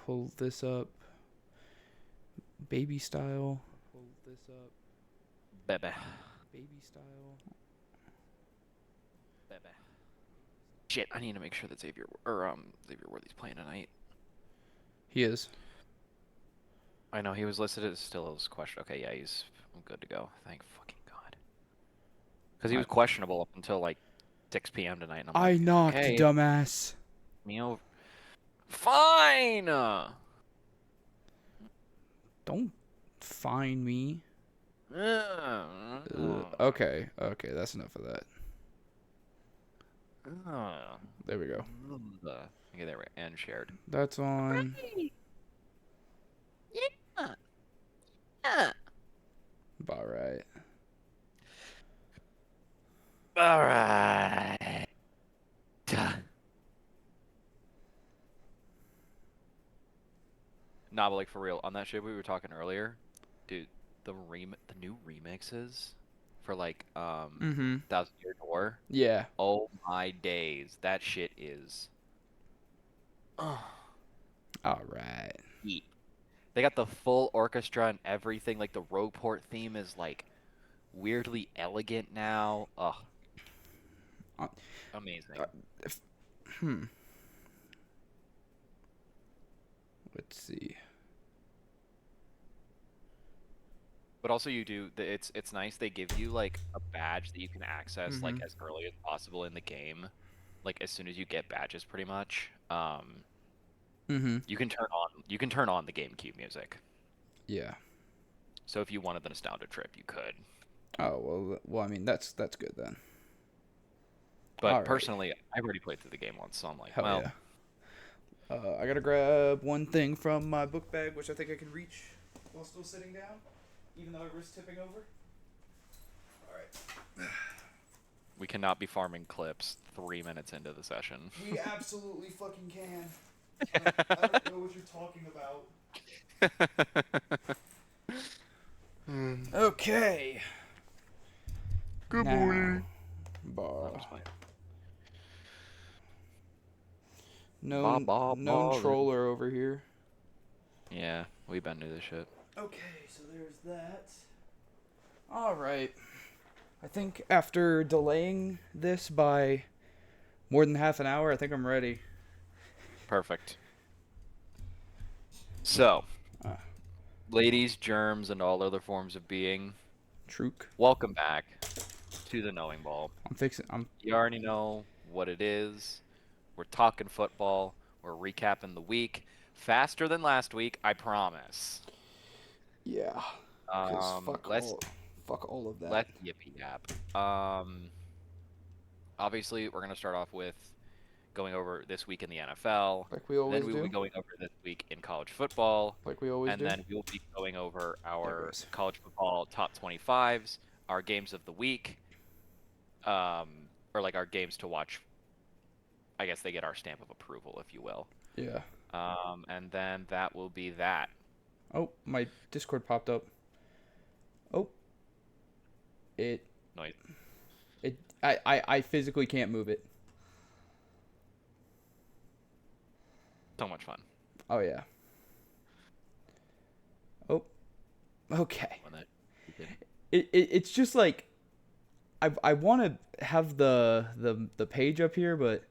pull this up. Baby style. Bebe. Baby style. Bebe. Shit, I need to make sure that Xavier Worthy's playing tonight. He is. I know he was listed as still as question. Okay, yeah, he's good to go. Thank fucking God. Because he was questionable up until like 6 p.m. tonight, and I'm I like, knocked, okay, dumbass. me over. Fine. Don't fine me. Uh, Okay, that's enough of that. There we go. Okay, there we go. And shared. That's on. Right. Yeah. Yeah. About right. All right. Nah, but like for real, on that shit we were talking earlier, dude, the new remixes for like Thousand Year Door. Yeah. Oh my days, that shit is. Oh. All right. They got the full orchestra and everything. Like the Rogueport theme is like weirdly elegant now. Ugh. Uh, Amazing. if, hmm. Let's see. But also you do it's nice they give you like a badge that you can access like as early as possible in the game. Like as soon as you get badges pretty much. You can turn on the GameCube music. Yeah. So if you wanted the nostalgia trip, you could. Oh well. I mean that's good then. But All right. personally, I've already played through the game once, so I'm like, Hell well, yeah. I gotta grab one thing from my book bag, which I think I can reach while still sitting down, even though I risk tipping over. All right. we cannot be farming clips 3 minutes into the session. We absolutely fucking can. I don't know what you're talking about. Okay. Good Now, morning. bar. Ba ba Known ba. troller over here. Yeah, we've been to this shit. Okay, so there's that. All right. I think after delaying this by more than half an hour, I think I'm ready. Perfect. So, ladies, germs, and all other forms of being, Trook. welcome back to the Knowing Ball. I'm. You already know what it is. We're talking football. We're recapping the week faster than last week, I promise. Yeah. Cause fuck all of that. Let's yippee yap. Obviously, we're gonna start off with going over this week in the NFL. Like we always Then we do. will be going over this week in college football. Like we always And do. then we will be going over our college football top 25s, our games of the week, or like our games to watch. I guess they get our stamp of approval, if you will. Yeah. And then that will be that. Oh, my Discord popped up. Oh. It. Noise. It. I physically can't move it. So much fun. Oh yeah. Oh. Okay. It's just like I want to have the page up here, but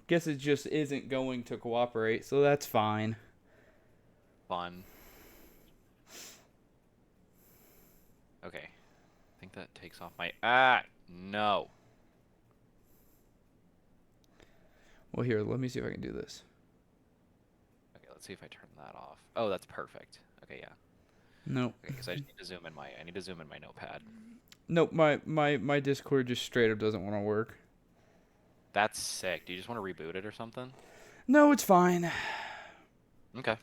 guess it just isn't going to cooperate, so that's fine. Fun. Okay. I think that takes off my... no. Well, here, let me see if I can do this. Okay, let's see if I turn that off. Oh, that's perfect. Okay, yeah. Nope. Okay, because I just need to zoom in my notepad. Nope, my Discord just straight up doesn't want to work. That's sick. Do you just want to reboot it or something? No, it's fine. Okay.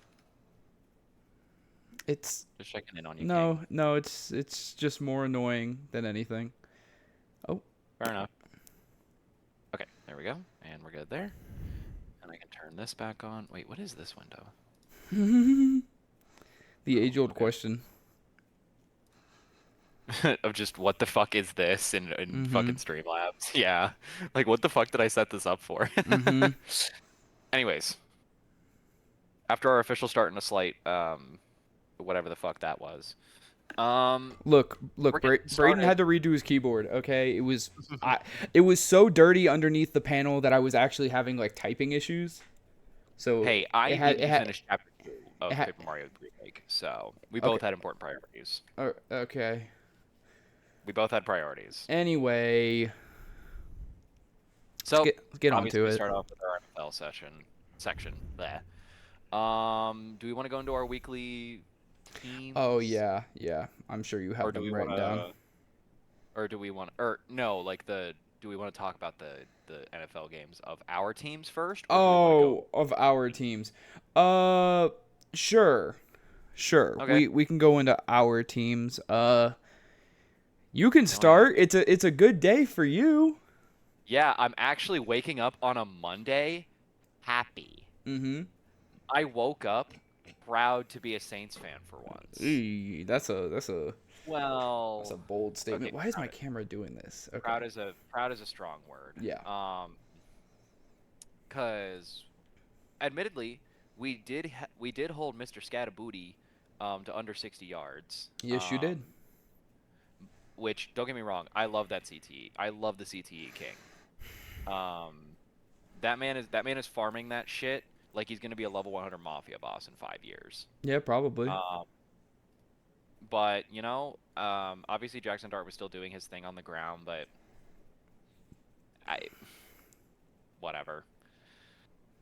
It's just checking in on you. No, it's just more annoying than anything. Oh. Fair enough. Okay, there we go. And we're good there. And I can turn this back on. Wait, what is this window? The age-old question. Of just what the fuck is this in fucking Streamlabs? Yeah. Like what the fuck did I set this up for? Anyways. after our official start in a slight, whatever the fuck that was. Look, We're getting Braden started. had to redo his keyboard. Okay, it was so dirty underneath the panel that I was actually having like typing issues. So Hey, I it had needed it to had finish chapter 2 it of had. Paper Mario Remake, so we Okay, both had important priorities. okay. We both had priorities. Anyway, So let's get on obviously to we it. start off with our NFL section. There. Do we want to go into our weekly Oh teams, yeah, yeah. I'm sure you or have do we them want written down. to, or do we want, or no, like do we want to talk about the NFL games of our teams first, or do we want to go? Oh, of our teams. Uh, sure, sure. Okay. We can go into our teams. You can Go ahead. start. It's a good day for you. Yeah, I'm actually waking up on a Monday happy. Mm-hmm. I woke up proud to be a Saints fan for once. That's a Well, bold okay, statement. Why is my camera doing this? Okay. proud is a strong word. Yeah. Cause admittedly, we did hold Mr. Scattabooty to under 60 yards. Yes, you did. Which don't get me wrong, I love that CTE. I love the CTE king. Um, that man is farming that shit like he's gonna be a level 100 mafia boss in 5 years. Yeah, probably. Um, but you know, obviously Jackson Dart was still doing his thing on the ground, but I whatever.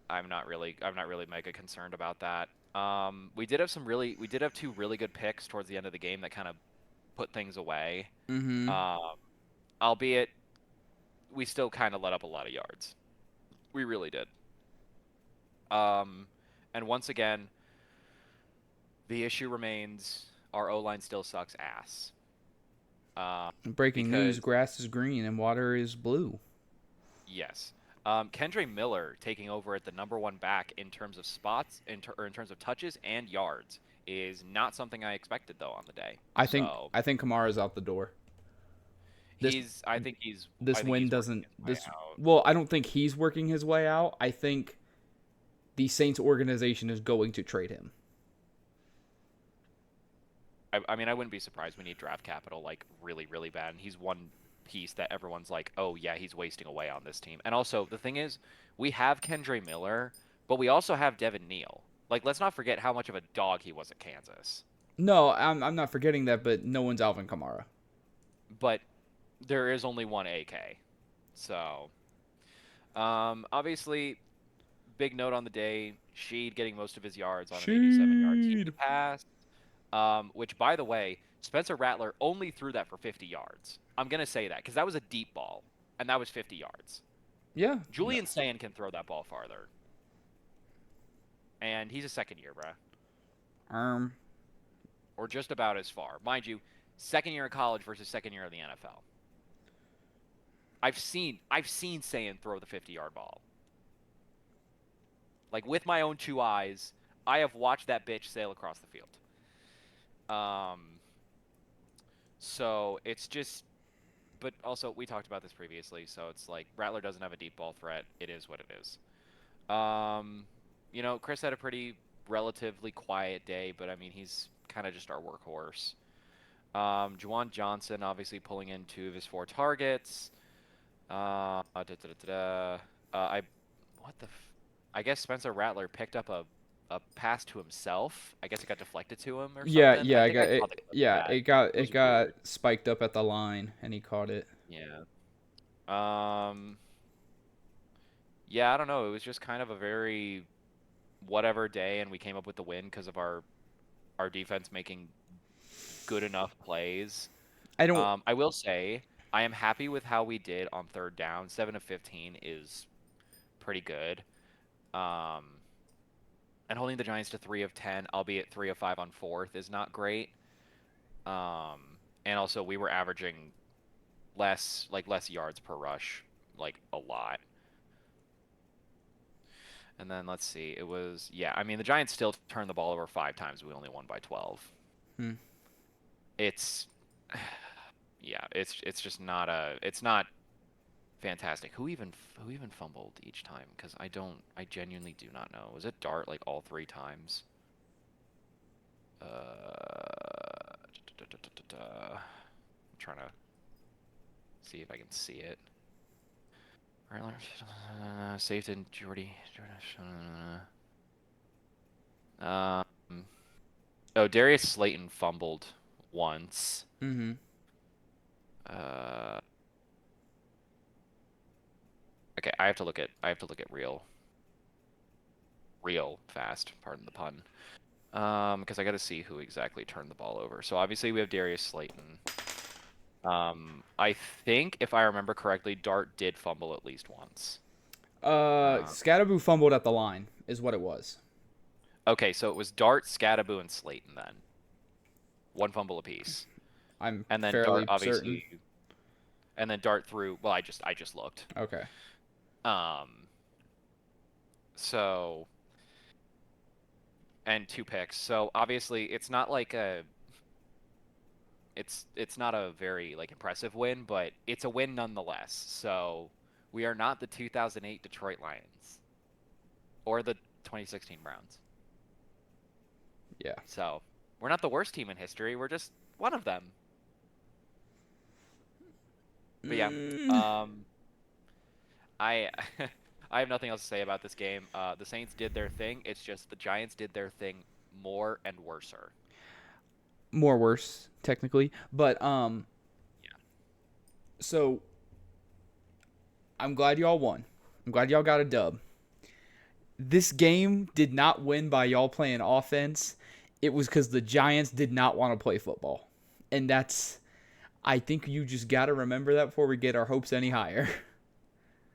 I'm not really mega concerned about that. We did have two really good picks towards the end of the game that kind of put things away. Mm-hmm. Um, albeit we still kind of let up a lot of yards. We really did. Um, and once again, the issue remains our O line still sucks ass. Breaking news: Because grass is green and water is blue. yes, Kendre Miller taking over at the number one back in terms of spots, or in terms of touches and yards, is not something I expected though on the day. So I think Kamara's out the door. This I think he's this win working doesn't his way this out. well, I don't think he's working his way out. I think the Saints organization is going to trade him. I mean, I wouldn't be surprised. We need draft capital like really, really bad. And he's one piece that everyone's like, oh yeah, he's wasting away on this team. And also the thing is, we have Kendre Miller, but we also have Devin Neal. Like, let's not forget how much of a dog he was at Kansas. No, I'm not forgetting that, but no one's Alvin Kamara. But there is only one AK. So, obviously, big note on the day, Sheed getting most of his yards on an 87-yard TD Sheed. pass. Which, by the way, Spencer Rattler only threw that for 50 yards. I'm going to say that because that was a deep ball, and that was 50 yards. Yeah. Julian Sand can throw that ball farther. And he's a second year, bruh. Or just about as far. Mind you, second year in college versus second year in the NFL. I've seen Sand throw the 50-yard ball. Like, with my own two eyes, I have watched that bitch sail across the field. So it's just, but also we talked about this previously, so it's like Rattler doesn't have a deep ball threat. It is what it is. You know, Chris had a pretty relatively quiet day, but I mean, he's kind of just our workhorse. Juwan Johnson obviously pulling in 2 of his 4 targets. I guess Spencer Rattler picked up a pass to himself. I guess it got deflected to him or Yeah, something. yeah, I I think got I it. saw the clip of Yeah, that. It it was got weird. spiked up at the line and he caught it. Yeah. Yeah, I don't know. It was just kind of a very whatever day, and we came up with the win because of our defense making good enough plays. I don't I will say I am happy with how we did on third down. 7 of 15 is pretty good. And holding the Giants to 3 of 10, albeit 3 of 5 on fourth, is not great. And also we were averaging less yards per rush, like a lot. And then let's see, it was I mean the Giants still turned the ball over 5 times. We only won by 12. It's it's just not Fantastic. Who even fumbled each time? Because I genuinely do not know. Was it Dart like all 3 times? I'm trying to see if I can see it. Saved in Jordy. Um. Oh, Darius Slayton fumbled once. Mm-hmm. Okay, I have to look at real fast. Pardon the pun. Because I got to see who exactly turned the ball over. So obviously we have Darius Slayton. I think if I remember correctly, Dart did fumble at least once. Scatterboo fumbled at the line, is what it was. Okay, so it was Dart, Scatterboo, and Slayton then. One fumble apiece. I'm and then fairly Dart obviously, certain. and then Dart threw. Well, I just looked. Okay. So, and 2 picks. So obviously, it's not like it's not a very like impressive win, but it's a win nonetheless. So we are not the 2008 Detroit Lions or the 2016 Browns. Yeah. So we're not the worst team in history. We're just one of them. But yeah, I I have nothing else to say about this game. The Saints did their thing. It's just the Giants did their thing more and worser. More worse, technically. But Yeah. So I'm glad y'all won. I'm glad y'all got a dub. This game did not win by y'all playing offense. It was because the Giants did not want to play football. And I think you just got to remember that before we get our hopes any higher.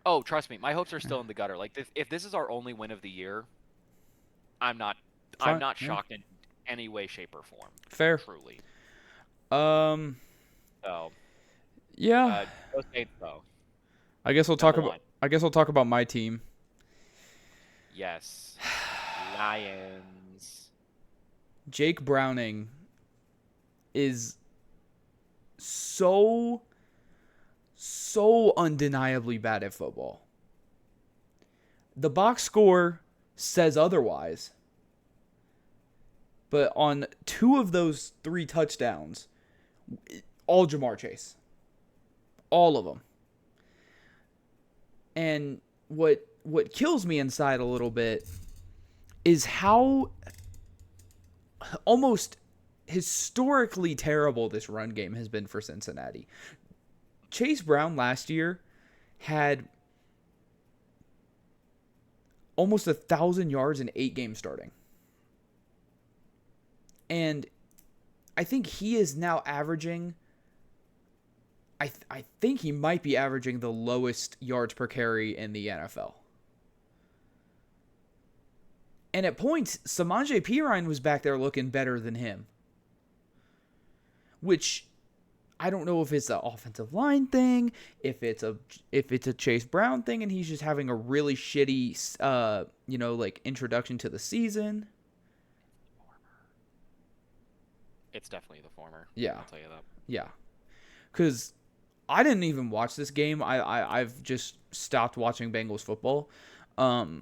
Oh, trust me, my hopes are still in the gutter. Like if this is our only win of the year, I'm not shocked in any way, shape, or form. Fair. Truly. So yeah. Go Saints though. I guess we'll talk about my team. Yes. Lions. Jake Browning is so undeniably bad at football. The box score says otherwise. But on 2 of those 3 touchdowns, all Ja'Marr Chase. All of them. And what kills me inside a little bit is how almost historically terrible this run game has been for Cincinnati. Chase Brown last year had almost 1,000 yards in 8 games starting. And I think he is now averaging, I think he might be averaging the lowest yards per carry in the NFL. And at points, Samaje Perine was back there looking better than him. Which, I don't know if it's an offensive line thing, if it's a Chase Brown thing, and he's just having a really shitty, introduction to the season. It's definitely the former. Yeah. I'll tell you that. Yeah. Because I didn't even watch this game. I've just stopped watching Bengals football. But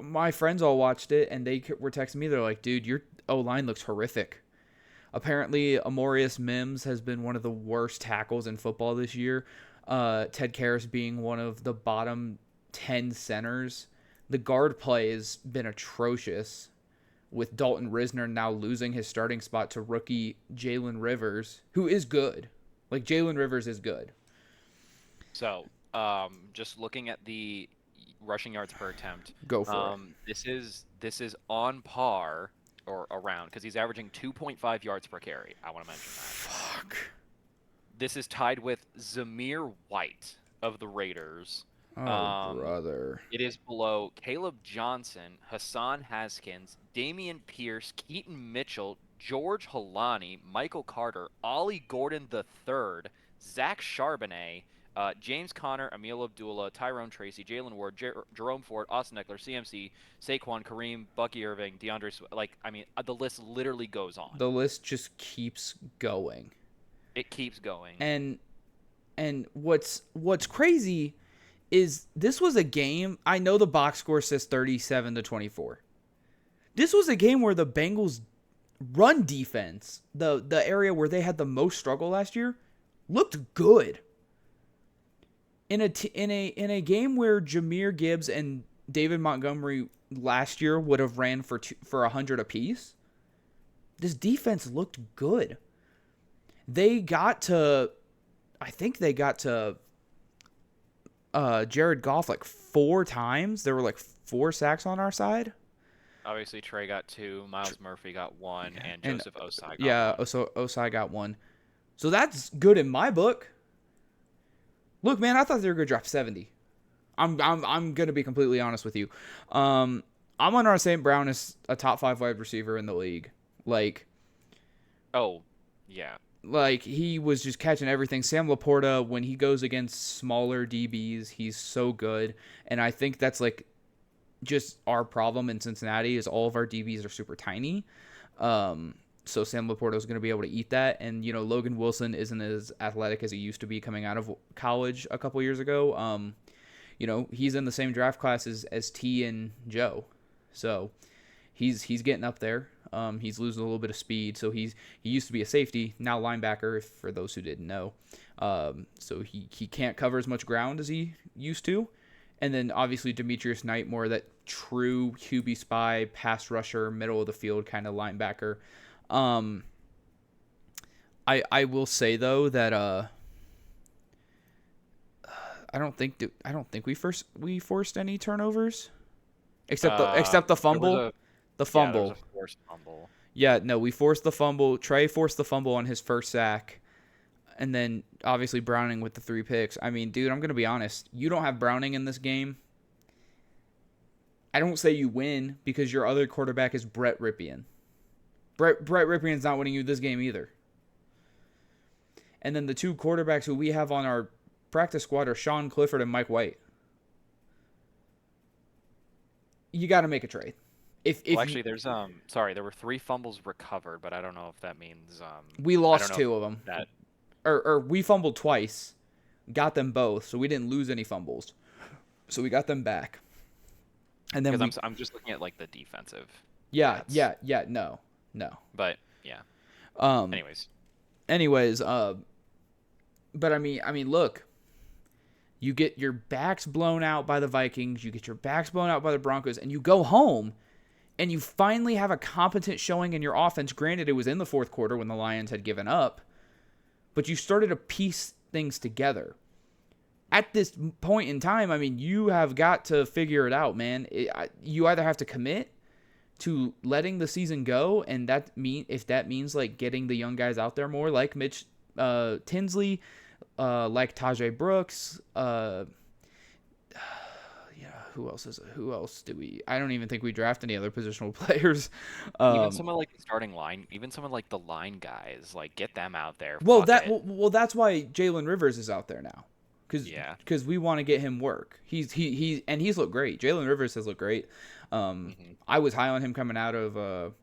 my friends all watched it, and they were texting me. They're like, dude, your O-line looks horrific. Apparently, Amorius Mims has been one of the worst tackles in football this year. Ted Karras being one of the bottom 10 centers. The guard play has been atrocious, with Dalton Risner now losing his starting spot to rookie Jalen Rivers, who is good. Like, Jalen Rivers is good. So, just looking at the rushing yards per attempt. Go for it. This is on par or around because he's averaging 2.5 yards per carry. I want to mention that. Fuck. This is tied with Zamir White of the Raiders. Oh, brother. It is below Caleb Johnson, Hassan Haskins, Damian Pierce, Keaton Mitchell, George Holani, Michael Carter, Ollie Gordon III, Zach Charbonnet, James Conner, Emil Abdullah, Tyrone Tracy, Jalen Ward, Jerome Ford, Austin Eckler, CMC, Saquon, Kareem, Bucky Irving, DeAndre. The list literally goes on. The list just keeps going. It keeps going. And what's crazy is this was a game. I know the box score says 37-24. This was a game where the Bengals run defense, the area where they had the most struggle last year, looked good. In a game where Jahmyr Gibbs and David Montgomery last year would have ran for 100 apiece, this defense looked good. I think they got to Jared Goff like 4 times. There were like 4 sacks on our side. Obviously, Trey got 2, Myles Murphy got 1, and Joseph Osai got 1. So Osai got 1. So that's good in my book. Look, man, I thought they were going to drop 70. I'm going to be completely honest with you. I'm on our St. Brown as a top 5 wide receiver in the league. Like, oh, yeah. Like, he was just catching everything. Sam Laporta, when he goes against smaller DBs, he's so good. And I think that's, like, just our problem in Cincinnati is all of our DBs are super tiny. So Sam Laporta is going to be able to eat that. And, you know, Logan Wilson isn't as athletic as he used to be coming out of college a couple years ago. You know, he's in the same draft class as T and Joe. So he's getting up there. He's losing a little bit of speed. So he used to be a safety, now linebacker, for those who didn't know. So he can't cover as much ground as he used to. And then obviously Demetrius Knight, more that true QB spy, pass rusher, middle of the field kind of linebacker. I will say though that I don't think we forced any turnovers except the fumble. The fumble. Yeah, there was a forced fumble. Yeah, no, we forced the fumble. Trey forced the fumble on his first sack. And then, obviously, Browning with the 3 picks. I mean, dude, I'm going to be honest. You don't have Browning in this game. I don't say you win because your other quarterback is Brett Ripien. Brett Ripien's not winning you this game either. And then the 2 quarterbacks who we have on our practice squad are Sean Clifford and Mike White. You got to make a trade. Actually, there's there were 3 fumbles recovered, but I don't know if that means we lost 2 of them. Or we fumbled twice, got them both, so we didn't lose any fumbles. So we got them back. And then I'm just looking at like the defensive. Yeah, no. But yeah. Anyways, but I mean, look. You get your backs blown out by the Vikings, you get your backs blown out by the Broncos, and you go home and you finally have a competent showing in your offense. Granted, it was in the 4th quarter when the Lions had given up. But you started to piece things together. At this point in time, I mean, you have got to figure it out, man. You either have to commit to letting the season go, and if that means like getting the young guys out there more, like Mitch Tinsley, like Tajay Brooks, who else do we? I don't even think we draft any other positional players. Even someone like the starting line, even someone like the line guys, like get them out there. Well, that's why Jalen Rivers is out there now, because we want to get him work. He's looked great. Jalen Rivers has looked great. I was high on him coming out of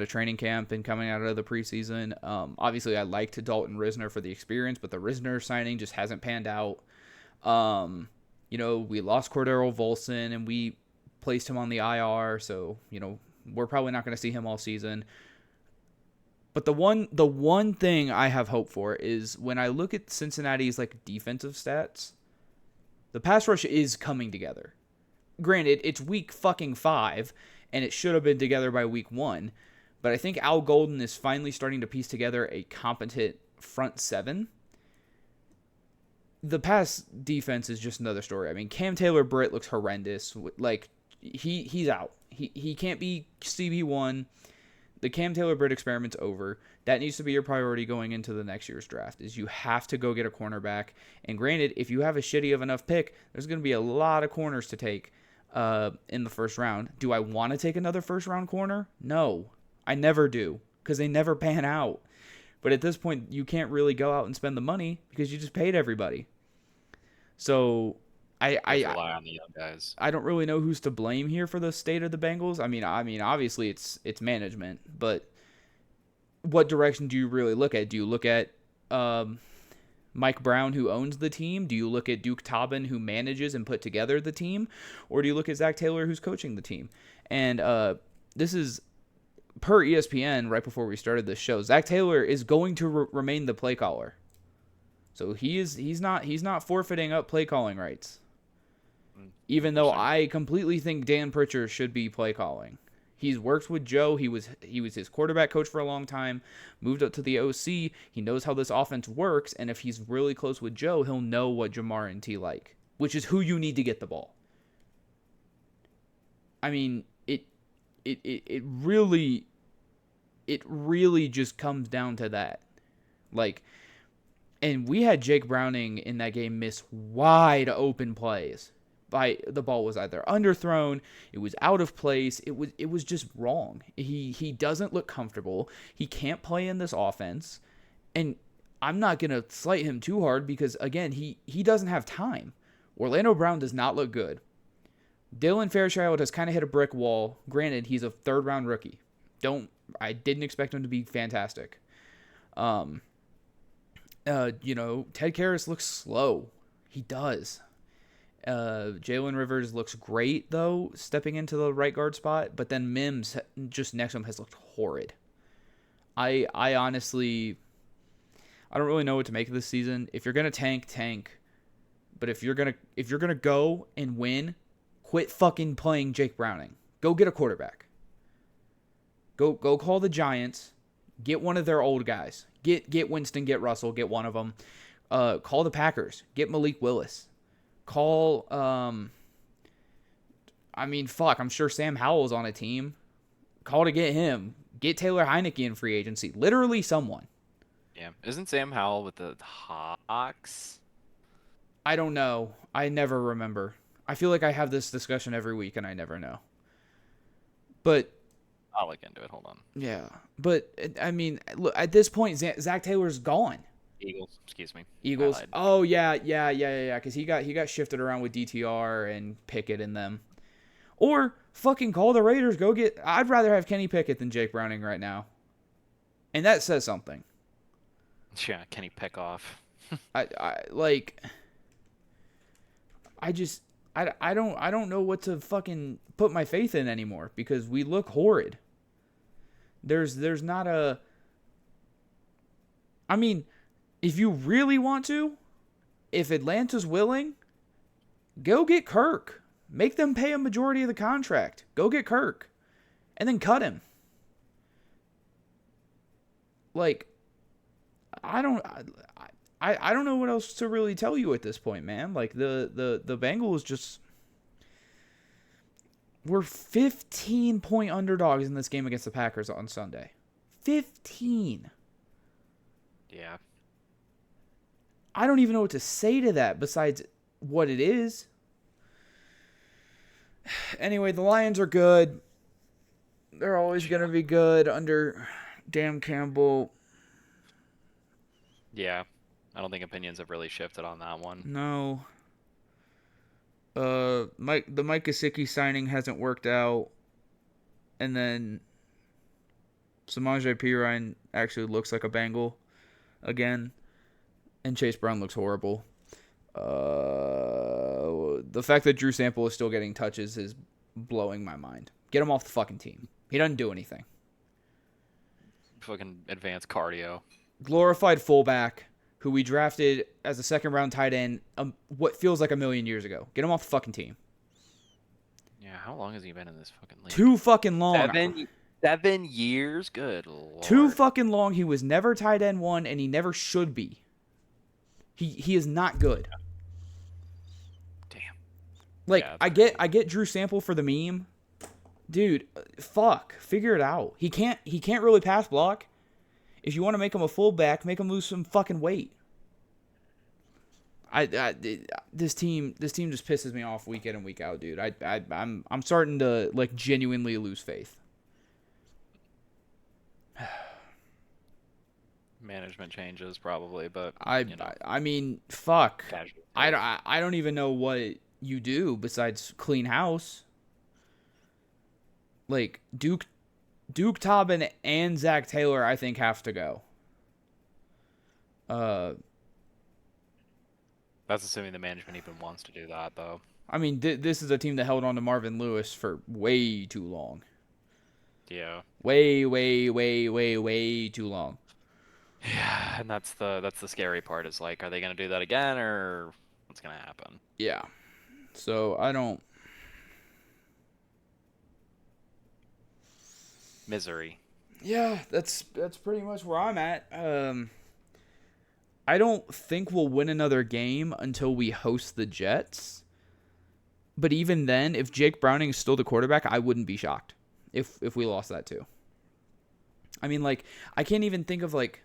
training camp and coming out of the preseason. Obviously, I liked Dalton Risner for the experience, but the Risner signing just hasn't panned out. You know, we lost Cordero Volson and we placed him on the IR, so, you know, we're probably not going to see him all season. But the one thing I have hope for is when I look at Cincinnati's like defensive stats, the pass rush is coming together. Granted, it's week fucking 5 and it should have been together by week 1, but I think Al Golden is finally starting to piece together a competent front 7. The pass defense is just another story. I mean, Cam Taylor-Britt looks horrendous. Like, he's out. He can't be CB1. The Cam Taylor-Britt experiment's over. That needs to be your priority going into the next year's draft, is you have to go get a cornerback. And granted, if you have a shitty of enough pick, there's going to be a lot of corners to take in the first round. Do I want to take another first-round corner? No. I never do, because they never pan out. But at this point, you can't really go out and spend the money because you just paid everybody. So I rely on the young guys. I don't really know who's to blame here for the state of the Bengals. I mean, obviously it's management, but what direction do you really look at? Do you look at Mike Brown, who owns the team? Do you look at Duke Tobin, who manages and put together the team? Or do you look at Zach Taylor, who's coaching the team? And this is per ESPN right before we started this show. Zach Taylor is going to remain the play caller. So he's not forfeiting up play calling rights. Even though I completely think Dan Pritchard should be play calling. He's worked with Joe. He was his quarterback coach for a long time, moved up to the OC. He knows how this offense works, and if he's really close with Joe, he'll know what Jamar and T like, which is who you need to get the ball. I mean, it really just comes down to that. Like, and we had Jake Browning in that game miss wide open plays. The ball was either underthrown, it was out of place, it was just wrong. He doesn't look comfortable. He can't play in this offense, and I'm not gonna slight him too hard because again he doesn't have time. Orlando Brown does not look good. Dylan Fairchild has kind of hit a brick wall. Granted, he's a third-round rookie. I didn't expect him to be fantastic. Ted Karras looks slow. He does. Jalen Rivers looks great, though, stepping into the right guard spot. But then Mims, just next to him, has looked horrid. I honestly, I don't really know what to make of this season. If you're gonna tank. But if you're gonna go and win, quit fucking playing Jake Browning. Go get a quarterback. Go call the Giants. Get one of their old guys. Get Winston. Get Russell. Get one of them. Call the Packers. Get Malik Willis. Call, I'm sure Sam Howell's on a team. Call to get him. Get Taylor Heineke in free agency. Literally someone. Yeah. Isn't Sam Howell with the Hawks? I don't know. I never remember. I feel like I have this discussion every week and I never know. But I'll look into it. Hold on. Yeah. But, I mean, look, at this point, Zach Taylor's gone. Eagles, excuse me. Eagles. Oh yeah. Because he got shifted around with DTR and Pickett and them. Or fucking call the Raiders. I'd rather have Kenny Pickett than Jake Browning right now. And that says something. Yeah, Kenny Pickoff. I don't know what to fucking put my faith in anymore because we look horrid. There's not a. I mean. If you really want to, if Atlanta's willing, go get Kirk. Make them pay a majority of the contract. Go get Kirk. And then cut him. Like, I don't know what else to really tell you at this point, man. Like, the Bengals just... We're 15-point underdogs in this game against the Packers on Sunday. 15. Yeah. I don't even know what to say to that besides what it is. Anyway, the Lions are good. They're always going to be good under Dan Campbell. Yeah. I don't think opinions have really shifted on that one. No. The Mike Gesicki signing hasn't worked out. And then Samaje Perine actually looks like a Bengal again. And Chase Brown looks horrible. The fact that Drew Sample is still getting touches is blowing my mind. Get him off the fucking team. He doesn't do anything. Fucking advanced cardio. Glorified fullback who we drafted as a second-round tight end what feels like a million years ago. Get him off the fucking team. Yeah, how long has he been in this fucking league? Too fucking long. 7 years? Good Lord. Too fucking long. He was never tight end one, and he never should be. He is not good. Damn. Like, yeah, I get Drew Sample for the meme. Dude, fuck. Figure it out. He can't really pass block. If you want to make him a fullback, make him lose some fucking weight. This team just pisses me off week in and week out, dude. I'm starting to like genuinely lose faith. Management changes probably, but I mean, fuck. I don't even know what you do besides clean house. Like Duke Tobin and Zach Taylor, I think have to go. Uh, That's assuming the management even wants to do that, though. I mean, this is a team that held on to Marvin Lewis for way too long. Yeah. Way too long. Yeah, and that's the scary part is like, are they gonna do that again or what's gonna happen? Yeah. So I don't. Misery. Yeah, that's pretty much where I'm at. I don't think we'll win another game until we host the Jets. But even then, if Jake Browning is still the quarterback, I wouldn't be shocked if we lost that too. I mean, like, I can't even think of like,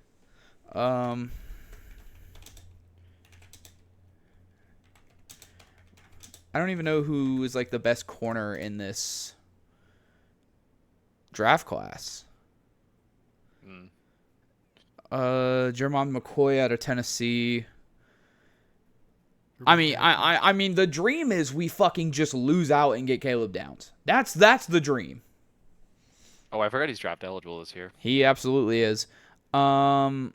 I don't even know who is like the best corner in this draft class. Jermon McCoy out of Tennessee. I mean, the dream is we fucking just lose out and get Caleb Downs. That's the dream. Oh, I forgot he's draft eligible this year. He absolutely is. I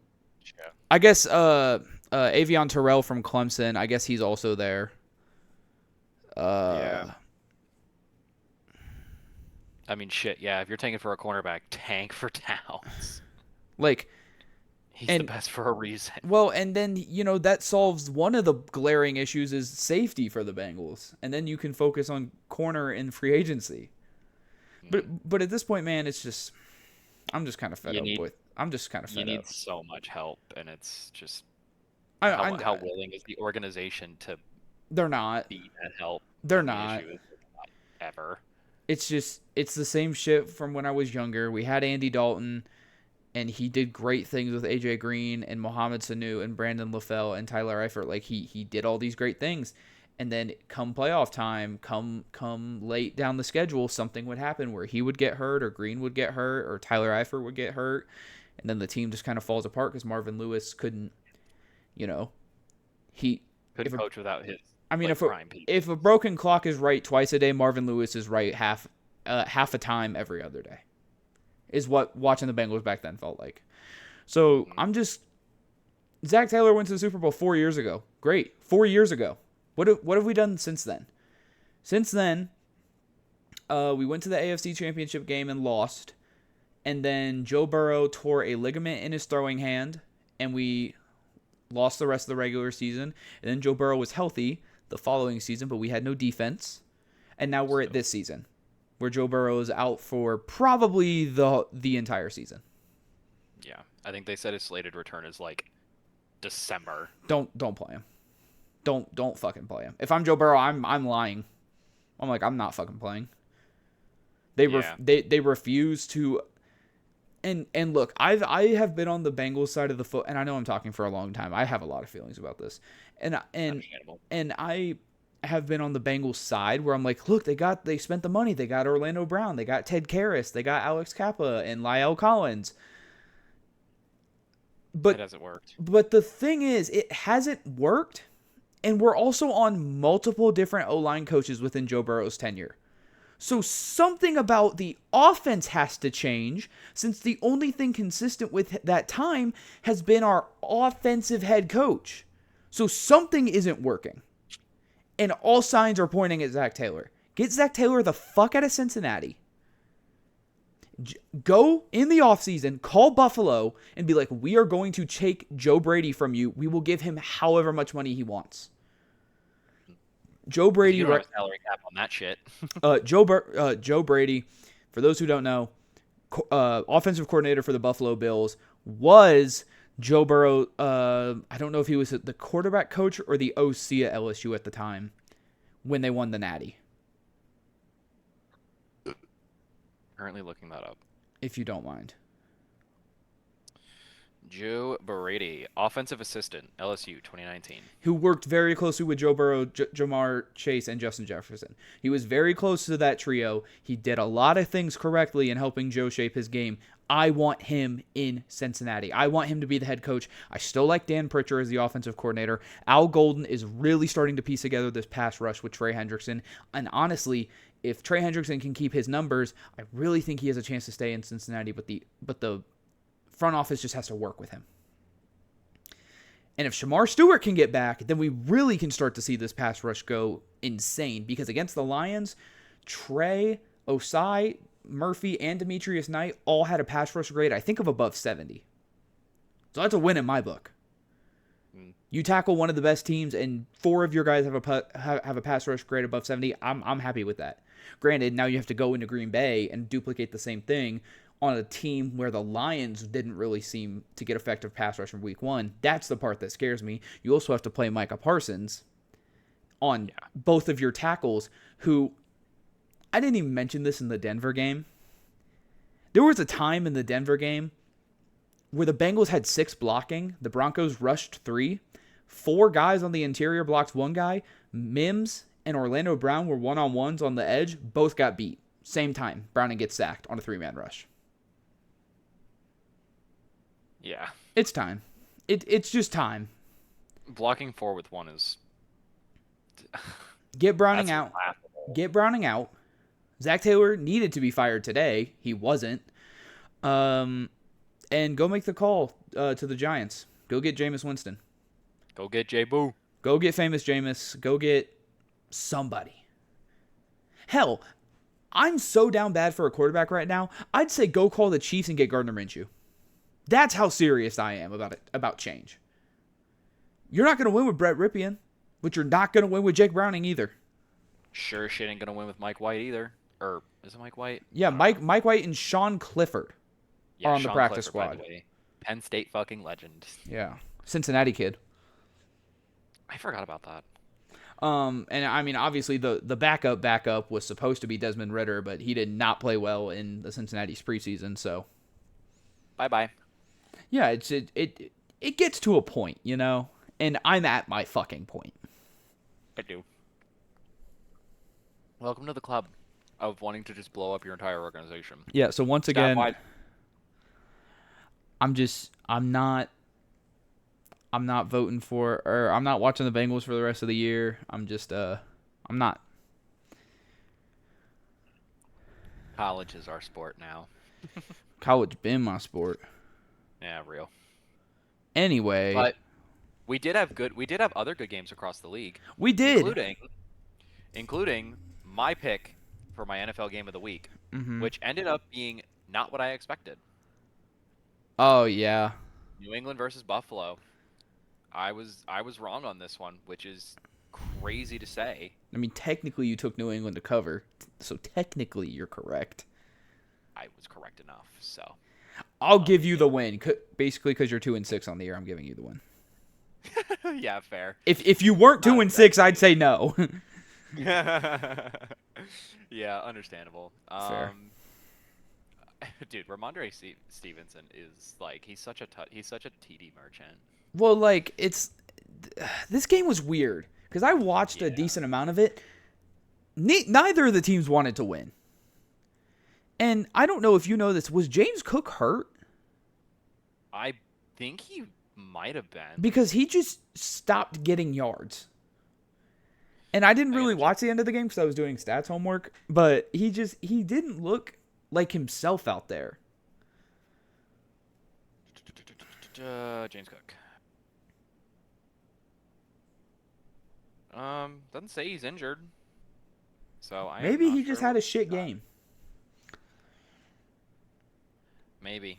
Yeah. guess Avion Terrell from Clemson. I guess he's also there. Yeah. I mean, shit. Yeah, if you're tanking for a cornerback, tank for Downs. Like, he's the best for a reason. Well, and then that solves one of the glaring issues is safety for the Bengals, and then you can focus on corner in free agency. But at this point, man, it's just I'm just kind of fed up with. I'm just kind of fed up. You need so much help, and it's just how willing is the organization to? They're not. Be that help. They're not. Ever. It's the same shit from when I was younger. We had Andy Dalton, and he did great things with AJ Green and Mohamed Sanu and Brandon LaFell and Tyler Eifert. Like he did all these great things. And then come playoff time, come late down the schedule, something would happen where he would get hurt or Green would get hurt or Tyler Eifert would get hurt. And then the team just kind of falls apart because Marvin Lewis couldn't, he couldn't coach without his. I mean, if a broken clock is right twice a day, Marvin Lewis is right half a time every other day, is what watching the Bengals back then felt like. So Zach Taylor went to the Super Bowl 4 years ago. Great, 4 years ago. What have we done since then? Since then, we went to the AFC Championship game and lost, and then Joe Burrow tore a ligament in his throwing hand, and we lost the rest of the regular season. And then Joe Burrow was healthy the following season, but we had no defense. And now we're at this season, where Joe Burrow is out for probably the entire season. Yeah, I think they said his slated return is like December. Don't play him. Don't fucking play him. If I'm Joe Burrow, I'm lying. I'm like, I'm not fucking playing. They refuse to. And look, I have been on the Bengals side of the foot, and I know I'm talking for a long time. I have a lot of feelings about this, and I have been on the Bengals side where I'm like, look, they spent the money, they got Orlando Brown, they got Ted Karras, they got Alex Kappa and La'el Collins. But it hasn't worked. But the thing is, it hasn't worked, and we're also on multiple different O-line coaches within Joe Burrow's tenure. So something about the offense has to change, since the only thing consistent with that time has been our offensive head coach. So something isn't working. And all signs are pointing at Zach Taylor. Get Zach Taylor the fuck out of Cincinnati. Go in the offseason, call Buffalo, and be like, we are going to take Joe Brady from you. We will give him however much money he wants. Joe Brady. You don't have salary cap on that shit. Joe Brady, for those who don't know, offensive coordinator for the Buffalo Bills, was Joe Burrow. I don't know if he was the quarterback coach or the OC at LSU at the time when they won the Natty. Currently looking that up. If you don't mind. Joe Brady, offensive assistant, LSU, 2019. Who worked very closely with Joe Burrow, Jamar Chase, and Justin Jefferson. He was very close to that trio. He did a lot of things correctly in helping Joe shape his game. I want him in Cincinnati. I want him to be the head coach. I still like Dan Pritchard as the offensive coordinator. Al Golden is really starting to piece together this pass rush with Trey Hendrickson. And honestly, if Trey Hendrickson can keep his numbers, I really think he has a chance to stay in Cincinnati, but the front office just has to work with him. And if Shamar Stewart can get back, then we really can start to see this pass rush go insane. Because against the Lions, Trey, Osai, Murphy, and Demetrius Knight all had a pass rush grade, I think, of above 70. So that's a win in my book. You tackle one of the best teams, and 4 of your guys have a pass rush grade above 70. I'm happy with that. Granted, now you have to go into Green Bay and duplicate the same thing on a team where the Lions didn't really seem to get effective pass rush from week 1. That's the part that scares me. You also have to play Micah Parsons on both of your tackles, who, I didn't even mention this in the Denver game. There was a time in the Denver game where the Bengals had 6 blocking. The Broncos rushed 3. 4 guys on the interior blocked 1 guy. Mims and Orlando Brown were one-on-ones on the edge. Both got beat. Same time. Browning gets sacked on a 3-man rush. Yeah. It's time. It's just time. Blocking 4 with 1 is... Get Browning out. Laughable. Get Browning out. Zach Taylor needed to be fired today. He wasn't. And go make the call to the Giants. Go get Jameis Winston. Go get J-Boo. Go get famous Jameis. Go get somebody. Hell, I'm so down bad for a quarterback right now, I'd say go call the Chiefs and get Gardner Minshew. That's how serious I am about change. You're not going to win with Brett Ripien, but you're not going to win with Jake Browning either. Sure shit ain't going to win with Mike White either. Or, is it Mike White? Yeah, Mike White and Sean Clifford are on the practice squad. Penn State fucking legend. Yeah. Cincinnati kid. I forgot about that. And I mean, obviously the backup was supposed to be Desmond Ridder, but he did not play well in the Cincinnati's preseason, so. Bye-bye. Yeah, it gets to a point, you know? And I'm at my fucking point. I do. Welcome to the club of wanting to just blow up your entire organization. Yeah, so once again, I'm not voting for, or I'm not watching the Bengals for the rest of the year. I'm not. College is our sport now. College been my sport. Yeah, real. Anyway. But we did have other good games across the league. We did. Including my pick for my NFL game of the week, which ended up being not what I expected. Oh, yeah. New England versus Buffalo. I was wrong on this one, which is crazy to say. I mean, technically you took New England to cover, so technically you're correct. I was correct enough, so. I'll give you the win, basically because you're 2-6 on the year. I'm giving you the win. Yeah, fair. If you weren't 2-6, I'd say no. Yeah, understandable. Fair. Dude, Ramondre Stevenson is like he's such a TD merchant. Well, like this game was weird because I watched a decent amount of it. Neither of the teams wanted to win. And I don't know if you know this. Was James Cook hurt? I think he might have been. Because he just stopped getting yards. And I didn't really watch the end of the game because I was doing stats homework. But he didn't look like himself out there. James Cook. Doesn't say he's injured. So maybe he just had a shit game. Maybe.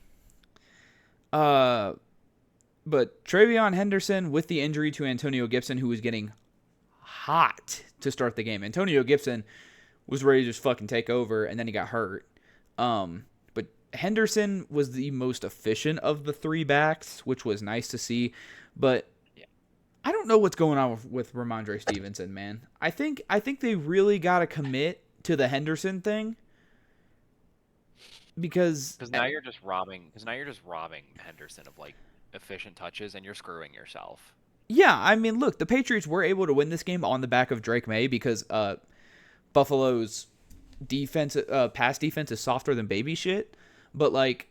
But TreVeyon Henderson with the injury to Antonio Gibson, who was getting hot to start the game. Antonio Gibson was ready to just fucking take over, and then he got hurt. But Henderson was the most efficient of the 3 backs, which was nice to see. But I don't know what's going on with Ramondre Stevenson, man. I think they really got to commit to the Henderson thing. Because now you're just robbing Henderson of like efficient touches, and you're screwing yourself. Yeah, I mean, look, the Patriots were able to win this game on the back of Drake May because Buffalo's pass defense is softer than baby shit. But like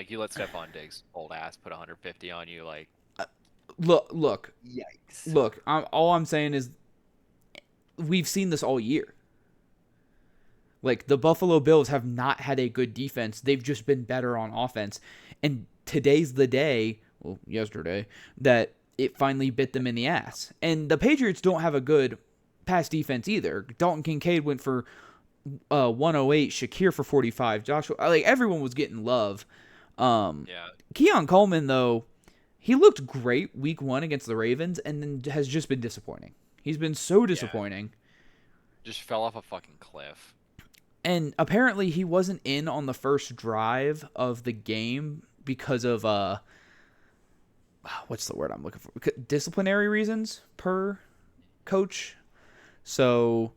you let Stephon Diggs old ass put 150 on you, like. Look. Yikes. Look, all I'm saying is we've seen this all year. Like, the Buffalo Bills have not had a good defense. They've just been better on offense. And today's the day yesterday, that it finally bit them in the ass. And the Patriots don't have a good pass defense either. Dalton Kincaid went for 108, Shakir for 45, Joshua, like everyone was getting love. Keon Coleman, though, he looked great week 1 against the Ravens and then has just been disappointing. He's been so disappointing. Just fell off a fucking cliff. And apparently he wasn't in on the first drive of the game because of what's the word I'm looking for? Disciplinary reasons per coach. So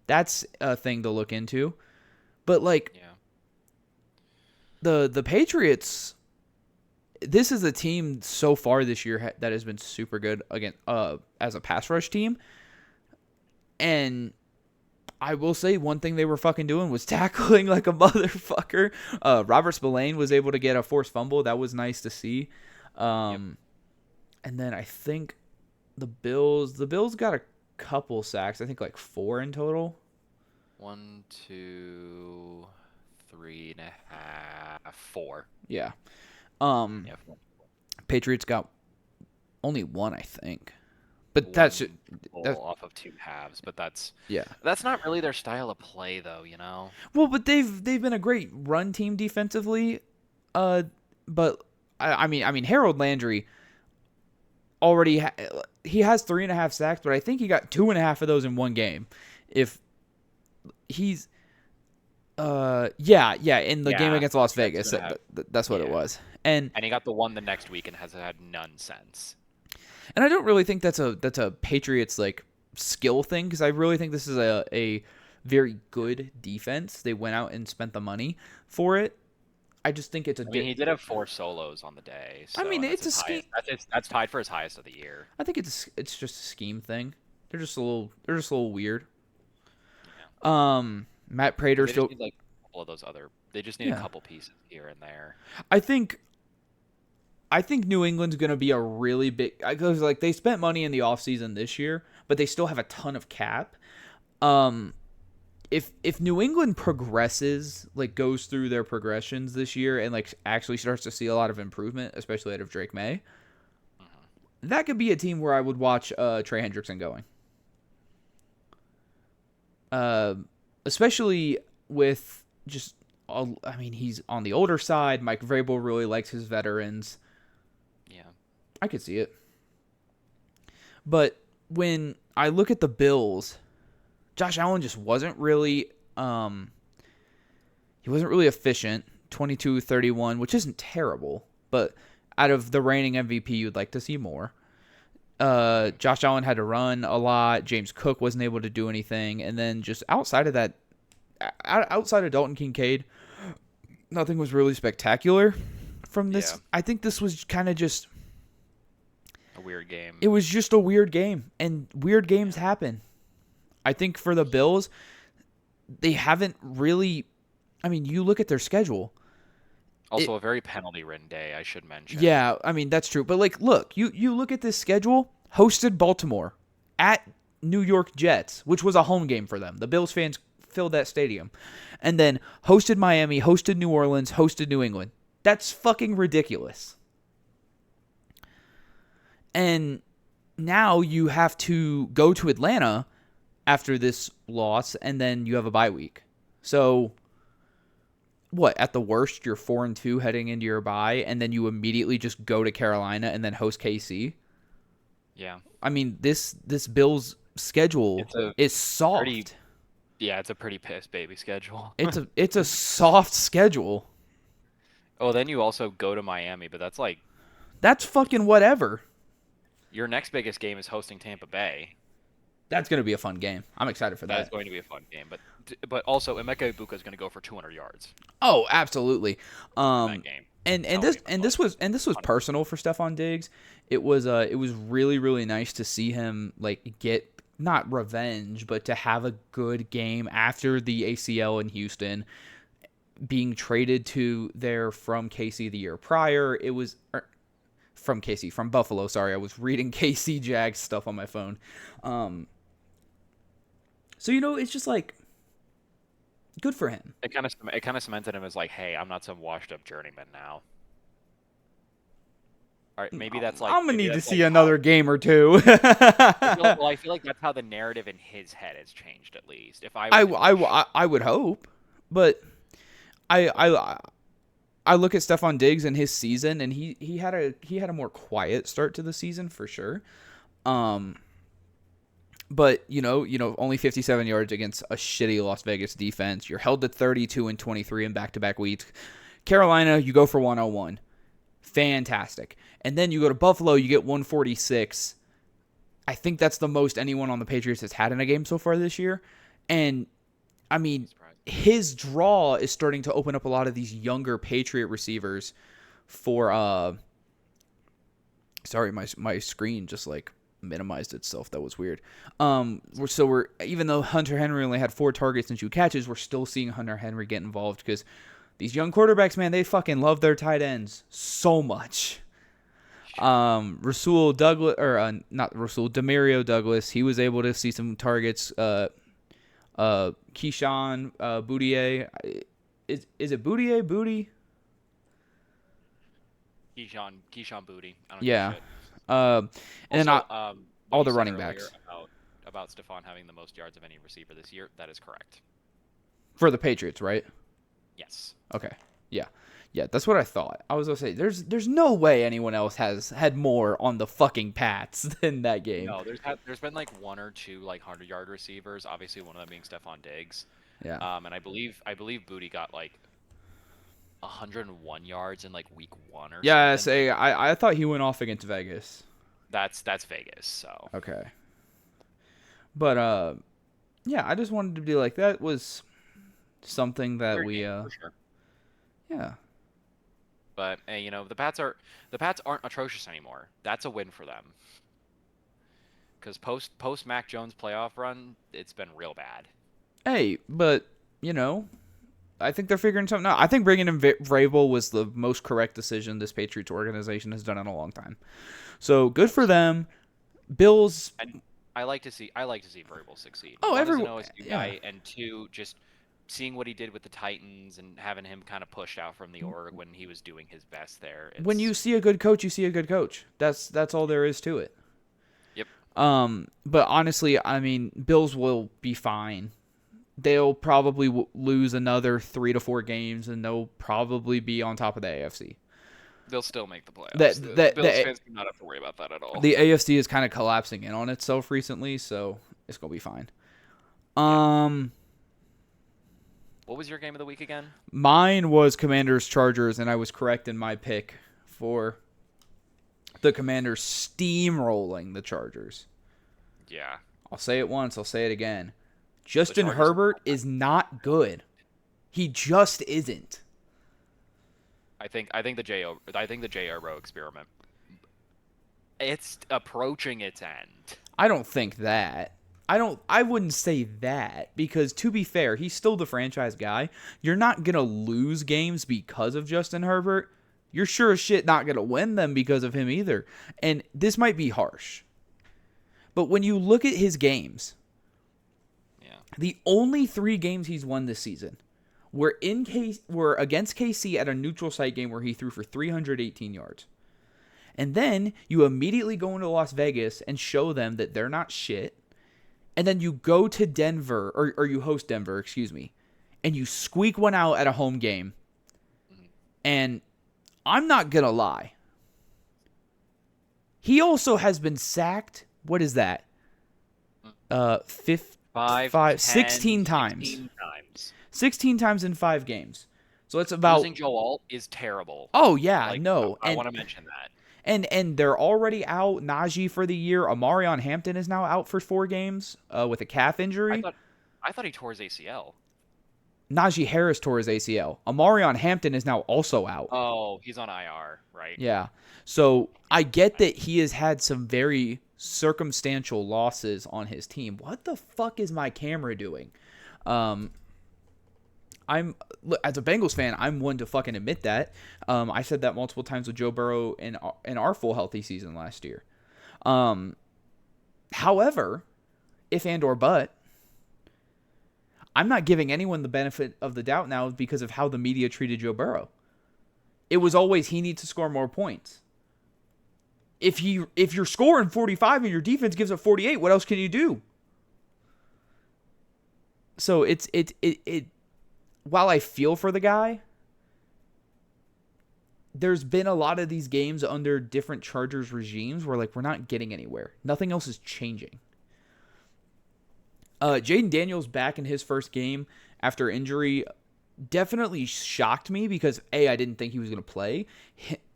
that's a thing to look into. But the Patriots, this is a team so far this year that has been super good again as a pass rush team. And I will say one thing they were fucking doing was tackling like a motherfucker. Robert Spillane was able to get a forced fumble. That was nice to see. And then I think the Bills got a couple sacks. I think like 4 in total. 1, 2, 3.5, 4. Yeah. 4. Patriots got only 1, I think. But that's off of 2 halves, but that's not really their style of play, though. Well, but they've been a great run team defensively, but I mean Harold Landry already he has 3.5 sacks, but I think he got 2.5 of those in one game. If he's in the game against Las Vegas, that's what it was, and he got the one the next week and has had none since. And I don't really think that's a Patriots like skill thing, because I really think this is a very good defense. They went out and spent the monty for it. I just think it's he did have 4 solos on the day. So it's a scheme. That's tied for his highest of the year. I think it's just a scheme thing. They're just a little weird. Yeah. Matt Prater still need like a couple of those other. They just need a couple pieces here and there. I think New England's going to be a really big, because like they spent money in the offseason this year, but they still have a ton of cap. If New England progresses, like goes through their progressions this year and like actually starts to see a lot of improvement, especially out of Drake May, that could be a team where I would watch Trey Hendrickson going. Especially with just, he's on the older side. Mike Vrabel really likes his veterans. Yeah. I could see it. But when I look at the Bills, Josh Allen just wasn't really efficient. 22-31, which isn't terrible, but out of the reigning MVP, you'd like to see more. Josh Allen had to run a lot. James Cook wasn't able to do anything, and then just outside of that, outside of Dalton Kincaid, nothing was really spectacular from this. Yeah. I think this was kind of just a weird game. It was just a weird game, and weird games happen. I think for the Bills, they haven't really. You look at their schedule. Also, a very penalty-ridden day, I should mention. Yeah, that's true. But look, you look at this schedule. Hosted Baltimore, at New York Jets, which was a home game for them. The Bills fans filled that stadium, and then hosted Miami, hosted New Orleans, hosted New England. That's fucking ridiculous. And now you have to go to Atlanta after this loss, and then you have a bye week. So, what, at the worst, you're 4-2 heading into your bye, and then you immediately just go to Carolina and then host KC? Yeah. This Bills schedule is soft. It's a pretty piss baby schedule. It's a soft schedule. Oh, then you also go to Miami, but that's fucking whatever. Your next biggest game is hosting Tampa Bay. That's going to be a fun game. I'm excited for that. That's going to be a fun game, but also Emeka Egbuka is going to go for 200 yards. Oh, absolutely. That game. And this was personal for Stephon Diggs. It was really, really nice to see him get not revenge, but to have a good game after the ACL in Houston, being traded to there from KC the year prior. It was from Buffalo. Sorry, I was reading KC Jags stuff on my phone. So it's just good for him. It kind of cemented him as hey, I'm not some washed up journeyman now. All right, maybe that's like I'm gonna maybe need to that's see like another game or two. I feel like that's how the narrative in his head has changed. At least if I was in his shoes. I would hope, but I look at Stephon Diggs and his season, and he had a more quiet start to the season for sure. But only 57 yards against a shitty Las Vegas defense. You're held to 32 and 23 in back-to-back weeks. Carolina, you go for 101. Fantastic. And then you go to Buffalo, you get 146. I think that's the most anyone on the Patriots has had in a game so far this year. And, I mean, his draw is starting to open up a lot of these younger Patriot receivers for, sorry, my screen just, minimized itself. That was weird. So even though Hunter Henry only had 4 targets and 2 catches, we're still seeing Hunter Henry get involved because these young quarterbacks, man, they fucking love their tight ends so much. Rasul Douglas, or not Rasul, Demario Douglas, he was able to see some targets. Keyshawn Boudier, is it Boudier? Booty? Keyshawn Booty. I don't Yeah. Know and also, all the running backs about Stephon having the most yards of any receiver this year. That is correct. For the Patriots, right? Yes. Okay. Yeah, that's what I thought. I was gonna say there's no way anyone else has had more on the fucking Pats than that game. No, there's been like 1 or 2 100-yard receivers. Obviously, one of them being Stephon Diggs. Yeah. And I believe Booty got 101 yards in week 1 or something. Yeah, I thought he went off against Vegas. That's Vegas, so. Okay. But yeah, I just wanted to be like that was something that For sure. Yeah. But the Pats aren't atrocious anymore. That's a win for them. Because post Mac Jones playoff run, it's been real bad. Hey, but I think they're figuring something out. I think bringing in Vrabel was the most correct decision this Patriots organization has done in a long time. So good for them. Bills. And I like to see Vrabel succeed. Oh, everyone. An OSU yeah. guy, and 2, just seeing what he did with the Titans and having him kind of pushed out from the org when he was doing his best there. When you see a good coach, you see a good coach. That's all there is to it. Yep. But honestly, I mean, Bills will be fine. They'll probably lose another 3 to 4 games, and they'll probably be on top of the AFC. They'll still make the playoffs. The Bills fans do not have to worry about that at all. The AFC is kind of collapsing in on itself recently, so it's gonna be fine. What was your game of the week again? Mine was Commanders-Chargers, and I was correct in my pick for the Commanders steamrolling the Chargers. Yeah. I'll say it once, I'll say it again. Justin Herbert is not good. He just isn't. I think the Joe Burrow experiment, it's approaching its end. I don't think that. I wouldn't say that because, to be fair, he's still the franchise guy. You're not going to lose games because of Justin Herbert. You're sure as shit not going to win them because of him either. And this might be harsh. But when you look at his games, the only 3 games he's won this season were against KC at a neutral site game where he threw for 318 yards. And then you immediately go into Las Vegas and show them that they're not shit. And then you go to Denver, or you host Denver, and you squeak one out at a home game. And I'm not going to lie. He also has been sacked, what is that? 16 times. 16 times in 5 games. So it's about... Losing Joe Alt is terrible. Oh, yeah, no. I want to mention that. And they're already out Najee for the year. Amarion Hampton is now out for 4 games with a calf injury. I thought he tore his ACL. Najee Harris tore his ACL. Amarion Hampton is now also out. Oh, he's on IR, right? Yeah. So I get that he has had some very circumstantial losses on his team. What the fuck is my camera doing? As a Bengals fan, I'm one to fucking admit that. I said that multiple times with Joe Burrow in our full healthy season last year. However, if and or but, I'm not giving anyone the benefit of the doubt now because of how the media treated Joe Burrow. It was always he needs to score more points. if you're scoring 45 and your defense gives up 48, what else can you do? So it while I feel for the guy, there's been a lot of these games under different Chargers regimes where like we're not getting anywhere. Nothing else is changing. Jayden Daniels back in his first game after injury definitely shocked me because I didn't think he was going to play.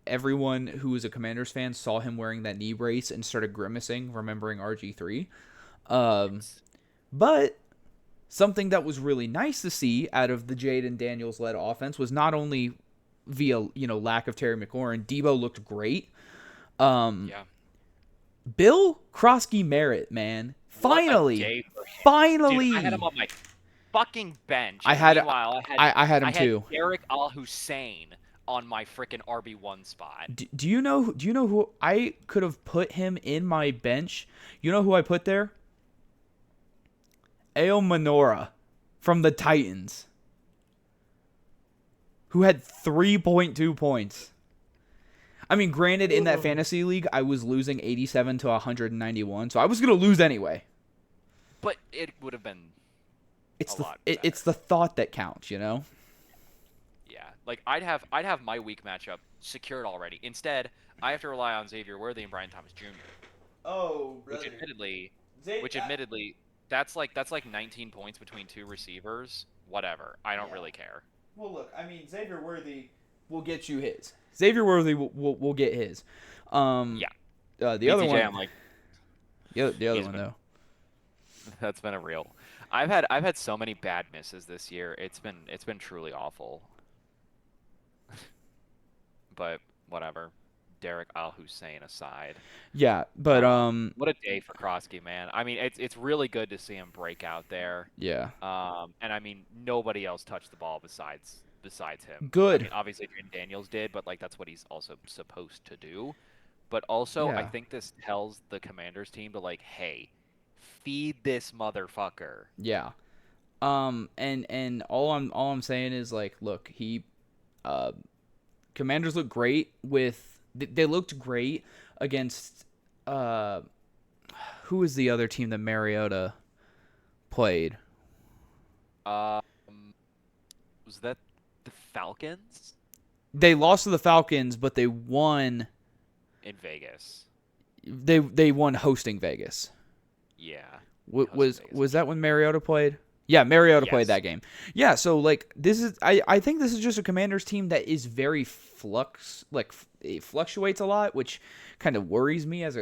Everyone who was a Commanders fan saw him wearing that knee brace and started grimacing, remembering RG3. But something that was really nice to see out of the Jayden Daniels led offense was not only via lack of Terry McLaurin, Debo looked great. Bill Krosky-Merritt, man, finally. Dude, I had him on my fucking bench. I had him too. Derek Al-Hussein on my freaking RB1 spot. Do you know who I could have put him in my bench? You know who I put there? Ao Manora from the Titans, who had 3.2 points. I mean, granted, in that fantasy league, I was losing 87 to 191, so I was going to lose anyway. But it would have been it's the thought that counts, Yeah. Like, I'd have my week matchup secured already. Instead, I have to rely on Xavier Worthy and Brian Thomas Jr. Oh, brother. Which admittedly, that's like 19 points between two receivers. Whatever. I don't really care. Well, look, I mean, Xavier Worthy will get you his. Xavier Worthy will get his. The other one, I'm like, the other one though. That's been a real. I've had so many bad misses this year. It's been truly awful. But whatever. Derek Al-Hussein aside. Yeah, but what a day for Krosky, man. I mean, it's really good to see him break out there. Yeah. And I mean, nobody else touched the ball besides him. Good. I mean, obviously Jayden Daniels did, but like that's what he's also supposed to do. But also, I think this tells the Commanders team to like, hey, feed this motherfucker. Yeah. And all I'm saying is like, look, Commanders look great they looked great against who was the other team that Mariota played? Was that the Falcons? They lost to the Falcons, but they won in Vegas. They won hosting Vegas. Yeah. Was that when Mariota played? Yeah, Mariota played that game. Yeah, so like this is I think this is just a Commanders team that is very it fluctuates a lot, which kind of worries me as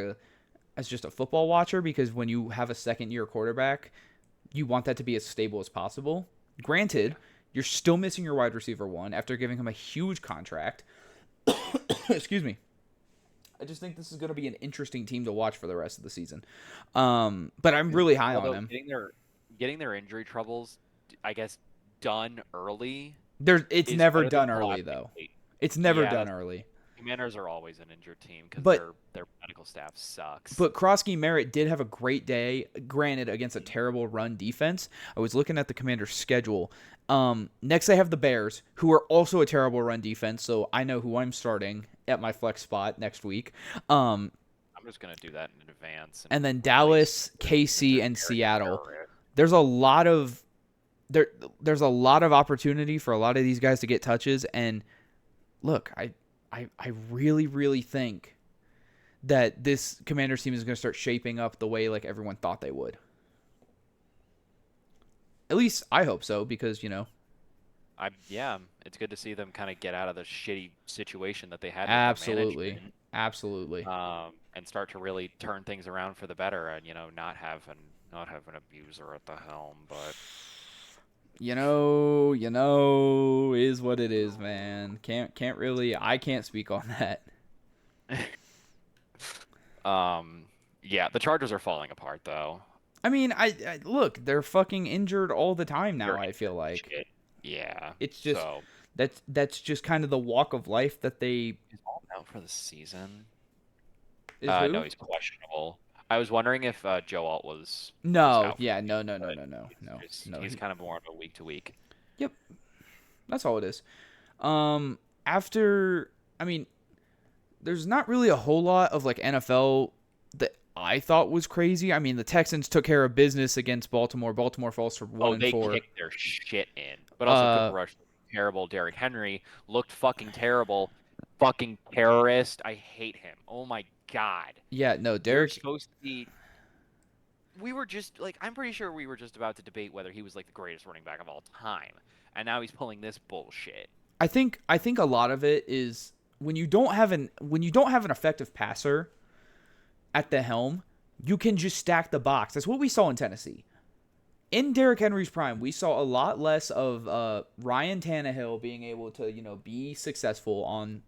just a football watcher, because when you have a second-year quarterback, you want that to be as stable as possible. Granted, you're still missing your wide receiver one after giving him a huge contract. Excuse me. I just think this is going to be an interesting team to watch for the rest of the season. But I'm really high on them. Getting their injury troubles, I guess, done early. It's never done early, though. It's never done early. Commanders are always an injured team because their medical staff sucks. But Krosky-Merritt did have a great day, granted, against a terrible run defense. I was looking at the Commanders' schedule. Next, they have the Bears, who are also a terrible run defense, so I know who I'm starting at my flex spot next week. I'm just going to do that in advance. And then Dallas, KC, and Seattle. There's a lot of opportunity for a lot of these guys to get touches, and look, I really, really think that this Commanders team is going to start shaping up the way like everyone thought they would. At least I hope so, because it's good to see them kind of get out of the shitty situation that they had. Absolutely. And start to really turn things around for the better, and not have an abuser at the helm, but is what it is, man. Can't really. I can't speak on that. The Chargers are falling apart, though. I mean, I look, they're fucking injured all the time now. I feel like. Shit. Yeah. It's just that's just kind of the walk of life that they. Is Alt out for the season? No, he's questionable. I was wondering if Joe Alt was. No. No. He's kind of more of a week to week. Yep. That's all it is. there's not really a whole lot of like NFL that I thought was crazy. I mean, the Texans took care of business against Baltimore. Baltimore falls for 1-4. They kicked their shit in. But also Cooper Rush terrible. Derrick Henry looked fucking terrible. Fucking terrorist. I hate him. Oh my god. Yeah, no, Derrick supposed to be. We were just like, I'm pretty sure we were just about to debate whether he was like the greatest running back of all time, and now he's pulling this bullshit. I think a lot of it is when you don't have an effective passer at the helm, you can just stack the box. That's what we saw in Tennessee. In Derrick Henry's prime, we saw a lot less of Ryan Tannehill being able to, be successful on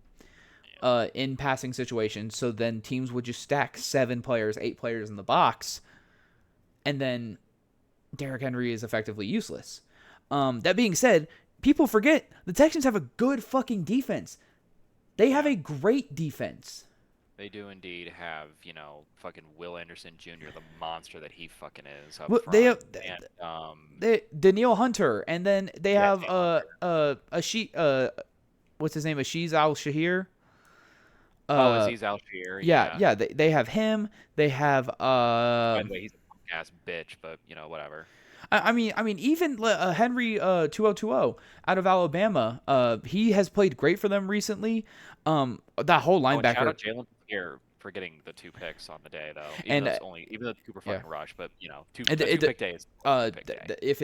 in passing situations. So then teams would just stack 7 players, 8 players in the box, and then Derrick Henry is effectively useless. That being said, people forget the Texans have a good fucking defense. They have a great defense. They do indeed have, fucking Will Anderson Jr., the monster that he fucking is. Well, they have Danielle Hunter, and then they have what's his name, Aziz Al-Shahir. Aziz Al-Shahir. Yeah. They have him. They have by the way, he's a ass bitch, but whatever. I mean, even Henry 2020 out of Alabama, he has played great for them recently. That whole linebacker. Shout out Jalen here for getting the 2 picks on the day, though. Even though Cooper fucking rushed, but two pick days. If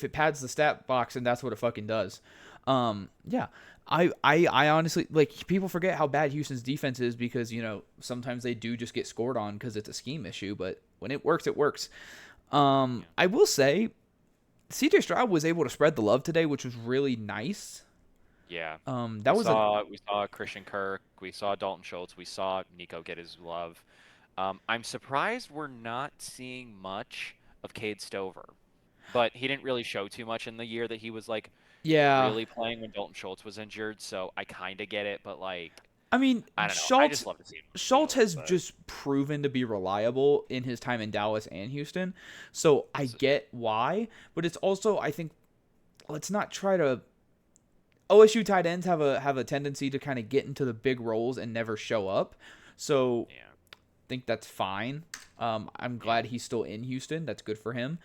it pads the stat box, and that's what it fucking does. Yeah. I honestly, like, people forget how bad Houston's defense is because, sometimes they do just get scored on because it's a scheme issue, but when it works, it works. I will say CJ Stroud was able to spread the love today, which was really nice. Yeah. We saw Christian Kirk, we saw Dalton Schultz, we saw Nico get his love. I'm surprised we're not seeing much of Cade Stover, but he didn't really show too much in the year that he was really playing when Dalton Schultz was injured, so I kind of get it, but I mean, I don't know. I just love to see him Schultz has just proven to be reliable in his time in Dallas and Houston, so I get why, but it's also, I think, let's not try to. OSU tight ends have a tendency to kind of get into the big roles and never show up, so I think that's fine. I'm glad he's still in Houston. That's good for him.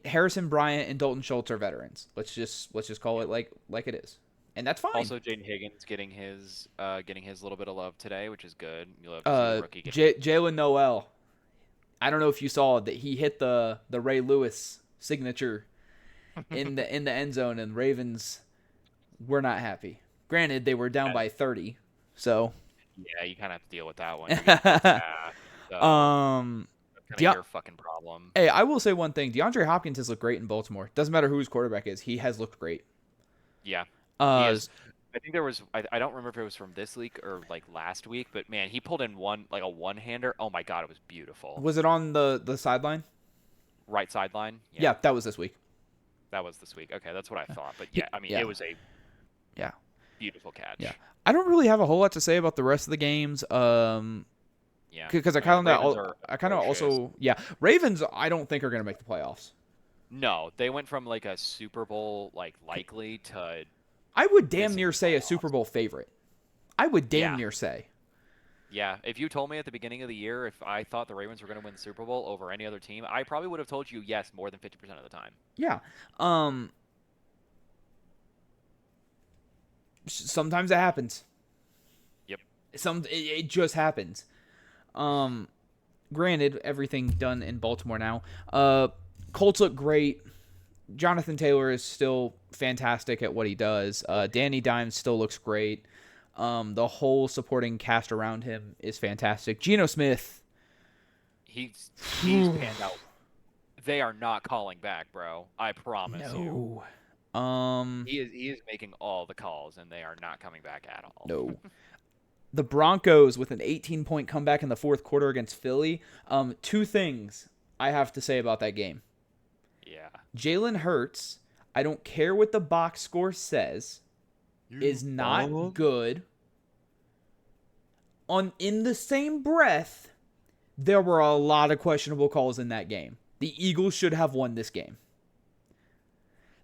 Harrison Bryant and Dalton Schultz are veterans. Let's just call it like it is. And that's fine. Also, Jaden Higgins getting his little bit of love today, which is good. You love to see a rookie Jalen Noel. I don't know if you saw that he hit the Ray Lewis signature in the end zone, and Ravens were not happy. Granted, they were down by 30, so yeah, you kind of have to deal with that one. Your fucking problem. Hey, I will say one thing: DeAndre Hopkins has looked great in Baltimore. Doesn't matter who his quarterback is; he has looked great. Yeah. I think there was. I don't remember if it was from this week or last week, but man, he pulled in a one-hander. Oh my god, it was beautiful. Was it on the sideline? Right sideline. Yeah, that was this week. That was this week. Okay, that's what I thought. But yeah, it was a beautiful catch. Yeah, I don't really have a whole lot to say about the rest of the games. Yeah, because Ravens I don't think are going to make the playoffs. No, they went from a Super Bowl likely to. I would damn near say a Super Bowl favorite. I would damn near say. Yeah, if you told me at the beginning of the year if I thought the Ravens were going to win the Super Bowl over any other team, I probably would have told you yes more than 50% of the time. Yeah. Sometimes it happens. Yep. It just happens. Granted, everything done in Baltimore now. Colts look great. Jonathan Taylor is still fantastic at what he does. Danny Dimes still looks great. The whole supporting cast around him is fantastic. Geno Smith. He's panned out. They are not calling back, bro. I promise you. He is making all the calls, and they are not coming back at all. No. The Broncos with an 18-point comeback in the fourth quarter against Philly. 2 things I have to say about that game. Yeah. Jalen Hurts, I don't care what the box score says, is not good. In the same breath, there were a lot of questionable calls in that game. The Eagles should have won this game.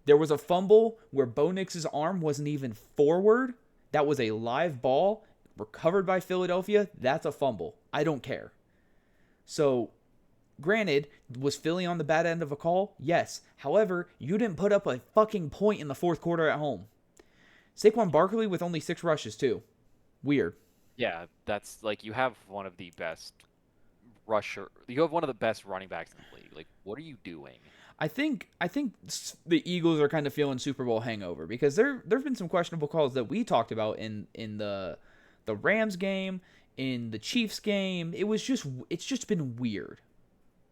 There was a fumble where Bo Nix's arm wasn't even forward. That was a live ball. recovered by Philadelphia, that's a fumble. I don't care. So, granted, was Philly on the bad end of a call? Yes. However, you didn't put up a fucking point in the fourth quarter at home. Saquon Barkley with only 6 rushes, too. Weird. Yeah, that's like you have one of the best you have one of the best running backs in the league. Like, what are you doing? I think the Eagles are kind of feeling Super Bowl hangover because there've been some questionable calls that we talked about in the Rams game, in the Chiefs game. It's just been weird.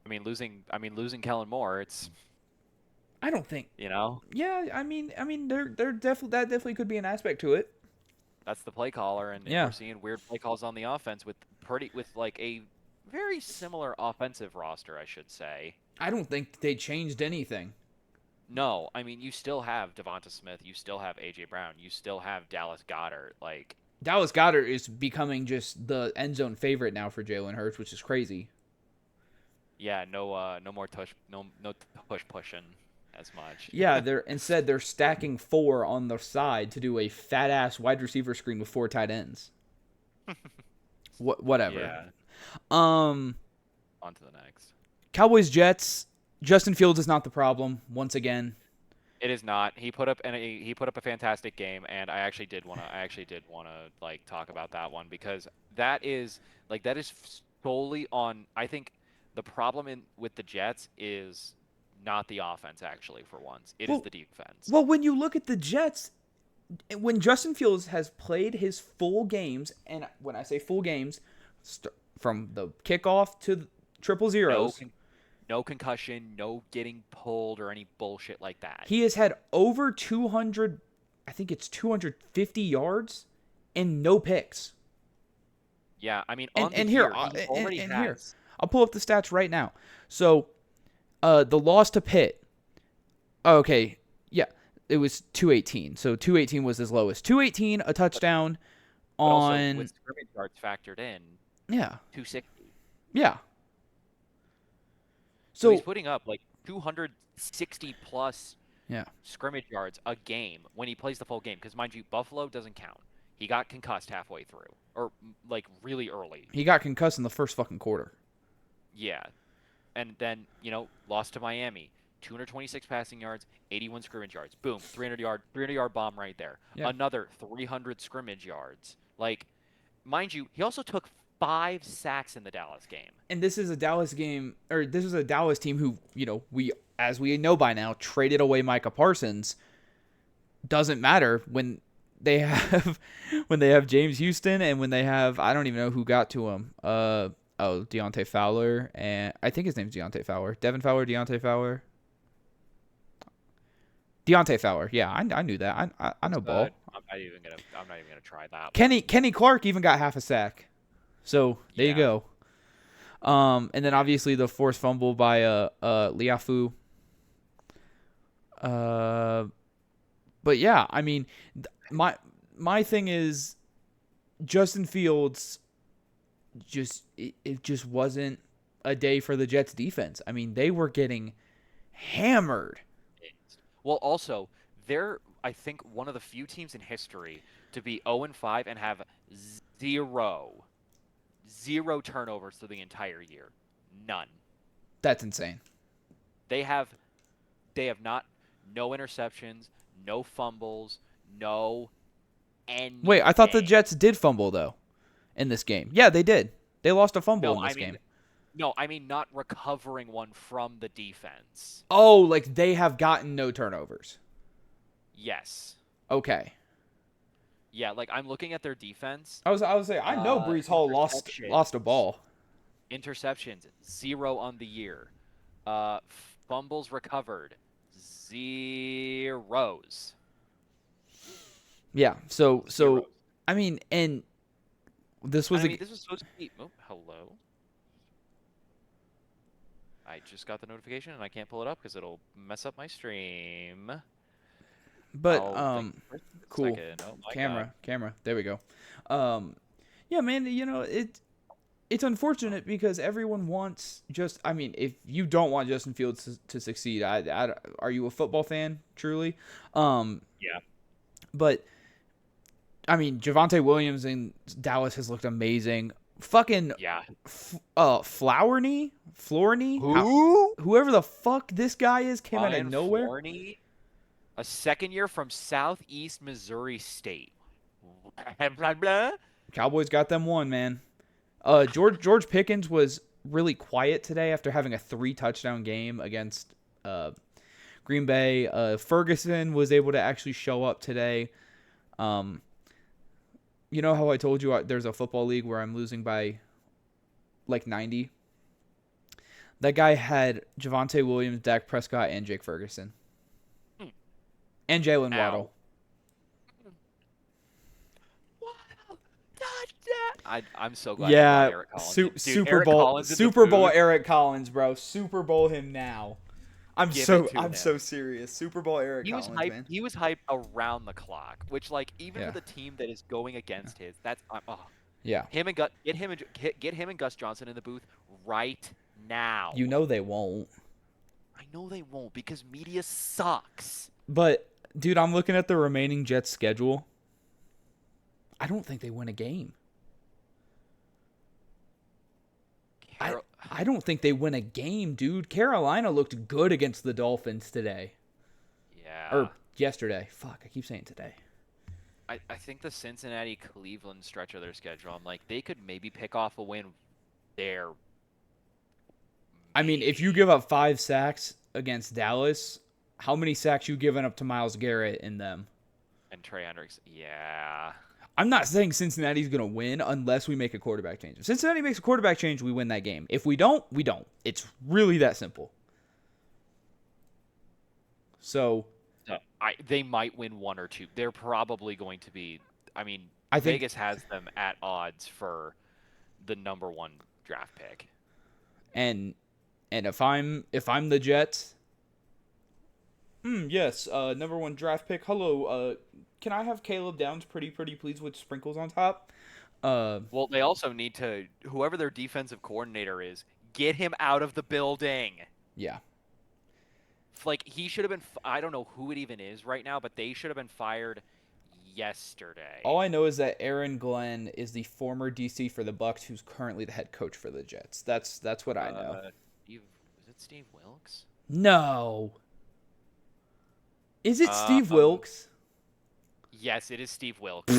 I mean, losing Kellen Moore, it's. I don't think. Yeah, I mean, they're definitely could be an aspect to it. That's the play caller, and we're seeing weird play calls on the offense with like a very similar offensive roster, I should say. I don't think they changed anything. No, I mean, you still have Devonta Smith, you still have A.J. Brown, you still have Dallas Goedert. Like, Dallas Goedert is becoming just the end zone favorite now for Jalen Hurts, which is crazy. Yeah, no more pushing as much. Yeah, they're stacking 4 on the side to do a fat ass wide receiver screen with 4 tight ends. Whatever. Yeah. On to the next. Cowboys Jets. Justin Fields is not the problem once again. It is not. He put up a fantastic game, and I actually did want to like talk about that one because that is solely on. I think the problem with the Jets is not the offense actually. For once, it is the defense. Well, when you look at the Jets, when Justin Fields has played his full games, and when I say full games, from the kickoff to the 000, no concussion, no getting pulled or any bullshit like that. He has had over 200, I think it's 250 yards and no picks. Yeah, I mean, here, I'll pull up the stats right now. So, the loss to Pitt. Okay, yeah, it was 218. So 218 was his lowest. 218, a touchdown on. Also with scrimmage yards factored in. Yeah. 260. Yeah. So he's putting up like 260 plus scrimmage yards a game when he plays the full game. Because mind you, Buffalo doesn't count. He got concussed halfway through, or like really early. He got concussed in the first fucking quarter. Yeah, and then lost to Miami. 226 passing yards, 81 scrimmage yards. Boom, 300 yard bomb right there. Yeah. Another 300 scrimmage yards. Like, mind you, he also took 5 sacks in the Dallas game. And this is a Dallas game, or this is a Dallas team who, as we know by now, traded away Micah Parsons. Doesn't matter when they have James Houston and when they have, I don't even know who got to him. Deontay Fowler, and I think his name's Deontay Fowler. Devin Fowler, Deontay Fowler. Deontay Fowler, yeah, I knew that. I know ball. I'm not even gonna try that. Kenny Clark even got half a sack. So there you go. And then obviously the forced fumble by Liafu. But yeah, I mean, my thing is Justin Fields. It just wasn't a day for the Jets defense. I mean, they were getting hammered. Well, also they're I think one of the few teams in history to be 0-5 and have zero turnovers through the entire year. None. That's insane. They have no interceptions, no fumbles, no anything. Wait, I thought the Jets did fumble though in this game. Yeah, they did. They lost a fumble in this game. No, I mean not recovering one from the defense. Oh, like they have gotten no turnovers. Yes. Okay. Yeah, like I'm looking at their defense. I was saying I know Breece Hall lost a ball. Interceptions 0 on the year. Fumbles recovered 0. Yeah. So I mean, and this was this was supposed to be. Oh, hello. I just got the notification and I can't pull it up because it'll mess up my stream. But cool. Oh, camera. There we go. Yeah, man. It's unfortunate because everyone wants if you don't want Justin Fields to succeed, are you a football fan truly? Yeah. But I mean, Javonte Williams in Dallas has looked amazing. Fucking Yeah. Flourney, whoever the fuck this guy is, came out of nowhere. Flourney, a second year from Southeast Missouri State. Blah, blah. Cowboys got them one, man. George Pickens was really quiet today after having a 3-touchdown game against Green Bay. Ferguson was able to actually show up today. You know how I told you there's a football league where I'm losing by like 90? That guy had Javonte Williams, Dak Prescott, and Jake Ferguson. And Jalen Waddle. I'm so glad. Yeah, Eric Collins. Super Bowl Eric Collins, bro. Super Bowl him now. I'm so serious. Super Bowl Eric Collins, man. He was hyped around the clock, which like even with a team that is going against his, that's yeah. Get him and Gus Johnson in the booth right now. You know they won't. I know they won't because media sucks. But dude, I'm looking at the remaining Jets schedule. I don't think they win a game. I don't think they win a game, dude. Carolina looked good against the Dolphins today. Yeah. Or yesterday. Fuck, I keep saying today. I think the Cincinnati-Cleveland stretch of their schedule, I'm like, they could maybe pick off a win there. I mean, if you give up 5 sacks against Dallas, how many sacks you giving up to Myles Garrett in them? And Trey Hendricks, yeah. I'm not saying Cincinnati's going to win unless we make a quarterback change. If Cincinnati makes a quarterback change, we win that game. If we don't, we don't. It's really that simple. So they might win 1 or 2. They're probably going to be. I mean, Vegas has them at odds for the number 1 draft pick. And if I'm the Jets, yes, number 1 draft pick. Hello, can I have Caleb Downs pretty please with sprinkles on top? Well, they also need to, whoever their defensive coordinator is, get him out of the building. Yeah. Like, he should have been, I don't know who it even is right now, but they should have been fired yesterday. All I know is that Aaron Glenn is the former DC for the Bucs, who's currently the head coach for the Jets. That's what I know. Is it Steve Wilkes? No. Is it Steve Wilkes? Yes, it is Steve Wilkes.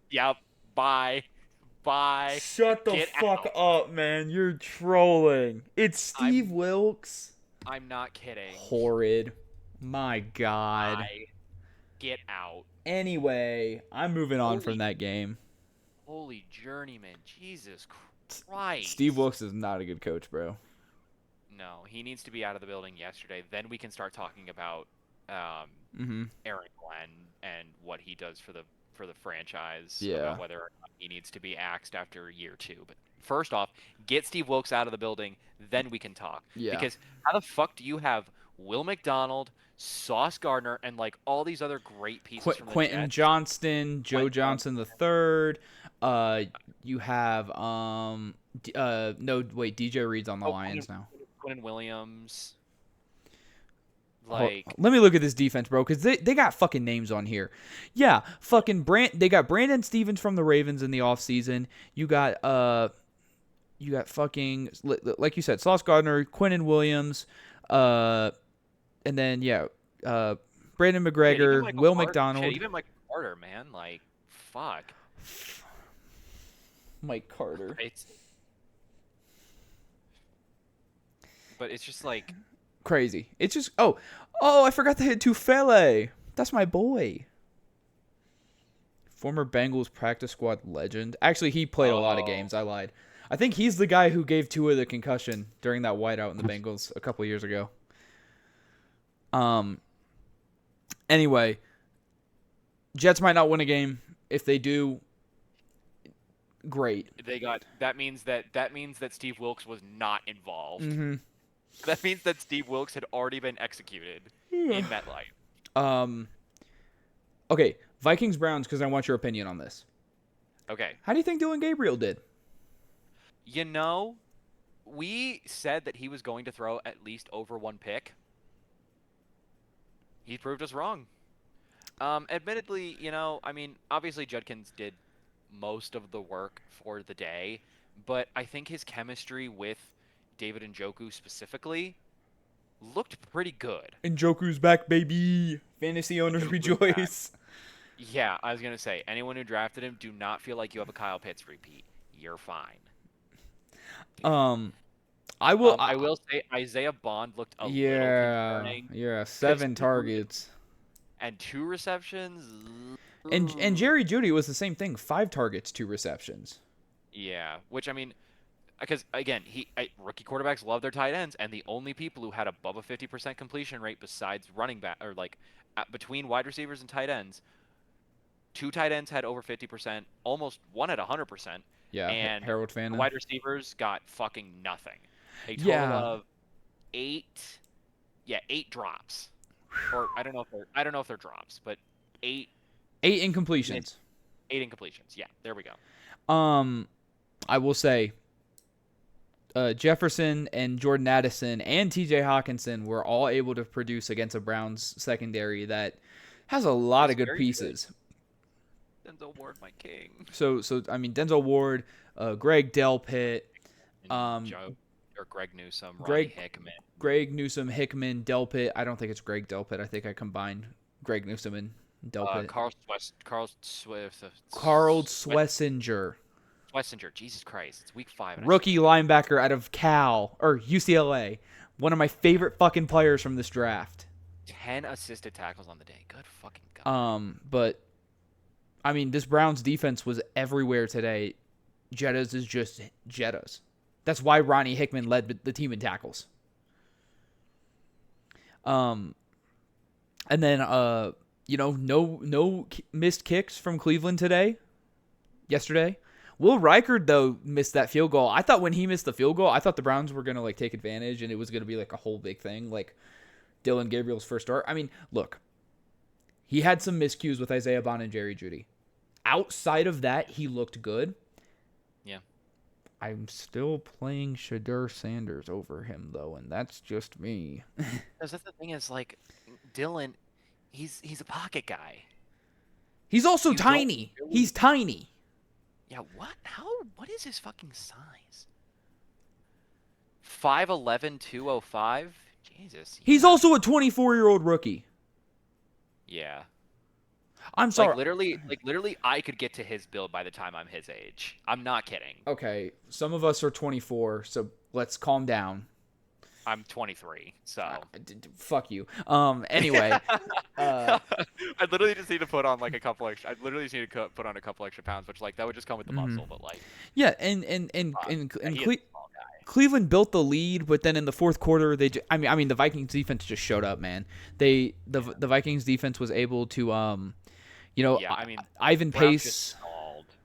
Yep. Bye. Shut the fuck up, man. You're trolling. It's Steve Wilkes. I'm not kidding. Horrid. My God. Get out. Anyway, I'm moving on from that game. Holy journeyman. Jesus Christ. Steve Wilkes is not a good coach, bro. No, he needs to be out of the building yesterday. Then we can start talking about Aaron Glenn and what he does for the franchise. Yeah. About whether or not he needs to be axed after year 2. But first off, get Steve Wilkes out of the building, then we can talk. Yeah. Because how the fuck do you have Will McDonald, Sauce Gardner, and like all these other great pieces from the Quentin Jets? Johnston, Joe Johnson III. You have DJ Reed's on the Lions now. Quentin Williams. Let me look at this defense, bro, because they got fucking names on here. Yeah, fucking they got Brandon Stevens from the Ravens in the offseason. You got fucking, like you said, Sauce Gardner, Quentin Williams, and then Brandon McGregor, Will McDonald. Even Mike Carter, man, like fuck. Mike Carter. But it's just like crazy. It's just I forgot to hit Tufele. That's my boy. Former Bengals practice squad legend. Actually, he played a lot of games. I lied. I think he's the guy who gave Tua the concussion during that whiteout in the Bengals a couple years ago. Anyway, Jets might not win a game. If they do, great. That means that Steve Wilkes was not involved. Mm-hmm. That means that Steve Wilkes had already been executed in MetLife. Okay, Vikings-Browns, because I want your opinion on this. Okay. How do you think Dylan Gabriel did? You know, we said that he was going to throw at least over 1 pick. He proved us wrong. Admittedly, I mean, obviously Judkins did most of the work for the day, but I think his chemistry with David Njoku specifically looked pretty good. Njoku's back, baby. Fantasy owners Njoku's back. rejoice. Yeah, I was gonna say, anyone who drafted him, do not feel like you have a Kyle Pitts repeat. You're fine. I will. I will say Isaiah Bond looked a little concerning. Yeah, 7 targets and 2 receptions. And Jerry Jeudy was the same thing, 5 targets, 2 receptions. Yeah, which I mean, because again, rookie quarterbacks love their tight ends, and the only people who had above a 50% completion rate besides running back or between wide receivers and tight ends, 2 tight ends had over 50%, almost one at 100%. Yeah, and Harold Fannin. Wide receivers got fucking nothing. A total of 8 drops. Or I don't know if they're drops, but 8 incompletions. 8 incompletions. Yeah, there we go. I will say Jefferson and Jordan Addison and TJ Hawkinson were all able to produce against a Browns secondary that has a lot of good pieces. Good. Denzel Ward, my king. So I mean Denzel Ward, Greg Delpit, or Greg Newsome, Hickman. Greg Newsome, Hickman, Delpit. I don't think it's Greg Delpit. I think I combined Greg Newsome and Delpit. Carl Schlesinger. Jesus Christ. It's week 5. Rookie linebacker out of UCLA. One of my favorite fucking players from this draft. 10 assisted tackles on the day. Good fucking God. But I mean, this Browns defense was everywhere today. Jettas is just Jettas. That's why Ronnie Hickman led the team in tackles. And then no missed kicks from Cleveland yesterday. Will Reichard, though, missed that field goal. I thought when he missed the field goal, I thought the Browns were going to take advantage and it was going to be like a whole big thing, like Dylan Gabriel's first start. I mean, look, he had some miscues with Isaiah Bond and Jerry Jeudy. Outside of that, he looked good. Yeah. I'm still playing Shedeur Sanders over him, though, and that's just me. Because that's the thing is, Dylan, he's a pocket guy. He's also tiny. He's tiny. Yeah, what is his fucking size? 5'11", 205? Jesus. He's also a 24-year-old rookie. Yeah. I'm sorry. Literally, I could get to his build by the time I'm his age. I'm not kidding. Okay, some of us are 24, so let's calm down. I'm 23, so fuck you. Anyway, I literally just need to put on a couple extra. I literally just need to put on a couple extra pounds, which that would just come with the muscle, but yeah, Cleveland built the lead, but then in the fourth quarter, I mean, the Vikings defense just showed up, man. The Vikings defense was able to, Ivan Pace.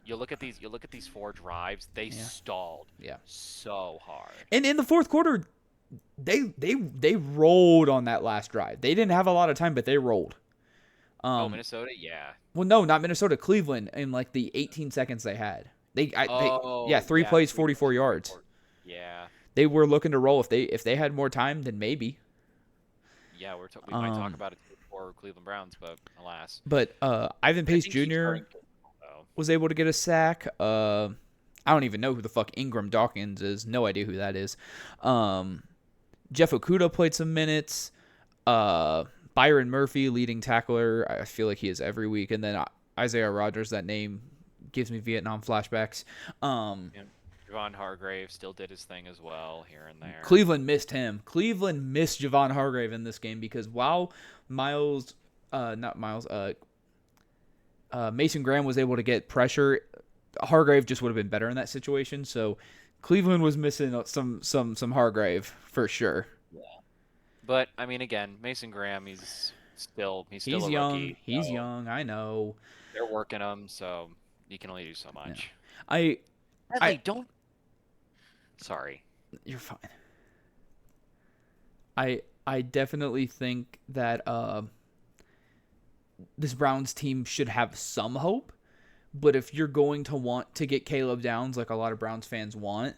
You look at these 4 drives, they stalled. Yeah. So hard. And in the fourth quarter, they rolled on that last drive. They didn't have a lot of time, but they rolled. Minnesota, yeah. Well, no, not Minnesota. Cleveland in the 18 seconds they had. 3 plays, 44 yards. Yeah. They were looking to roll. If they had more time, then maybe. Yeah, we might talk about it for Cleveland Browns, but alas. But Ivan Pace Jr. was able to get a sack. I don't even know who the fuck Ingram Dawkins is. No idea who that is. Jeff Okudah played some minutes. Byron Murphy, leading tackler. I feel like he is every week. And then Isaiah Rodgers, that name gives me Vietnam flashbacks. Javon Hargrave still did his thing as well here and there. Cleveland missed him. Cleveland missed Javon Hargrave in this game because while Mason Graham was able to get pressure, Hargrave just would have been better in that situation. So Cleveland was missing some Hargrave for sure. Yeah. But I mean, again, Mason Graham, he's still a young. Rookie, he's young. I know. They're working him, so you can only do so much. Yeah. I don't. Sorry. You're fine. I definitely think that this Browns team should have some hope, but if you're going to want to get Caleb Downs like a lot of Browns fans want,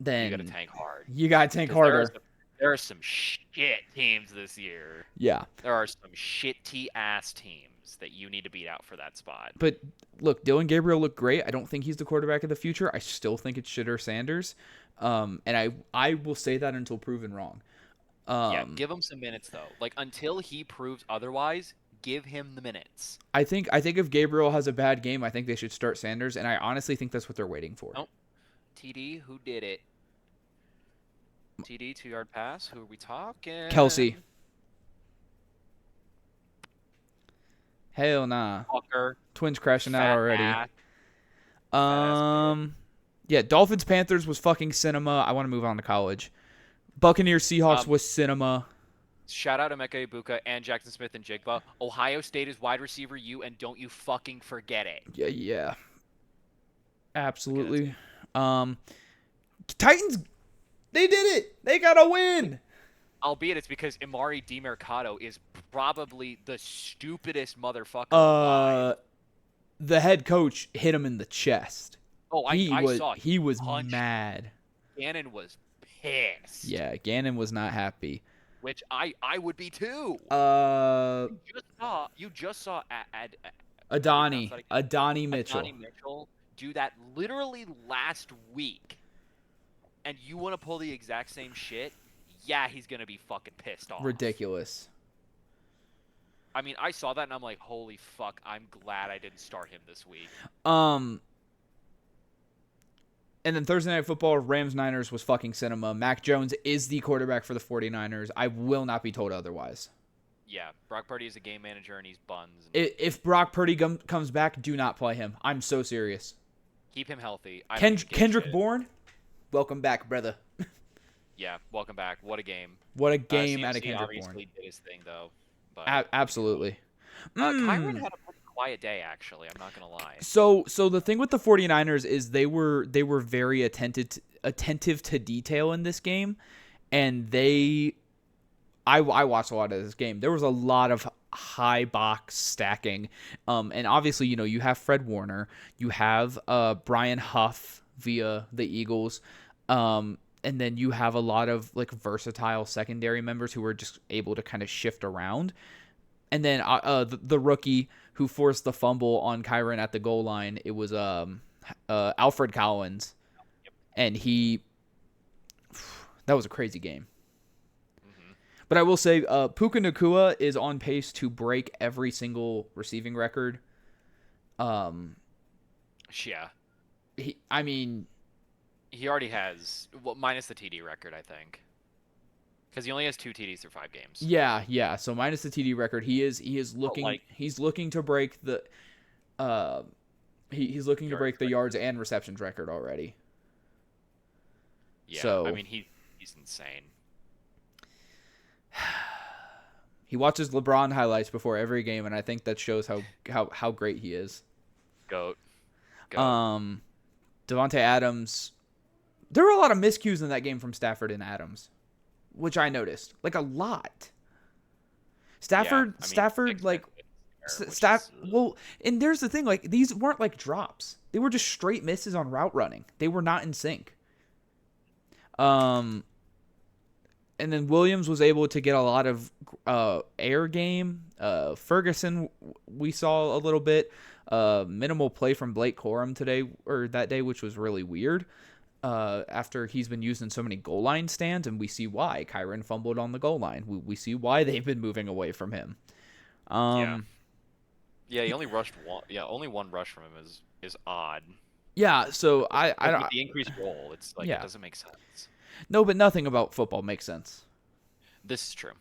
then you got to tank hard. You got to tank harder. There are some shit teams this year. Yeah. There are some shitty ass teams that you need to beat out for that spot. But look, Dylan Gabriel looked great. I don't think he's the quarterback of the future. I still think it's Shedeur Sanders. And I will say that until proven wrong. Yeah, give him some minutes though. Like until he proves otherwise, give him the minutes. I think if Gabriel has a bad game, I think they should start Sanders, and I honestly think that's what they're waiting for. Oh, TD, who did it? TD 2-yard pass. Who are we talking? Kelsey. Hell nah. Walker. Twins crashing out already. Ass. Yeah, Dolphins Panthers was fucking cinema. I want to move on to college. Buccaneers Seahawks was cinema. Shout out to Emeka Ibuka and Jackson Smith and Jigba. Ohio State is wide receiver U, and don't you fucking forget it. Yeah. Absolutely. Titans, they did it. They got a win. Albeit it's because Emari DeMercado is probably the stupidest motherfucker alive. The head coach hit him in the chest. Oh, I saw. He was mad. Gannon was pissed. Yeah, Gannon was not happy. Which I would be too. You just saw Adonai Mitchell. Adonai Mitchell do that literally last week, and you want to pull the exact same shit? Yeah, he's gonna be fucking pissed off. Ridiculous. I mean, I saw that and I'm like, holy fuck! I'm glad I didn't start him this week. And then Thursday Night Football, Rams-Niners was fucking cinema. Mac Jones is the quarterback for the 49ers. I will not be told otherwise. Yeah, Brock Purdy is a game manager and he's buns. If Brock Purdy comes back, do not play him. I'm so serious. Keep him healthy. Kendrick Bourne, welcome back, brother. Yeah, welcome back. What a game. What a game out of CMC Kendrick Bourne. obviously did his thing, though. But, absolutely. Kyren had a pretty quiet day, actually. I'm not going to lie. So the thing with the 49ers is they were very attentive to detail in this game, and I watched a lot of this game. There was a lot of high box stacking, and obviously you have Fred Warner, you have Brian Huff via the Eagles, and then you have a lot of like versatile secondary members who were just able to kind of shift around. And then the rookie who forced the fumble on Kyren at the goal line, it was Alfred Collins, and that was a crazy game. Mm-hmm. But I will say, Puka Nacua is on pace to break every single receiving record. Yeah. He already has, minus the TD record, I think. Because he only has 2 TDs through 5 games. Yeah. So minus the TD record, he's looking to break the he's looking to break the yards and receptions record already. Yeah, so, I mean he's insane. He watches LeBron highlights before every game, and I think that shows how great he is. Goat. Devontae Adams. There were a lot of miscues in that game from Stafford and Adams, which I noticed, like a lot. Stafford, well, and there's the thing, like these weren't like drops; they were just straight misses on route running. They were not in sync. And then Williams was able to get a lot of air game. Ferguson, we saw a little bit. Minimal play from Blake Corum that day, which was really weird. After he's been used in so many goal line stands, and we see why. Kyren fumbled on the goal line. We see why they've been moving away from him. Yeah, he only rushed one. Yeah, only one rush from him is odd. Yeah, so I don't. With the increased role, it's like it doesn't make sense. No, but nothing about football makes sense. This is true.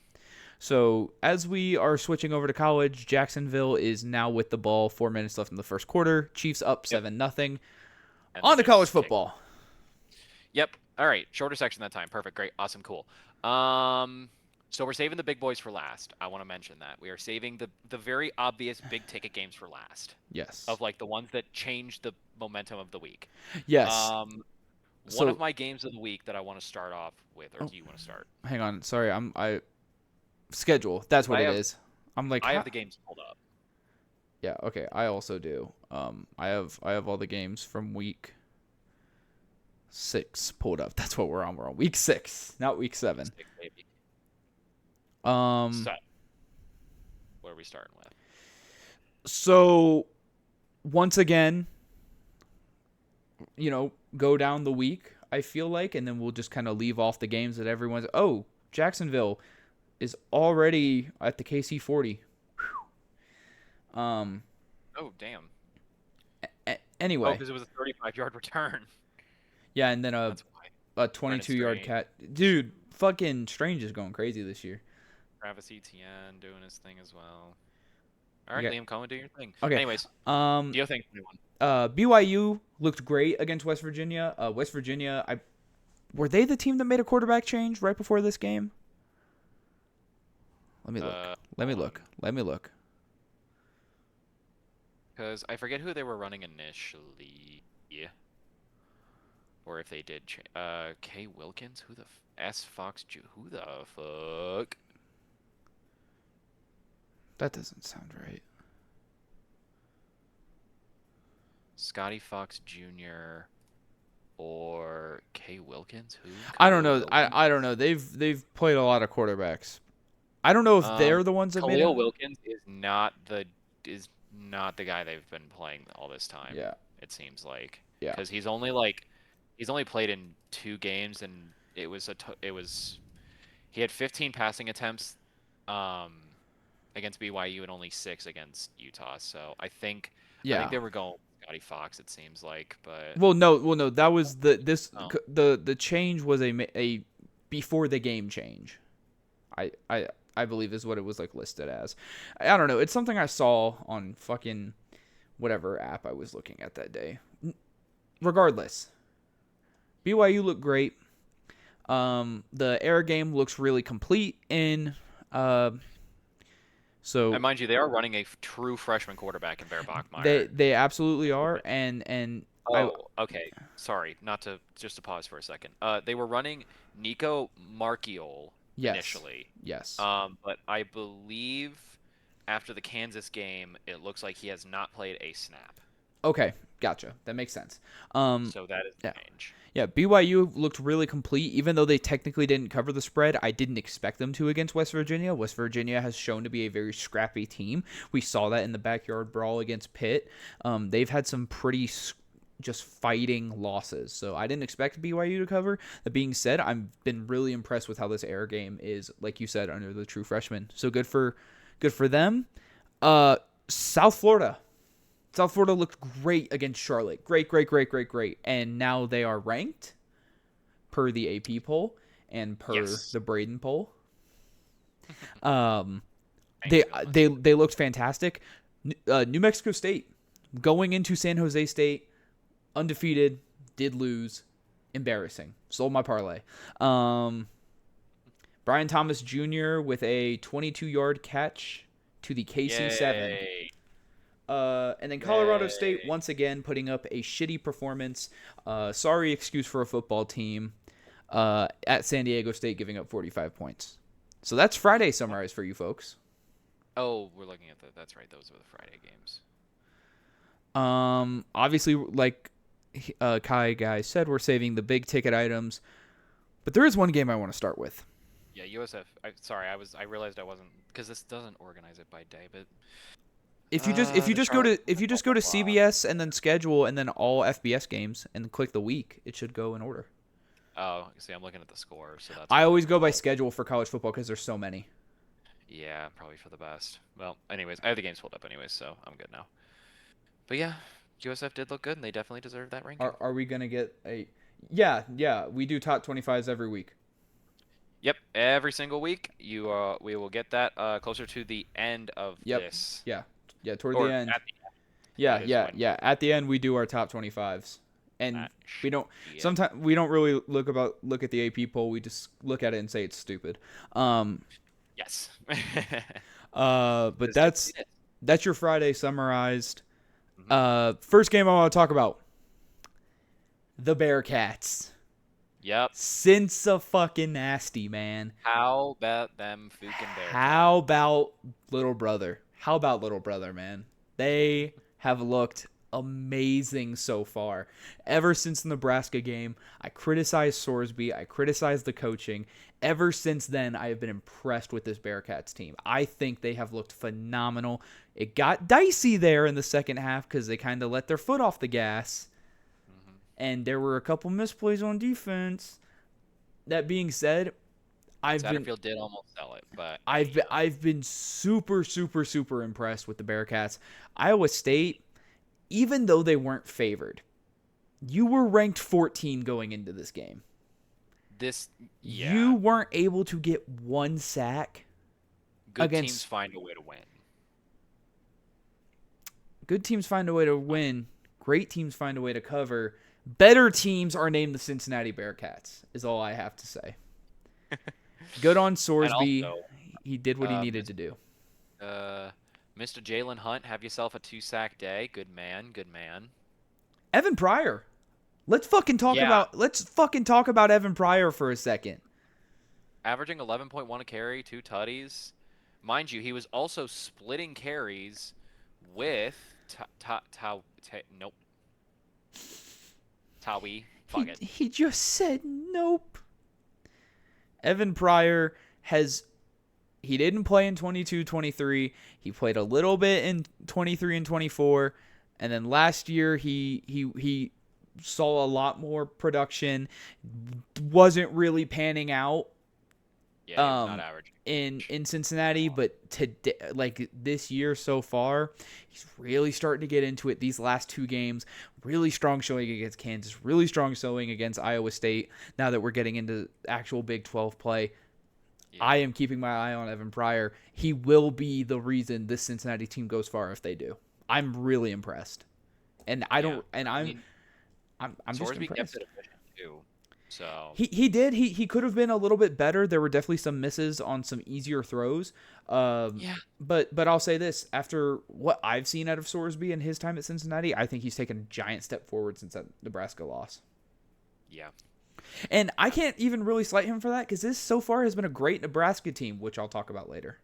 So as we are switching over to college, Jacksonville is now with the ball. 4 minutes left in the first quarter. Chiefs up 7-0. On to college football. Yep. All right. Shorter section that time. Perfect. Great. Awesome. Cool. So we're saving the big boys for last. I want to mention that. We are saving the very obvious big ticket games for last. Yes. Of like the ones that change the momentum of the week. Yes. One of my games of the week that I want to start off with, or do you want to start? Hang on. Sorry. I schedule. That's what it is. I'm like, I have the games pulled up. Yeah. Okay. I also do. I have all the games from week 6 pulled up. That's what we're on. We're on week 6, not week 7. So, what are we starting with? So, once again, go down the week, I feel like, and then we'll just kind of leave off the games that everyone's. Oh, Jacksonville is already at the KC 40. Oh, damn. Anyway. Oh, because it was a 35-yard return. Yeah, and then a 22-yard cat. Dude, fucking Strange is going crazy this year. Travis Etienne doing his thing as well. All right, Liam Cohen, do your thing. Okay. Anyways, Dio thing 21. BYU looked great against West Virginia. West Virginia, were they the team that made a quarterback change right before this game? Let me look. Let me look. Because I forget who they were running initially. Yeah. Or if they did change. K. Wilkins? Who the S. Fox? Who the fuck? That doesn't sound right. Scotty Fox Jr. or K. Wilkins? Who? I don't know. I don't know. They've played a lot of quarterbacks. I don't know if they're the ones that made it. Khalil Wilkins is not the guy they've been playing all this time. Yeah. It seems like. Yeah. Because he's only played in 2 games, and he had 15 passing attempts against BYU and only 6 against Utah. So I think they were going with Scotty Fox, it seems like, but no, that was the change was a before the game change. I believe is what it was listed as. I don't know. It's something I saw on fucking whatever app I was looking at that day. Regardless, BYU looked great. The air game looks really complete in. So and mind you, they are running a true freshman quarterback in Bear Bachmeier. They absolutely are, and okay. Sorry, just to pause for a second. They were running Nico Marchiol initially. Yes. But I believe after the Kansas game, it looks like he has not played a snap. Okay, gotcha. That makes sense. So that is the change. Yeah, BYU looked really complete, even though they technically didn't cover the spread. I didn't expect them to against West Virginia. West Virginia has shown to be a very scrappy team. We saw that in the backyard brawl against Pitt. They've had some pretty just fighting losses, so I didn't expect BYU to cover. That being said, I've been really impressed with how this air game is, like you said, under the true freshman. So good for them. South Florida looked great against Charlotte. Great. And now they are ranked per the AP poll and per the Braden poll. They looked fantastic. New Mexico State going into San Jose State undefeated, did lose, embarrassing. Sold my parlay. Brian Thomas Jr. with a 22-yard catch to the KC7. And then Colorado State once again putting up a shitty performance. Sorry excuse for a football team. At San Diego State giving up 45 points. So that's Friday summarized for you folks. Oh, we're looking at that's right. Those were the Friday games. Obviously, like Kai Guy said, we're saving the big ticket items. But there is one game I want to start with. Yeah, USF. I realized I wasn't, because this doesn't organize it by day, but if you just go to CBS and then schedule and then all FBS games and click the week, it should go in order. Oh, see, I'm looking at the score, so that's. I always go by schedule for college football because there's so many. Yeah, probably for the best. Well, anyways, I have the games pulled up anyways, so I'm good now. But yeah, USF did look good, and they definitely deserve that ranking. Are we gonna get a? Yeah, we do top 25s every week. Yep, every single week. We will get that closer to the end of this. Yeah, toward the end. Yeah. At the end, we do our top 25s, and we don't. Sometimes we don't really look at the AP poll. We just look at it and say it's stupid. Yes. But that's your Friday summarized. First game I want to talk about. The Bearcats. Yep. Since-a-fucking nasty, man. How about them fucking Bearcats? How about little brother? Man? They have looked amazing so far. Ever since the Nebraska game, I criticized Sorsby. I criticized the coaching. ever since then, I have been impressed with this Bearcats team. I think they have looked phenomenal. It got dicey there in the second half because they kind of let their foot off the gas. Mm-hmm. And there were a couple misplays on defense. That being said, Satterfield did almost sell it, but I've been super, super, super impressed with the Bearcats. Iowa State, even though they weren't favored, you were ranked 14 going into this game. You weren't able to get one sack. Good teams find a way to win. Good teams find a way to win. Great teams find a way to cover. Better teams are named the Cincinnati Bearcats, is all I have to say. Good on Sorsby. Also, he did what he needed to do. Mr. Jalen Hunt, have yourself a 2-sack day. Good man. Good man. Evan Pryor. Let's fucking talk about Evan Pryor for a second. Averaging 11.1 a carry, 2 tutties. Mind you, he was also splitting carries with nope. Tawi. Fuck it. He just said nope. Evan Pryor he didn't play in 22-23. He played a little bit in 23 and 24. And then last year he saw a lot more production. Wasn't really panning out. Yeah, he was not average. In Cincinnati, but today, like this year so far, he's really starting to get into it. These last 2 games, really strong showing against Kansas, really strong showing against Iowa State. Now that we're getting into actual Big 12 play, I am keeping my eye on Evan Pryor. He will be the reason this Cincinnati team goes far if they do. I'm really impressed, and I'm just impressed. Kept it efficient too. So he did. He could have been a little bit better. There were definitely some misses on some easier throws. But I'll say this: after what I've seen out of Sorsby in his time at Cincinnati, I think he's taken a giant step forward since that Nebraska loss. Yeah. And I can't even really slight him for that because this so far has been a great Nebraska team, which I'll talk about later.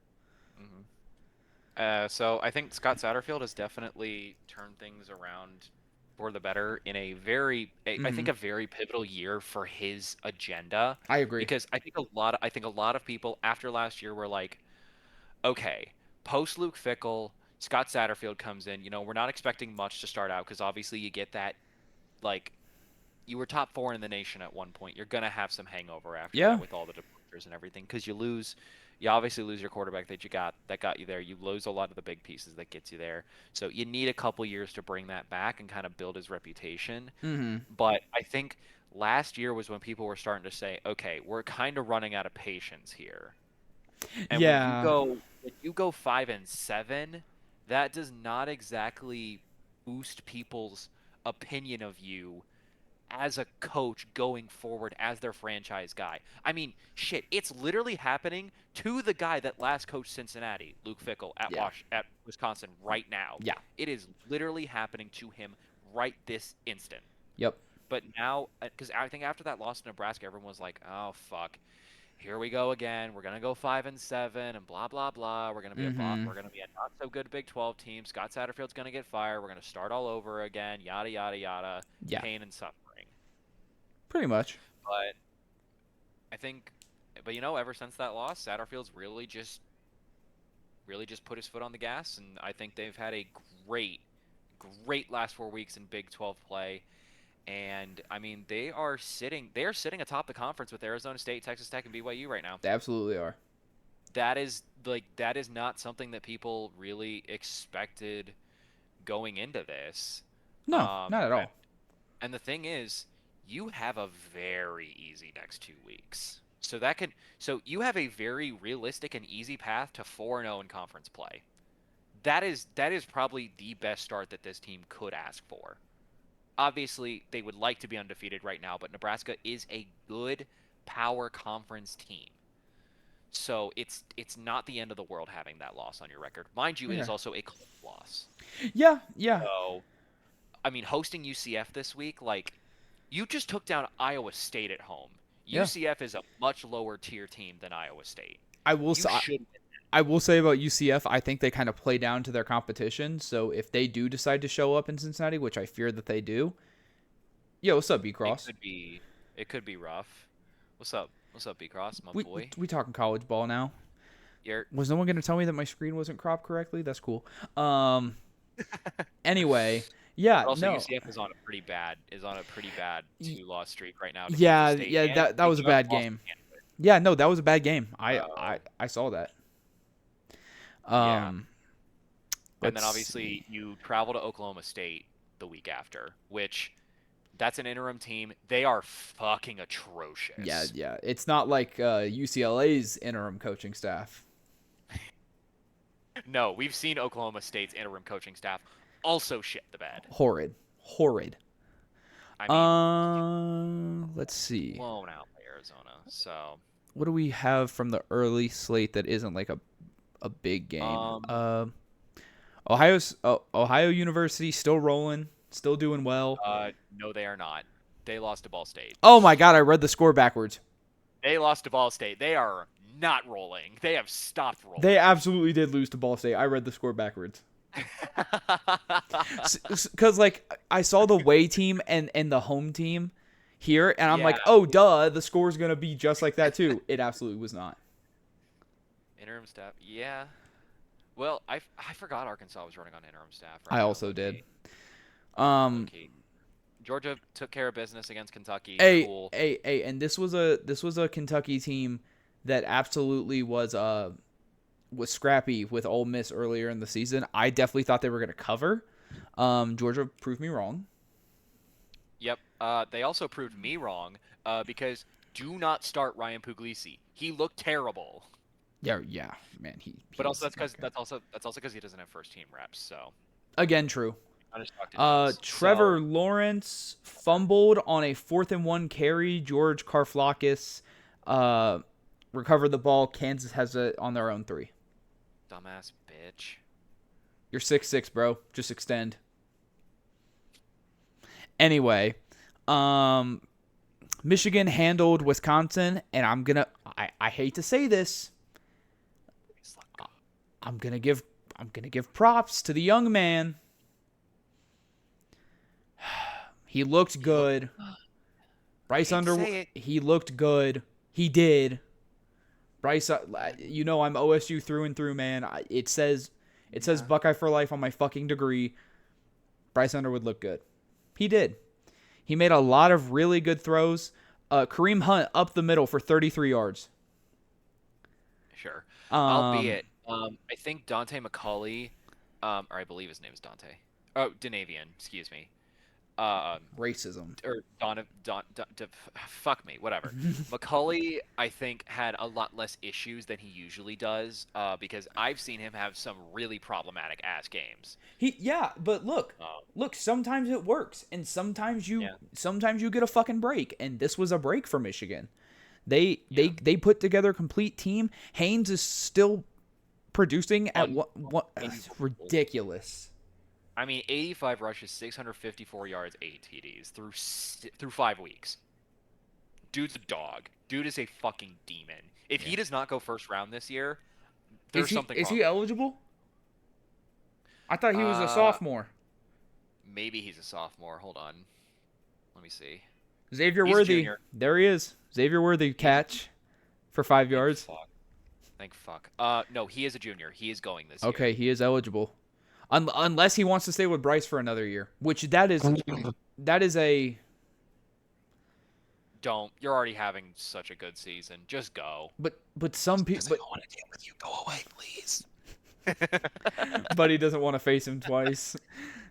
Mm-hmm. So I think Scott Satterfield has definitely turned things around for the better in I think a very pivotal year for his agenda. I agree. Because I think a lot of people after last year were like, okay, post Luke Fickell, Scott Satterfield comes in. You know, we're not expecting much to start out because obviously you get that, like, you were top 4 in the nation at one point. You're gonna have some hangover after that with all the departures and everything because you obviously lose your quarterback that got you there. You lose a lot of the big pieces that gets you there. So you need a couple years to bring that back and kind of build his reputation. Mm-hmm. But I think last year was when people were starting to say, okay, we're kind of running out of patience here. And when you go 5-7, that does not exactly boost people's opinion of you as a coach going forward as their franchise guy. I mean, shit, it's literally happening to the guy that last coached Cincinnati, Luke Fickell, at Wisconsin right now. Yeah. It is literally happening to him right this instant. Yep. But now, because I think after that loss to Nebraska, everyone was like, oh, fuck. Here we go again. We're gonna go 5-7 and blah blah blah. We're gonna be a not so good Big 12 team. Scott Satterfield's gonna get fired. We're gonna start all over again. Yada yada yada. Yeah. Pain and suffering. Pretty much. But I think, ever since that loss, Satterfield's really just put his foot on the gas, and I think they've had a great last 4 weeks in Big 12 play. And I mean, they are sitting atop the conference with Arizona State, Texas Tech, and BYU right now. They absolutely are. That is not something that people really expected going into this. No, not at all. And the thing is, you have a very easy next 2 weeks. So you have a very realistic and easy path to 4-0 in conference play. That is probably the best start that this team could ask for. Obviously, they would like to be undefeated right now, but Nebraska is a good power conference team. So it's not the end of the world having that loss on your record. Mind you, it is also a close loss. Yeah. So, I mean, hosting UCF this week, like, you just took down Iowa State at home. UCF is a much lower tier team than Iowa State. I will say about UCF, I think they kind of play down to their competition. So if they do decide to show up in Cincinnati, which I fear that they do, what's up, B-Cross? It could be rough. What's up? What's up, B-Cross, my We boy? we talking college ball now. You're Was no one gonna tell me that my screen wasn't cropped correctly? That's cool. Anyway, yeah, But also, no, UCF is on a pretty bad two-loss streak right now to yeah, Kansas State, yeah. and That they was a just bad lost to game. Kansas. Yeah, no, that was a bad game. So, I saw that. yeah, Um, and then let's obviously see. you travel to Oklahoma State the week after, which that's an interim team. They are fucking Yeah, atrocious. yeah. It's not like UCLA's interim coaching staff. No, we've seen Oklahoma State's interim coaching staff also shit the bed. Horrid, horrid. I mean, Let's see. blown out by Arizona. So, What do we have from the early slate that isn't like a big game? um, Ohio University still rolling, still doing well. no, they are not. They lost to Ball State. Oh my God, I read the score backwards. They lost to Ball State. They are not rolling. They have stopped rolling. They absolutely did lose to Ball State. I read the score backwards. Because like I saw the away team and the home team here, and I'm like, Yeah. oh duh, the score's gonna be just like that too. It absolutely was not. Interim staff. Yeah. Well, I forgot Arkansas was running on interim staff. I also did. Um, Okay. Georgia took care of business against Kentucky. hey, Cool. hey, and this was a Kentucky team that absolutely was scrappy with Ole Miss earlier in the season. I definitely thought they were gonna cover. Georgia proved me wrong. Yep. They also proved me wrong. Because do not start Ryan Puglisi. He looked terrible. Yeah, man. But also was not good. that's also because he doesn't have first team reps. So. Again, true. Not as shocked it does. Trevor So, Lawrence fumbled on a 4th-and-1 carry. George Karflakis recovered the ball. Kansas has it on their own 3. dumbass bitch. You're 6'6", bro. Just extend. Anyway, Michigan handled Wisconsin, and I hate to say this. I'm gonna give props to the young man. He looked good. Bryce Underwood, he looked good. He did. Bryce, you know I'm OSU through and through, man. It says Buckeye for life on my fucking degree. Bryce Underwood looked good. He did. He made a lot of really good throws. Kareem Hunt up the middle for 33 yards. Sure. Albeit, I think Dante McCauley, or I believe his name is Dante. Oh, Danavian, excuse me. Racism. Or fuck me, whatever. McCauley, I think, had a lot less issues than he usually does, because I've seen him have some really problematic ass games. But look, sometimes it works, and sometimes you get a fucking break, and this was a break for Michigan. They put together a complete team. Haynes is still producing at what ridiculous. I mean, 85 rushes, 654 yards, 8 TDs through 5 weeks. Dude's a dog. Dude is a fucking demon. If he does not go first round this year, there's something wrong. Is he eligible? I thought he was a sophomore. Maybe he's a sophomore. Hold on. Let me see. Xavier Worthy. There he is. Xavier Worthy catch for 5 yards. Thank fuck. No, he is a junior. He is going this year. Okay, he is eligible. Unless he wants to stay with Bryce for another year, which that is a. Don't. You're already having such a good season. Just go. But some people. I don't want to deal with you. Go away, please. But he doesn't want to face him twice.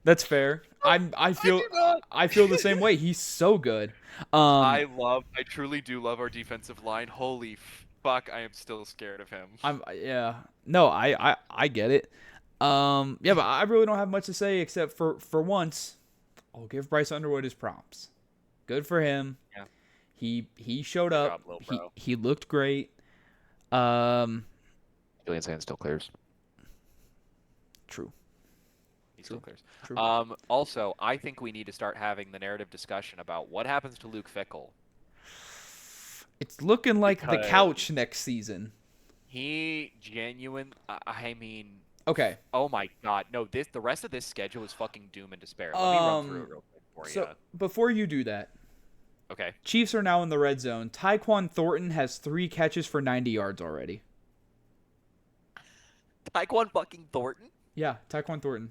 That's fair. I feel the same way. He's so good. I truly do love our defensive line. Holy fuck, I am still scared of him. I get it. But I really don't have much to say except for once, I'll give Bryce Underwood his props. Good for him. Yeah. He showed up. Good job, little bro. He looked great. Julian Sands still clears. True. He still clears. True. Also, I think we need to start having the narrative discussion about what happens to Luke Fickell. It's looking like the couch next season. I mean. Okay. Oh my God! No, the rest of this schedule is fucking doom and despair. Let me run through it real quick for you. So before you do that, Okay. Chiefs are now in the red zone. Tyquan Thornton has 3 catches for 90 yards already. Tyquan fucking Thornton? Yeah, Tyquan Thornton.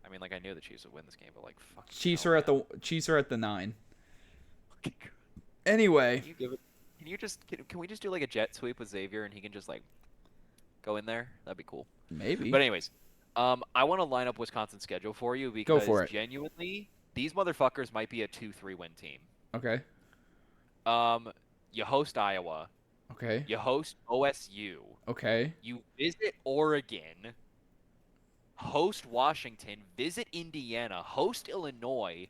I mean, like, I knew the Chiefs would win this game, but, like, fuck. Chiefs are at the 9. Anyway. Can we just do, like, a jet sweep with Xavier and he can just, like, go in there? That'd be cool. Maybe. But anyways, I want to line up Wisconsin's schedule for you because Go for it. Genuinely, these motherfuckers might be a 2-3 win team. Okay. You host Iowa. Okay. You host OSU. Okay. You visit Oregon. Host Washington. Visit Indiana. Host Illinois.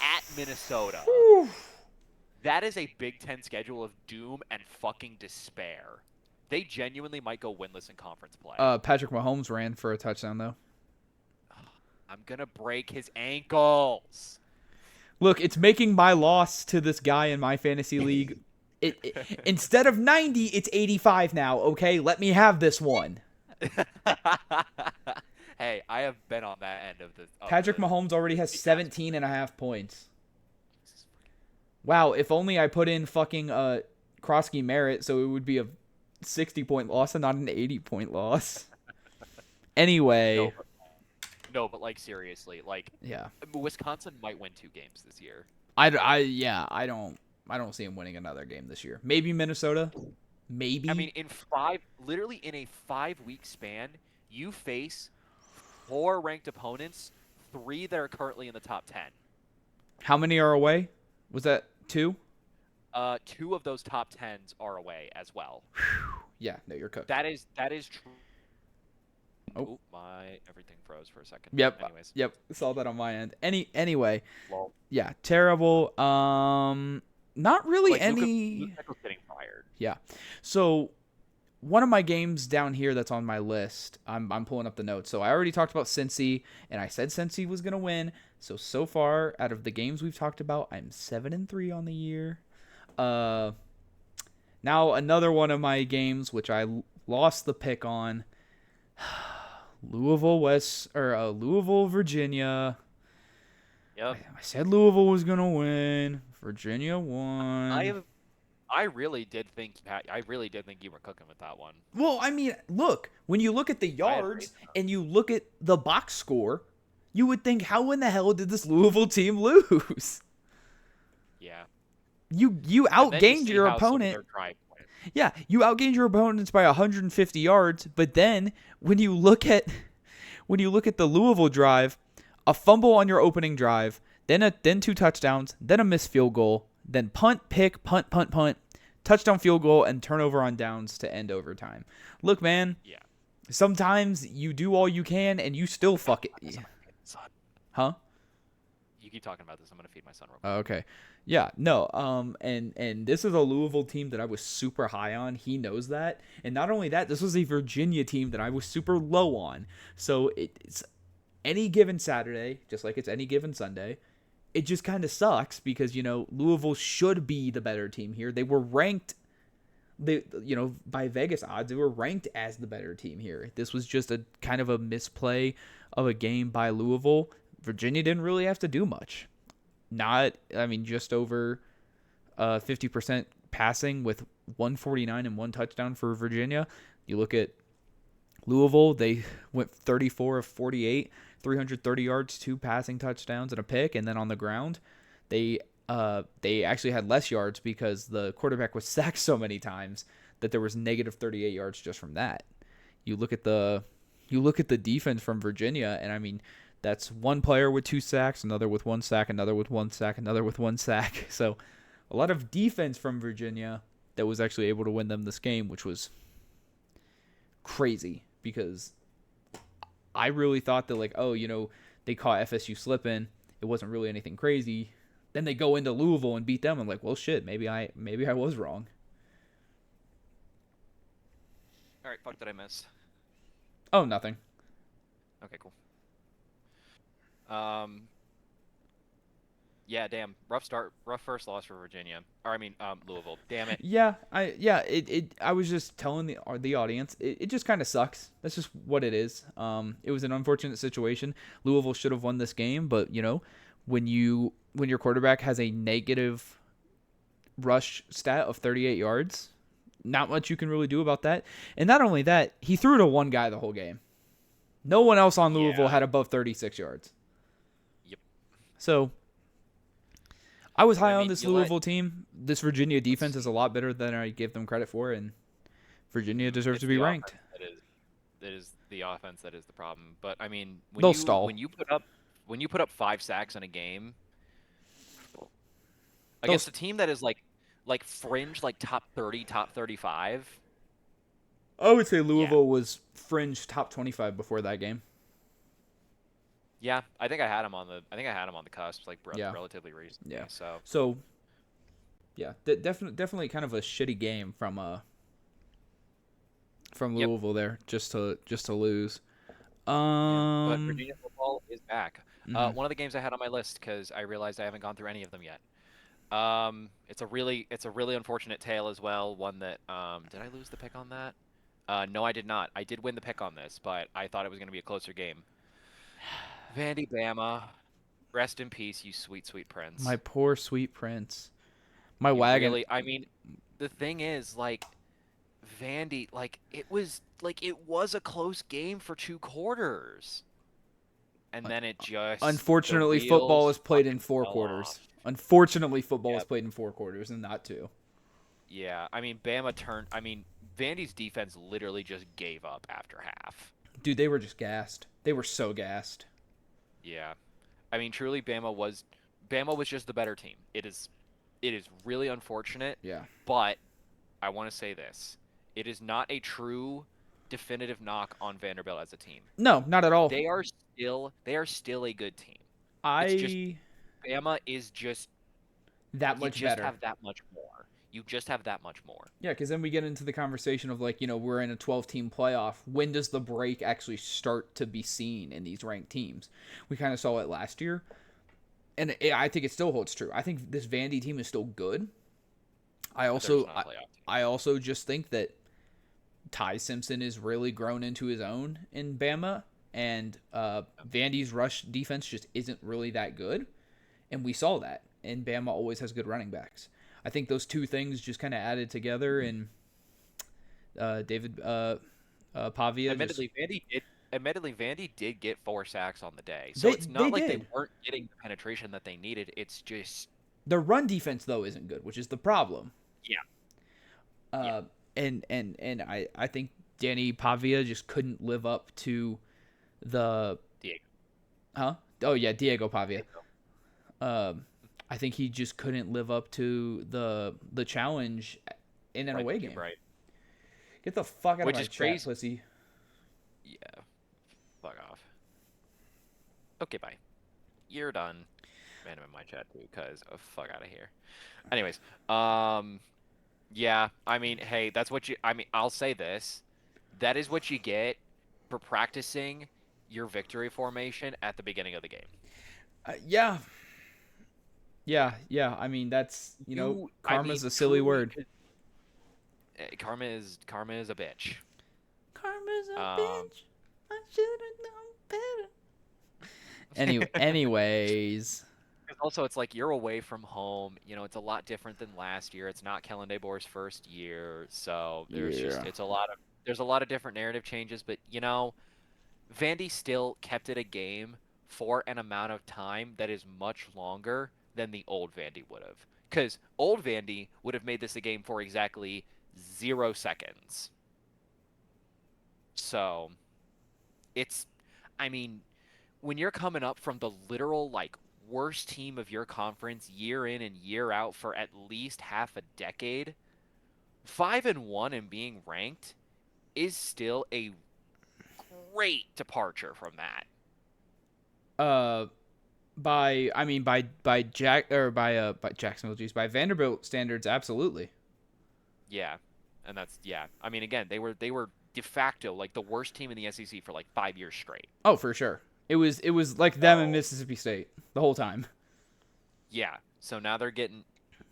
At Minnesota. Whew. That is a Big Ten schedule of doom and fucking despair. They genuinely might go winless in conference play. Patrick Mahomes ran for a touchdown, though. I'm going to break his ankles. Look, it's making my loss to this guy in my fantasy league. Instead of 90, it's 85 now, okay? Let me have this one. Hey, I have been on that end of this. Patrick Mahomes already has 17 and a half points. Wow, if only I put in fucking Krosky Merritt, so it would be a 60-point loss and not an 80-point loss. Anyway. No, but like seriously, like yeah, Wisconsin might win 2 games this year. I don't see him winning another game this year. Maybe Minnesota. Maybe. I mean, in a 5-week span, you face 4 ranked opponents, 3 that are currently in the top 10. How many are away? Was that 2? 2 of those top 10s are away as well. Yeah, no, you're cooked. That is true. Oh, my everything froze for a second. Yep. Anyways. Yep. Saw that on my end. Anyway. Well, yeah, terrible. Not really like any. Luka's getting fired. Yeah. So one of my games down here that's on my list, I'm pulling up the notes. So I already talked about Cincy, and I said Cincy was gonna win. So far out of the games we've talked about, I'm 7-3 on the year. Now another one of my games which I lost the pick on. Louisville, Virginia. Yep. I said Louisville was gonna win. Virginia won. I really did think you were cooking with that one. Well, I mean, look, when you look at the yards and you look at the box score, you would think, how in the hell did this Louisville team lose? Yeah. You outgained your opponent. Yeah, you outgained your opponents by 150 yards, but then when you look at the Louisville drive, a fumble on your opening drive, then 2 touchdowns, then a missed field goal, then punt, pick, punt, touchdown, field goal, and turnover on downs to end overtime. Look, man. Yeah. Sometimes you do all you can and you still fuck it. Huh? You keep talking about this. I'm gonna feed my son real quick. Okay. Yeah, no, and this is a Louisville team that I was super high on. He knows that. And not only that, this was a Virginia team that I was super low on. So it's any given Saturday, just like it's any given Sunday. It just kind of sucks because, Louisville should be the better team here. They were ranked, by Vegas odds, they were ranked as the better team here. This was just a kind of a misplay of a game by Louisville. Virginia didn't really have to do much. Just over 50% passing with 149 and 1 touchdown for Virginia. You look at Louisville, they went 34 of 48, 330 yards, 2 passing touchdowns and a pick, and then on the ground, they actually had less yards because the quarterback was sacked so many times that there was negative 38 yards just from that. You look at the defense from Virginia, and that's one player with 2 sacks, another with 1 sack, another with 1 sack, another with 1 sack. So a lot of defense from Virginia that was actually able to win them this game, which was crazy because I really thought that they caught FSU slipping. It wasn't really anything crazy. Then they go into Louisville and beat them. I'm like, well, shit, maybe I was wrong. All right, fuck did I miss? Oh, nothing. Okay, cool. Yeah, damn. Rough first loss for Virginia. Louisville. Damn it. Yeah, I was just telling the audience, it just kind of sucks. That's just what it is. It was an unfortunate situation. Louisville should have won this game, but when you when your quarterback has a negative rush stat of 38 yards. Not much you can really do about that. And not only that, he threw to one guy the whole game. No one else on Louisville had above 36 yards. Yep. So I was high on this Louisville team. This Virginia defense is a lot better than I give them credit for, and Virginia deserves to be ranked. That is the offense that is the problem. But I mean, they'll stall. When you put up 5 sacks in a game against a team that is like fringe, like top 30, top 35. I would say Louisville was fringe top 25 before that game. Yeah, I think I had him on the cusp, like relatively recently. Yeah. So yeah, definitely kind of a shitty game from Louisville there, just to lose. But Virginia football is back. One of the games I had on my list because I realized I haven't gone through any of them yet. It's a really unfortunate tale as well. One that did I lose the pick on that? No, I did not. I did win the pick on this, but I thought it was going to be a closer game. Vandy Bama, rest in peace, you sweet prince. My poor sweet prince. My wagon. Really, I mean, the thing is, like, Vandy, like it was a close game for 2 quarters, and then it just. Unfortunately, football is played in 4 quarters. Unfortunately, football is played in 4 quarters and not 2. Yeah, I mean, Vandy's defense literally just gave up after half. Dude, they were just gassed. They were so gassed. Yeah, I mean, truly, Bama was just the better team. It is really unfortunate. Yeah. But I want to say this: it is not a true, definitive knock on Vanderbilt as a team. No, not at all. They are still a good team. Bama is just that much better. You just have that much more. You just have that much more. Yeah, because then we get into the conversation of, like, we're in a 12-team playoff. When does the break actually start to be seen in these ranked teams? We kind of saw it last year, and I think it still holds true. I think this Vandy team is still good. I also just think that Ty Simpson is really grown into his own in Bama, and Vandy's rush defense just isn't really that good, and we saw that. And Bama always has good running backs. I think those two things just kind of added together, and David Pavia. Admittedly, Vandy did get 4 sacks on the day, so it's not like they weren't getting the penetration that they needed. It's just the run defense though isn't good, which is the problem. Yeah. And I think Danny Pavia just couldn't live up to the Diego. Huh? Oh yeah, Diego Pavia. I think he just couldn't live up to the challenge in an away game. Right. Get the fuck out of my chat, pussy. Yeah. Fuck off. Okay, bye. You're done. Man, I'm in my chat too, cause fuck out of here. Anyways, yeah. I mean, hey, that's what you. I mean, I'll say this. That is what you get for practicing your victory formation at the beginning of the game. Yeah. Yeah. I mean, that's karma's a silly word. Karma is a bitch. Karma's a bitch. I should have known better. Anyways. Also, it's like you're away from home. It's a lot different than last year. It's not Kellen DeBoer's first year, so there's a lot of different narrative changes. But Vandy still kept it a game for an amount of time that is much longer than the old Vandy would have. Because old Vandy would have made this a game for exactly 0 seconds. So, when you're coming up from the literal, worst team of your conference year in and year out for at least half a decade, 5-1 and being ranked is still a great departure from that. By Vanderbilt standards, absolutely. Yeah, and that's I mean, again, they were de facto the worst team in the SEC for 5 years straight. Oh, for sure. It was like them in Mississippi State the whole time. Yeah. So now they're getting,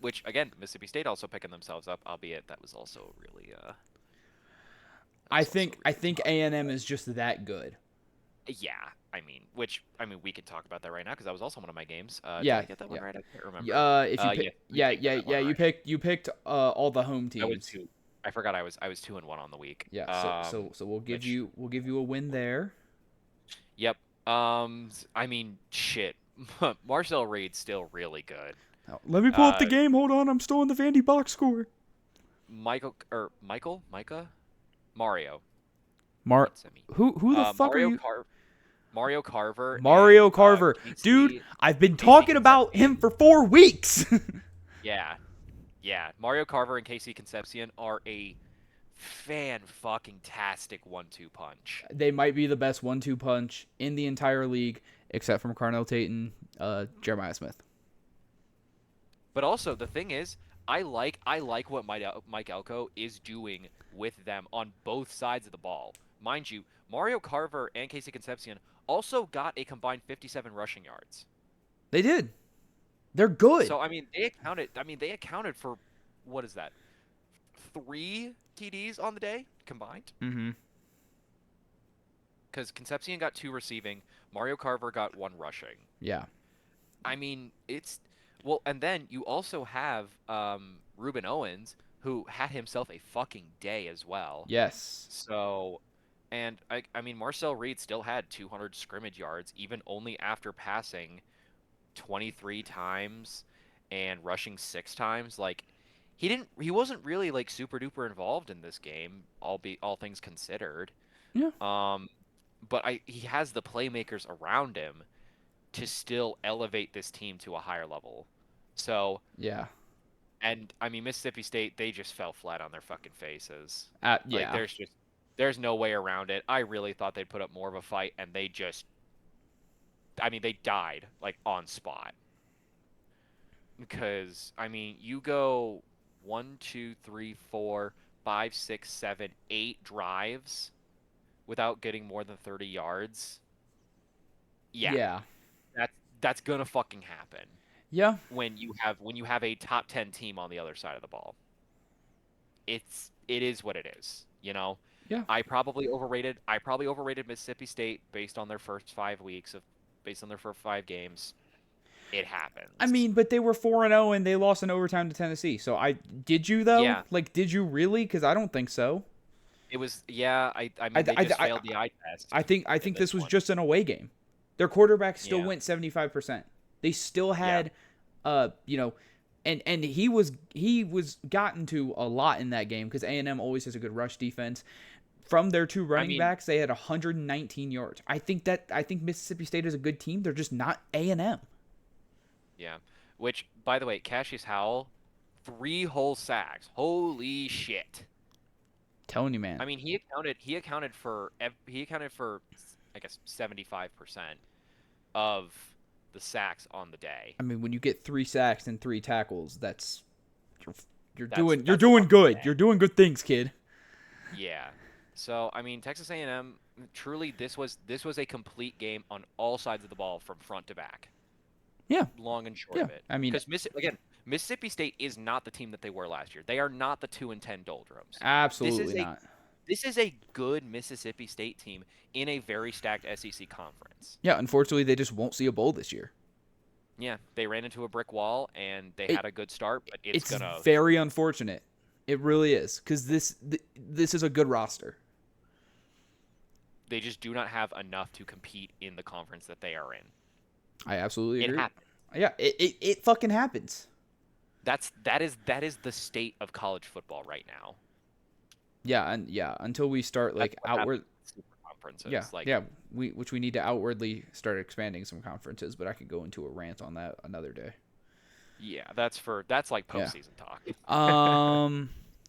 which again, Mississippi State also picking themselves up, albeit that was also really. I think A&M is just that good. Yeah, we could talk about that right now because that was also one of my games. Did Yeah, I get that one yeah. right? I can't remember. If you Yeah, pick, we did get that one right. you picked all the home I was teams. two. I forgot I was 2-1 on the week. Yeah, so we'll give Which, you a win there. yep. I mean, shit. Marcel Reed's still really good. Now, let me pull up the game. Hold on, I'm still in the Vandy box score. Micah, Mario. Who the fuck Mario are you? Mario Carver. Mario and, Carver, Casey, dude. I've been Casey talking about him for 4 weeks. Yeah. Mario Carver and Casey Concepcion are a fan-fucking-tastic 1-2 punch. They might be the best 1-2 punch in the entire league, except from Carnell Tate and Jeremiah Smith. But also, the thing is, I like what Mike Elko is doing with them on both sides of the ball. Mind you, Mario Carver and Casey Concepcion also got a combined 57 rushing yards. They did. They're good. So they accounted for, what is that? 3 TDs on the day combined. Mm-hmm. Because Concepcion got 2 receiving, Mario Carver got 1 rushing. Yeah. I mean, and then you also have Ruben Owens, who had himself a fucking day as well. Yes. So, and I mean, Marcel Reed still had 200 scrimmage yards, even only after passing 23 times and rushing 6 times. Like, he wasn't really like super duper involved in this game, all things considered. Yeah. But he has the playmakers around him to still elevate this team to a higher level. So, yeah. And I mean, Mississippi State, they just fell flat on their fucking faces. Yeah. Like, there's no way around it. I really thought they'd put up more of a fight, and they died like on spot. Because I mean, you go 1, 2, 3, 4, 5, 6, 7, 8 drives without getting more than 30 yards. Yeah. That's gonna fucking happen. Yeah. When you have a top 10 team on the other side of the ball. It is what it is, you know? Yeah. I probably overrated Mississippi State based on their first 5 games. It happens. I mean, but they were 4-0 and they lost in overtime to Tennessee. So did you though? Yeah. Like, did you really? Because I don't think so. It was I mean they just failed the eye test. I think this was just an away game. Their quarterback still went 75%. They still had, and he was gotten to a lot in that game because A&M always has a good rush defense. From their 2 running backs, they had 119 yards. I think Mississippi State is a good team. They're just not A&M. Yeah. Which, by the way, Cassius Howell, 3 whole sacks. Holy shit. Telling you, man. I mean, he accounted for I guess 75% of the sacks on the day. I mean, when you get 3 sacks and 3 tackles, you're doing good. You're doing good things, kid. Yeah. So, I mean, Texas A&M, truly this was a complete game on all sides of the ball from front to back. Yeah. Long and short of it. I mean, because Mississippi State is not the team that they were last year. They are not the 2-10 Doldrums. Absolutely not. This is a good Mississippi State team in a very stacked SEC conference. Yeah, unfortunately, they just won't see a bowl this year. Yeah, they ran into a brick wall, and they had a good start, but it's very unfortunate. It really is, because this is a good roster. They just do not have enough to compete in the conference that they are in. I absolutely agree. It happens. Yeah, it fucking happens. That is the state of college football right now. Yeah, until we start like outward super conferences. We need to outwardly start expanding some conferences, but I could go into a rant on that another day. Yeah, that's like postseason talk.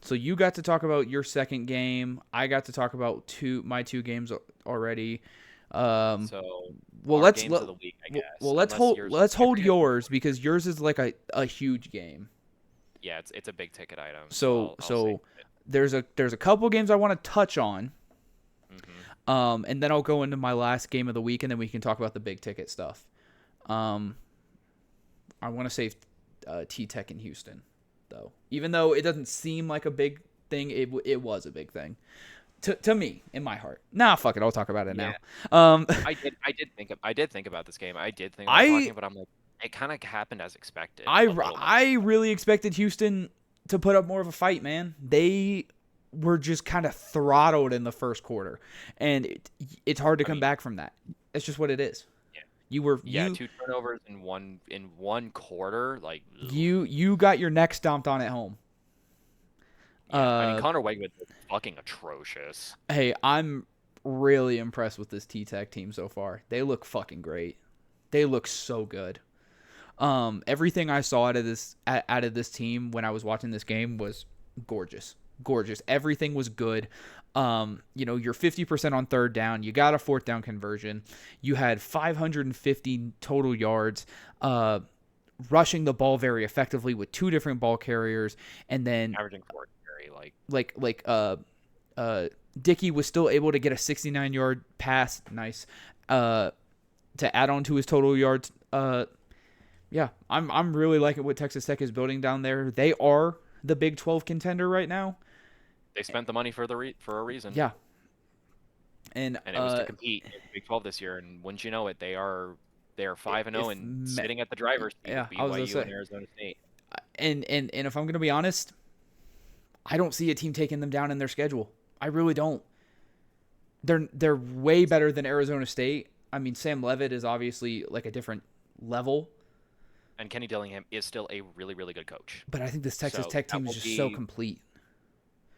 So you got to talk about your second game. I got to talk about my 2 games already. Let's hold yours because yours is like a huge game. Yeah, it's a big ticket item. So there's a couple games I want to touch on. Mm-hmm. And then I'll go into my last game of the week, and then we can talk about the big ticket stuff. I want to save T-Tech in Houston, though. Even though it doesn't seem like a big thing, it was a big thing. To me, in my heart. Nah, fuck it. I'll talk about it Yeah. now. I did think about this game. I did think about talking, but I'm like, it kind of happened as expected. I really expected Houston to put up more of a fight, man. They were just kind of throttled in the first quarter, and it's hard to come back from that. It's just what it is. Yeah. 2 turnovers in one quarter. Like you got your neck stomped on at home. Yeah, I mean, Connor Wegman was fucking atrocious. Hey, I'm really impressed with this T-Tech team so far. They look fucking great. They look so good. Everything I saw out of this team when I was watching this game was gorgeous. Everything was good. You're 50% on third down. You got a fourth down conversion. You had 550 total yards. Rushing the ball very effectively with 2 different ball carriers, and then averaging 4 carry Dickey was still able to get a 69-yard pass, nice, to add on to his total yards. Yeah, I'm really liking what Texas Tech is building down there. They are the Big 12 contender right now. They spent the money for a reason. Yeah, and it was to compete in Big 12 this year, and wouldn't you know it, they are 5-0 and sitting at the driver's seat with BYU and Arizona State. And if I'm gonna be honest, I don't see a team taking them down in their schedule. I really don't. They're way better than Arizona State. I mean, Sam Leavitt is obviously like a different level. And Kenny Dillingham is still a really, really good coach. But I think this Texas Tech team is just so complete.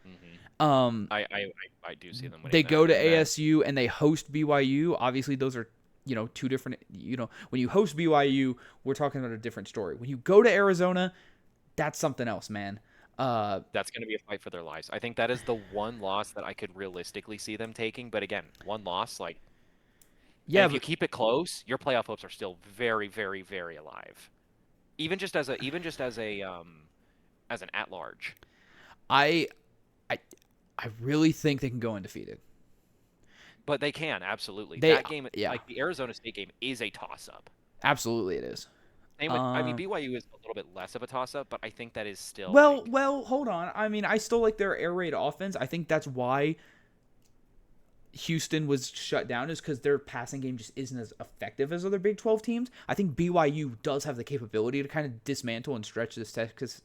Mm-hmm. I do see them winning. They go to ASU and they host BYU. Obviously, those are, 2 different, when you host BYU, we're talking about a different story. When you go to Arizona, that's something else, man. That's going to be a fight for their lives. I think that is the one loss that I could realistically see them taking. But again, one loss, if you keep it close, your playoff hopes are still very, very, very alive. Even just as an at-large. I really think they can go undefeated. But they can, absolutely. That game, the Arizona State game, is a toss-up. Absolutely it is. BYU is a little bit less of a toss-up, but I think that is still... Well, hold on. I mean, I still like their air raid offense. I think that's why Houston was shut down, is because their passing game just isn't as effective as other Big 12 teams. I think BYU does have the capability to kind of dismantle and stretch this Texas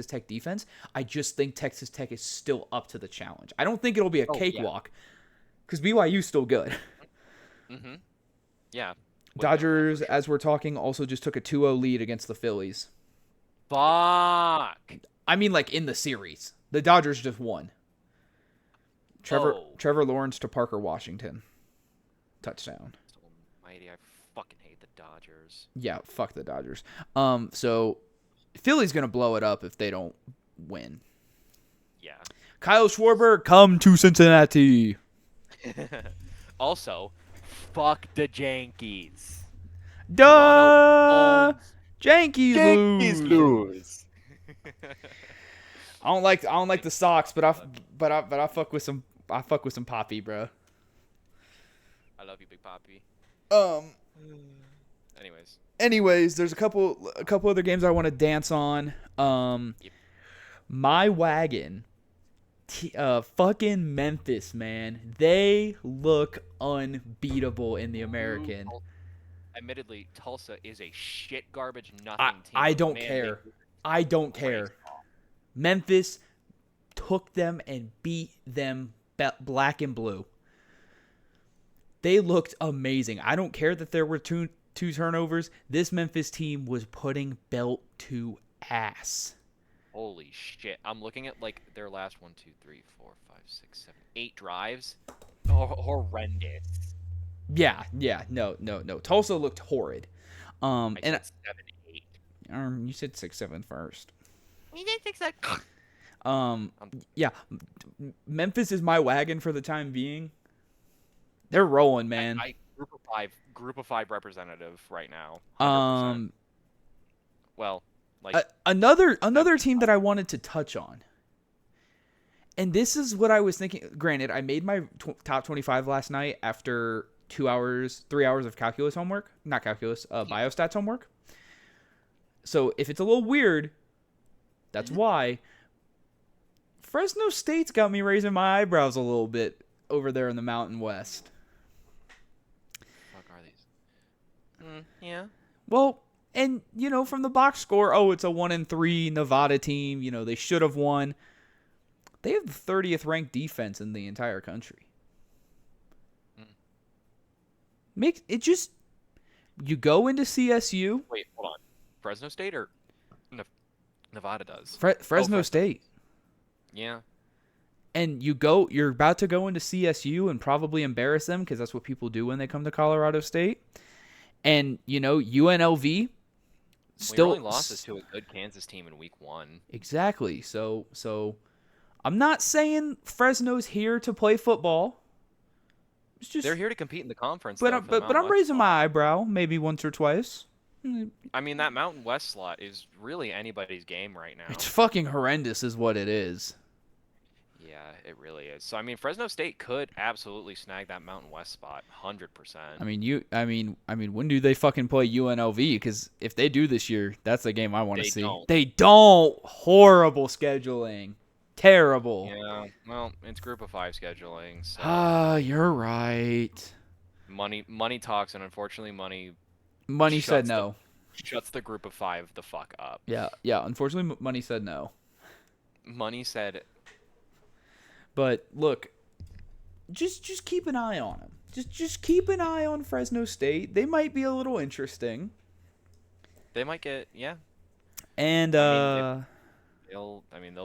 Tech defense. I just think Texas Tech is still up to the challenge. I don't think it'll be a cakewalk, because BYU's still good. Mm-hmm. Yeah. Dodgers, as we're talking, also just took a 2-0 lead against the Phillies. Fuck. I mean, in the series. The Dodgers just won. Trevor Lawrence to Parker Washington. Touchdown. Almighty, I fucking hate the Dodgers. Yeah, fuck the Dodgers. So Philly's gonna blow it up if they don't win. Yeah. Kyle Schwarber, come to Cincinnati. Also, fuck the Yankees. Duh. Yankees lose. I don't like the Sox, but I fuck with some Poppy, bro. I love you, Big Poppy. Anyways, there's a couple other games I want to dance on. My wagon, fucking Memphis, man. They look unbeatable in the American. Admittedly, Tulsa is a shit garbage nothing team. I don't care. Memphis took them and beat them black and blue. They looked amazing. I don't care that there were two turnovers. This Memphis team was putting belt to ass. Holy shit. I'm looking at their last 1, 2, 3, 4, 5, 6, 7, 8 drives. Horrendous. Yeah. No. Tulsa looked horrid. I said 7, 8. You said 6, 7 first. You did 6, 7. Yeah. Memphis is my wagon for the time being. They're rolling, man. Group of 5 representative right now. 100%. Another team that I wanted to touch on. And this is what I was thinking. Granted, I made my top 25 last night after 3 hours of calculus homework. Not calculus, biostats homework. So if it's a little weird, that's why. Fresno State's got me raising my eyebrows a little bit over there in the Mountain West. What are these? Yeah. Well, and from the box score, it's a 1-3 Nevada team. They should have won. They have the 30th ranked defense in the entire country. You go into CSU. Wait, hold on. Fresno State or Nevada does? Fresno State. Yeah. And you're about to go into CSU and probably embarrass them because that's what people do when they come to Colorado State. And, UNLV still only lost to a good Kansas team in week 1. Exactly. So I'm not saying Fresno's here to play football. They're here to compete in the conference. But I'm raising my eyebrow maybe once or twice. I mean, that Mountain West slot is really anybody's game right now. It's fucking horrendous is what it is. Yeah, it really is. So, I mean, Fresno State could absolutely snag that Mountain West spot 100%. I mean, when do they fucking play UNLV? Because if they do this year, that's the game I want to see. They don't. Horrible scheduling. Terrible. Yeah, well, it's group of 5 scheduling. So. You're right. Money talks, and unfortunately, Money said no. Shuts the group of 5 the fuck up. Yeah. Unfortunately, Money said no. Money said. But look, just keep an eye on them. Just keep an eye on Fresno State. They might be a little interesting. They might get And they'll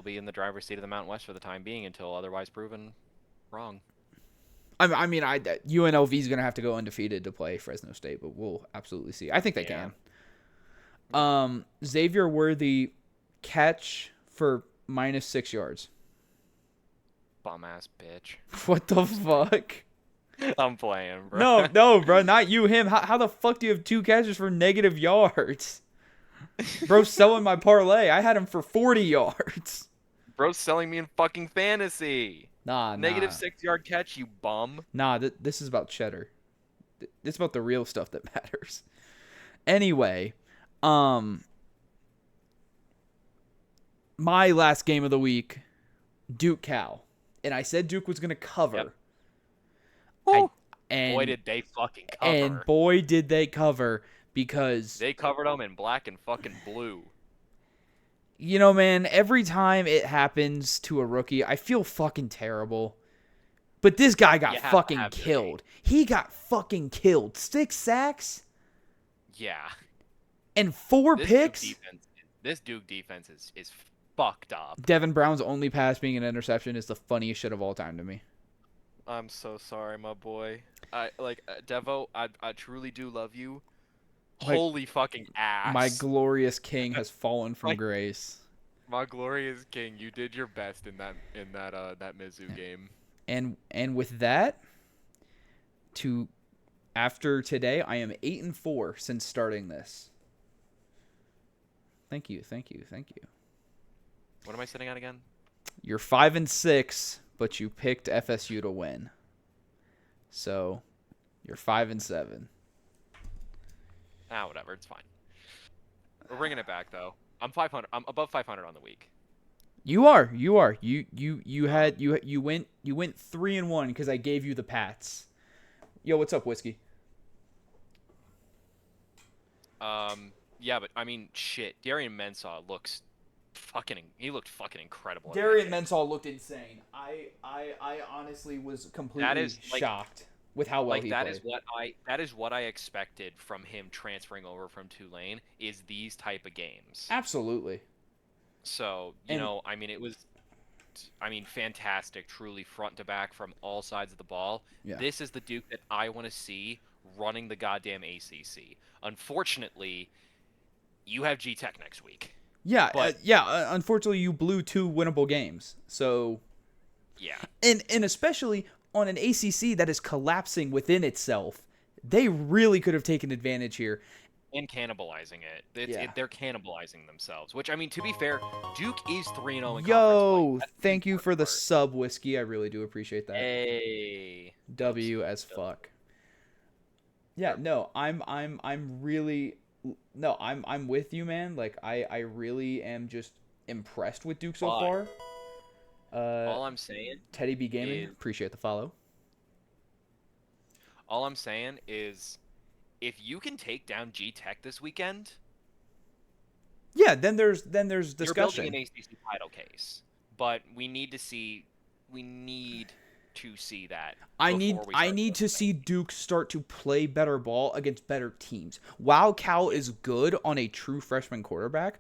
be in the driver's seat of the Mountain West for the time being until otherwise proven wrong. UNLV is gonna have to go undefeated to play Fresno State, but we'll absolutely see. I think they can. Xavier Worthy catch for -6 yards. Bum ass bitch. What the fuck? I'm playing, bro. No, bro, not you. Him. How the fuck do you have 2 catches for negative yards? Bro's selling my parlay. I had him for 40 yards. Bro's selling me in fucking fantasy. Nah. -6 yard catch, you bum. Nah, this is about cheddar. This is about the real stuff that matters. Anyway, my last game of the week, Duke Cal. And I said Duke was going to cover. Yep. Boy, did they fucking cover. And boy, did they cover because... They covered them in black and fucking blue. Man, every time it happens to a rookie, I feel fucking terrible. But this guy got fucking killed. He got fucking killed. 6 sacks? Yeah. And 4 picks? This Duke defense is fucked up. Devin Brown's only pass being an interception is the funniest shit of all time to me. I'm so sorry, my boy. Devo, I truly do love you. Holy fucking ass. My glorious king has fallen from grace. My glorious king, you did your best in that Mizzou game. And with that, after today, I am 8-4 since starting this. Thank you. What am I sitting at again? You're 5-6, but you picked FSU to win. So, you're 5-7. Whatever, it's fine. We're bringing it back though. I'm 500. I'm above 500 on the week. You are. You went 3-1 because I gave you the Pats. Yo, what's up, Whiskey? Yeah, but I mean, shit. Darian Mensah looks he looked fucking incredible. Darian Mensah looked insane. I honestly was completely shocked with how well he played. That is what I expected from him transferring over from Tulane, is these type of games. Absolutely. So, it was fantastic, truly front to back from all sides of the ball. Yeah. This is the Duke that I want to see running the goddamn ACC. Unfortunately, you have G-Tech next week. Yeah, unfortunately, you blew 2 winnable games. So, yeah. And especially on an ACC that is collapsing within itself, they really could have taken advantage here. And cannibalizing it. They're cannibalizing themselves. Which, to be fair, Duke is 3-0 in conference play. Yo, thank you for the sub, Whiskey. I really do appreciate that. Hey. W as fuck. Yeah, no, I'm with you, man. Like, I really am just impressed with Duke so far. All I'm saying Teddy B Gaming, is appreciate the follow. all I'm saying is if you can take down G Tech this weekend, Yeah, then there's you're building an discussion. ACC title case. But we need to see that before we I start need building to see Duke start to play better ball against better teams. While Cal is good on a true freshman quarterback,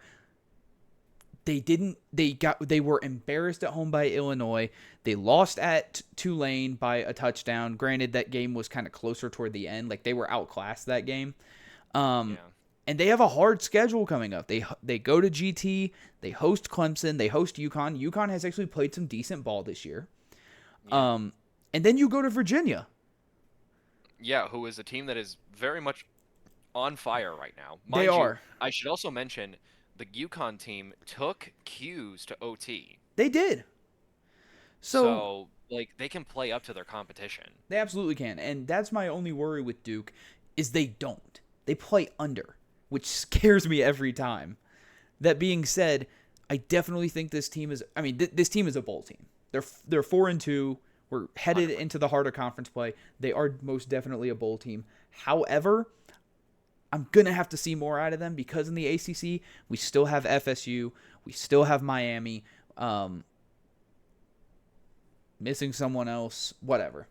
they were embarrassed at home by Illinois. They lost at Tulane by a touchdown. Granted, that game was kind of closer toward the end. Like, they were outclassed that game. Yeah. And they have a hard schedule coming up. They go to GT, they host Clemson, they host UConn. UConn has actually played some decent ball this year. Yeah. And then you go to Virginia. Yeah, who is a team that is very much on fire right now. They are. I should also mention the UConn team took Q's to OT. They did. So like, they can play up to their competition. They absolutely can. And that's my only worry with Duke is they don't. They play under, which scares me every time. That being said, I definitely think this team is this team is a bowl team. They're 4-2. We're headed into the harder conference play. They are most definitely a bowl team. However, I'm going to have to see more out of them because in the ACC, we still have FSU. We still have Miami. Missing someone else. Whatever.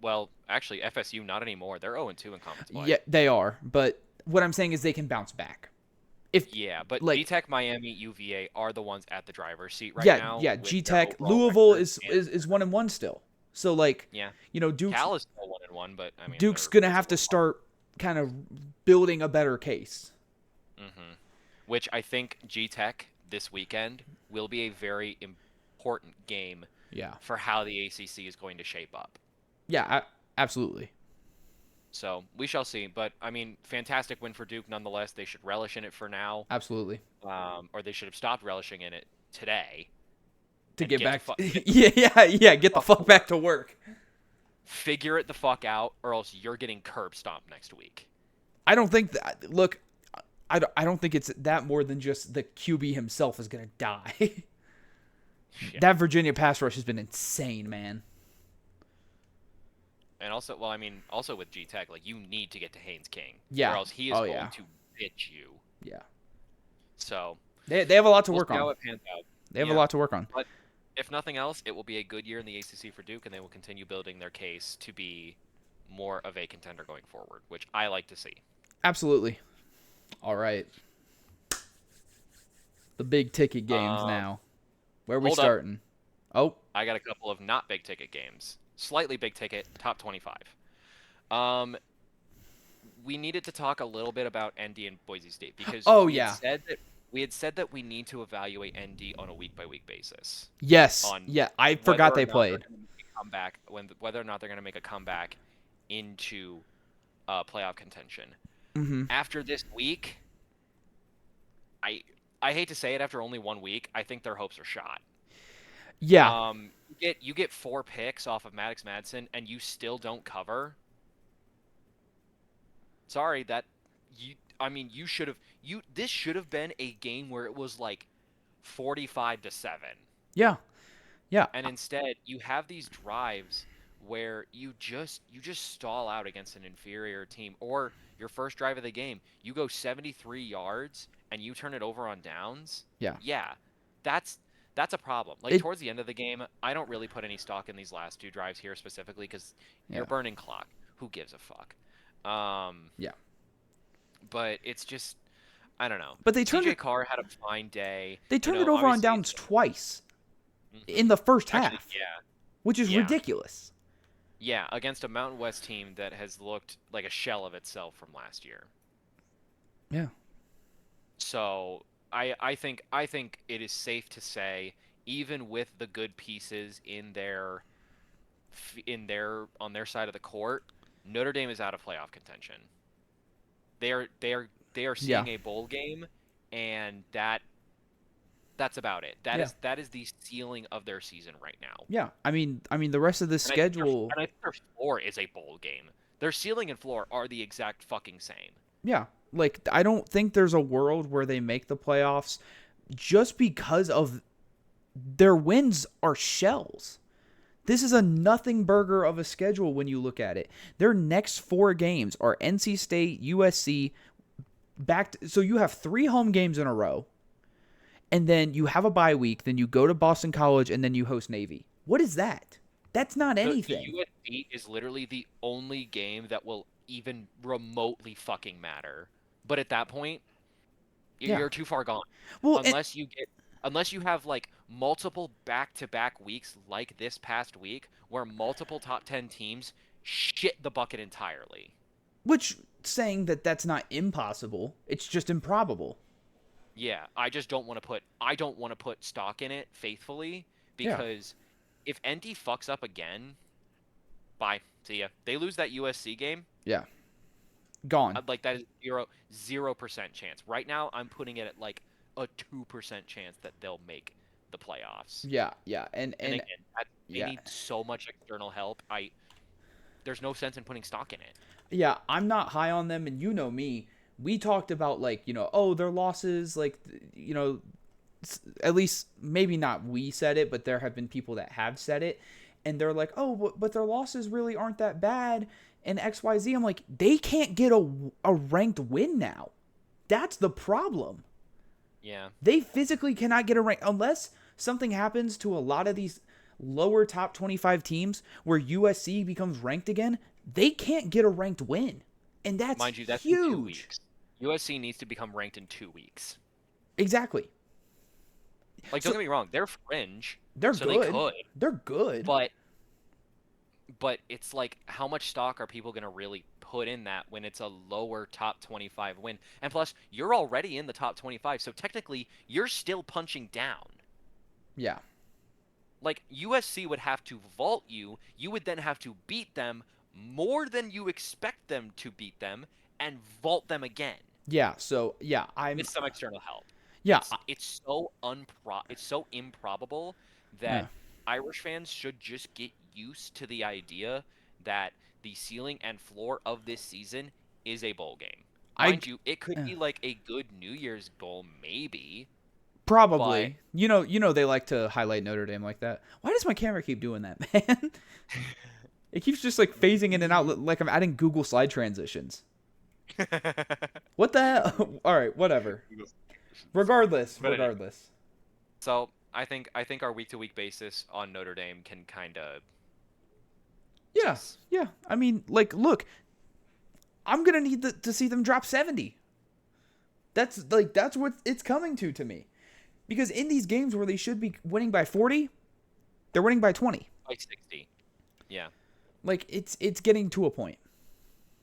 Well, actually, FSU not anymore. They're 0-2 in conference play. Yeah, they are. But what I'm saying is they can bounce back. But like, G-Tech, Miami, UVA are the ones at the driver's seat right yeah, now. Yeah, G-Tech, Louisville is 1-1 still. So, like, yeah, Duke's, Cal is still 1-1, but I mean, Duke's gonna have to start kind of building a better case. Mm-hmm. Which I think G-Tech this weekend will be a very important game. Yeah. For how the ACC is going to shape up. Yeah, absolutely. So we shall see, but I mean, fantastic win for Duke nonetheless. They should relish in it for now. Absolutely. Or they should have stopped relishing in it today. To get back. Get the fuck back to work. Figure it the fuck out, or else you're getting curb stomped next week. I don't think that. Look, I don't think it's that more than just the QB himself is gonna die. Yeah. That Virginia pass rush has been insane, man. And also, well, I mean, also with G-Tech, like, you need to get to Haynes King. Yeah. Or else he is going to bitch you. Yeah. So. They have a lot to work on. How it pans out. They have a lot to work on. But if nothing else, it will be a good year in the ACC for Duke, and they will continue building their case to be more of a contender going forward, which I like to see. Absolutely. All right. The big ticket games now. Where are we starting? Oh. I got a couple of not big ticket games. Slightly big ticket, top 25. We needed to talk a little bit about ND and Boise State because we had said that we need to evaluate ND on a week-by-week basis. Yes. I forgot they played. Whether or not they're going to make a comeback into playoff contention. Mm-hmm. After this week, I hate to say it, after only 1 week, I think their hopes are shot. Yeah. You get 4 picks off of Maddox Madsen, and you still don't cover. Sorry, you should have. This should have been a game where it was like 45-7. Yeah. Yeah. And instead, you have these drives where you just stall out against an inferior team, or your first drive of the game, you go 73 yards and you turn it over on downs. Yeah. Yeah. That's a problem. Like, towards the end of the game, I don't really put any stock in these last 2 drives here specifically because you're burning clock. Who gives a fuck? Yeah. But it's just, I don't know. But TJ Carr had a fine day. They turned it over on downs twice in the first half. Actually, yeah. Which is ridiculous. Yeah, against a Mountain West team that has looked like a shell of itself from last year. Yeah. So I think it is safe to say, even with the good pieces on their side of the court, Notre Dame is out of playoff contention. They are seeing a bowl game, and that's about it. That is the ceiling of their season right now. Yeah, I mean the rest of the schedule. I think their floor is a bowl game. Their ceiling and floor are the exact fucking same. Yeah, like I don't think there's a world where they make the playoffs just because of their wins are shells. This is a nothing burger of a schedule when you look at it. Their next 4 games are NC State, USC, so you have 3 home games in a row. And then you have a bye week, then you go to Boston College, and then you host Navy. What is that? That's not anything. The USC is literally the only game that will even remotely fucking matter. But at that point, you're too far gone. Well, unless you have like multiple back-to-back weeks like this past week where multiple top 10 teams shit the bucket entirely. Which, saying that that's not impossible, it's just improbable. Yeah, I just don't want to put stock in it faithfully because if ND fucks up again, bye. See ya. They lose that USC game. Yeah. Gone. Like that is 0% chance. Right now I'm putting it at like a 2% chance that they'll make the playoffs. Yeah. And again, they need so much external help. There's no sense in putting stock in it. Yeah, I'm not high on them, and you know me. We talked about, like, their losses, like, at least maybe not we said it, but there have been people that have said it, and they're like, oh, but their losses really aren't that bad, and XYZ. I'm like, they can't get a ranked win now. That's the problem. Yeah. They physically cannot get a rank unless something happens to a lot of these lower top 25 teams where USC becomes ranked again. They can't get a ranked win. And that's, mind you, that's huge. In 2 weeks. USC needs to become ranked in 2 weeks. Exactly. Like, don't get me wrong, they're fringe. They're so good. They could. They're good. But it's like, how much stock are people going to really put in that when it's a lower top 25 win? And plus, you're already in the top 25, so technically, you're still punching down. Yeah. Like, USC would have to vault you. You would then have to beat them more than you expect them to beat them and vault them again. Yeah, so, yeah, with some external help. Yeah. It's so improbable that Irish fans should just get used to the idea that the ceiling and floor of this season is a bowl game. Mind you, it could be like a good New Year's bowl, maybe. Probably. But, you know they like to highlight Notre Dame like that. Why does my camera keep doing that, man? It keeps just like phasing in and out like I'm adding Google slide transitions. What the hell? All right, whatever. Regardless. So I think our week-to-week basis on Notre Dame can kind of. Yeah. I mean, like, look, I'm gonna need to see them drop 70. That's what it's coming to me, because in these games where they should be winning by 40, they're winning by 20. By 60. Yeah. Like it's getting to a point.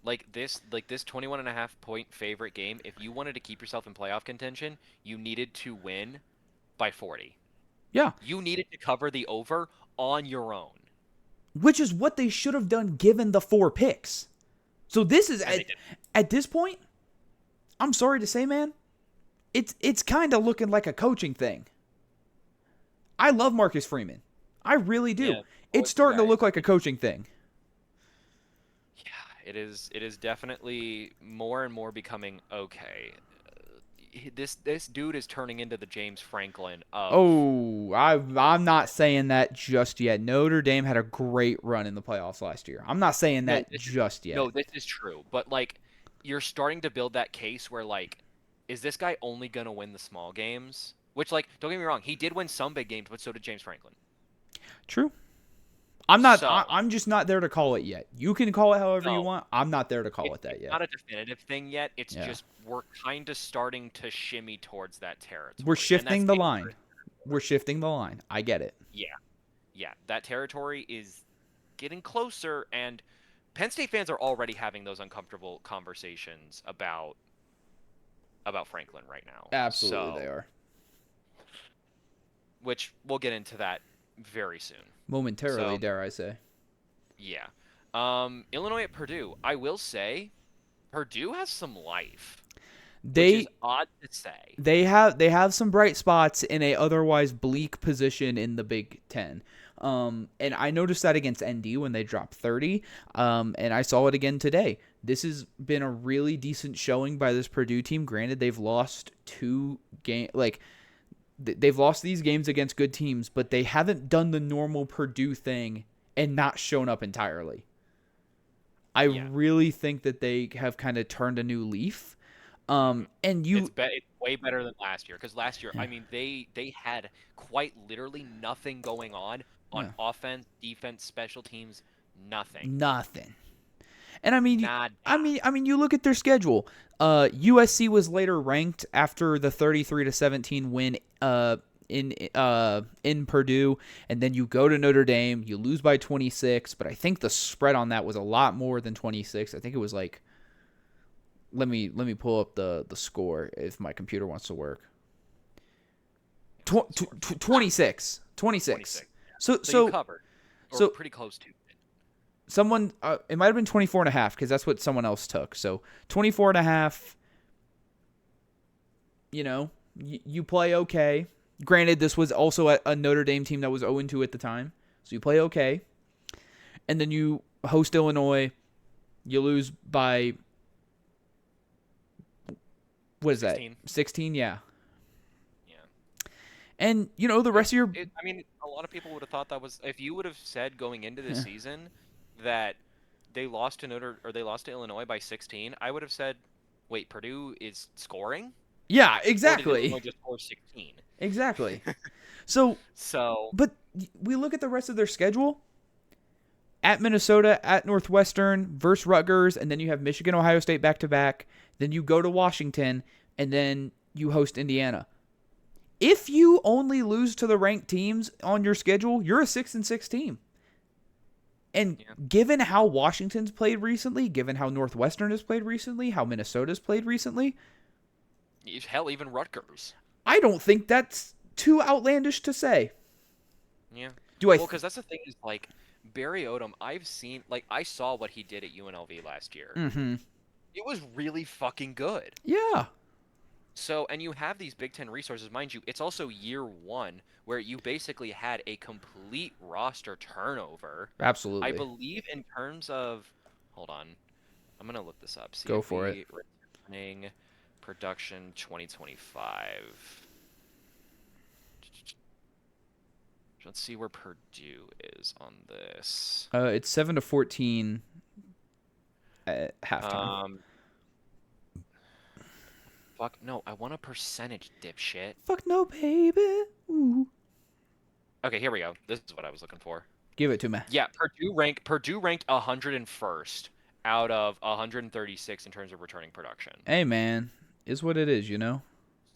Like this 21.5 point favorite game, if you wanted to keep yourself in playoff contention, you needed to win by 40. Yeah. You needed to cover the over on your own. Which is what they should have done given the 4 picks. So this is at this point, I'm sorry to say, man, it's kind of looking like a coaching thing. I love Marcus Freeman. I really do. Yeah, it's starting to look like a coaching thing. It is definitely more and more becoming okay. This dude is turning into the James Franklin of... Oh, I'm not saying that just yet. Notre Dame had a great run in the playoffs last year. I'm not saying that just yet. No, this is true. But, like, you're starting to build that case where, like, is this guy only going to win the small games? Which, like, don't get me wrong, he did win some big games, but so did James Franklin. True. I'm just not there to call it yet. You can call it however you want. I'm not there to call it that yet. It's not a definitive thing yet. It's just we're kind of starting to shimmy towards that territory. We're shifting the line. We're shifting the line. I get it. Yeah. That territory is getting closer, and Penn State fans are already having those uncomfortable conversations about Franklin right now. Absolutely, they are. Which we'll get into that very soon. Momentarily, dare I say. Yeah. Illinois at Purdue. I will say, Purdue has some life. Which is odd to say. They have some bright spots in a otherwise bleak position in the Big Ten. And I noticed that against ND when they dropped 30. And I saw it again today. This has been a really decent showing by this Purdue team. Granted, they've lost 2 games. Like, they've lost these games against good teams, but they haven't done the normal Purdue thing and not shown up entirely. I really think that they have kind of turned a new leaf. And it's way better than last year, because last year, I mean, they had quite literally nothing going on offense, defense, special teams, nothing. And I mean, you look at their schedule. USC was later ranked after the 33-17 win in Purdue, and then you go to Notre Dame, you lose by 26, but I think the spread on that was a lot more than 26. I think it was like, let me pull up the score if my computer wants to work. 26. So you covered. Or pretty close to. Someone, it might have been 24.5 because that's what someone else took. So 24.5. You play okay. Granted, this was also a Notre Dame team that was 0-2 at the time, so you play okay. And then you host Illinois. You lose by, what is 16. That? 16, yeah. And, the rest of your... I mean, a lot of people would have thought that was... If you would have said going into the season that they lost to Illinois by 16, I would have said, wait, Purdue is scoring? Yeah, exactly. Or did Illinois just score 16? Exactly. So... But we look at the rest of their schedule. At Minnesota, at Northwestern, versus Rutgers, and then you have Michigan, Ohio State back-to-back. Then you go to Washington, and then you host Indiana. If you only lose to the ranked teams on your schedule, you're a 6-6 team. And given how Washington's played recently, given how Northwestern has played recently, how Minnesota's played recently, hell, even Rutgers, I don't think that's too outlandish to say. Yeah. Because that's the thing is, like, Barry Odom, I saw what he did at UNLV last year. Mm-hmm. It was really fucking good. Yeah. So, and you have these Big Ten resources, mind you, it's also year one where you basically had a complete roster turnover. Absolutely. I believe in terms of, hold on, I'm going to look this up. Go for it. Returning production 2025. Let's see where Purdue is on this. It's 7-14 at halftime. Fuck no, I want a percentage, dipshit. Fuck no, baby. Ooh. Okay, here we go. This is what I was looking for. Give it to me. Yeah, Purdue ranked 101st out of 136 in terms of returning production. Hey, man. Is what it is,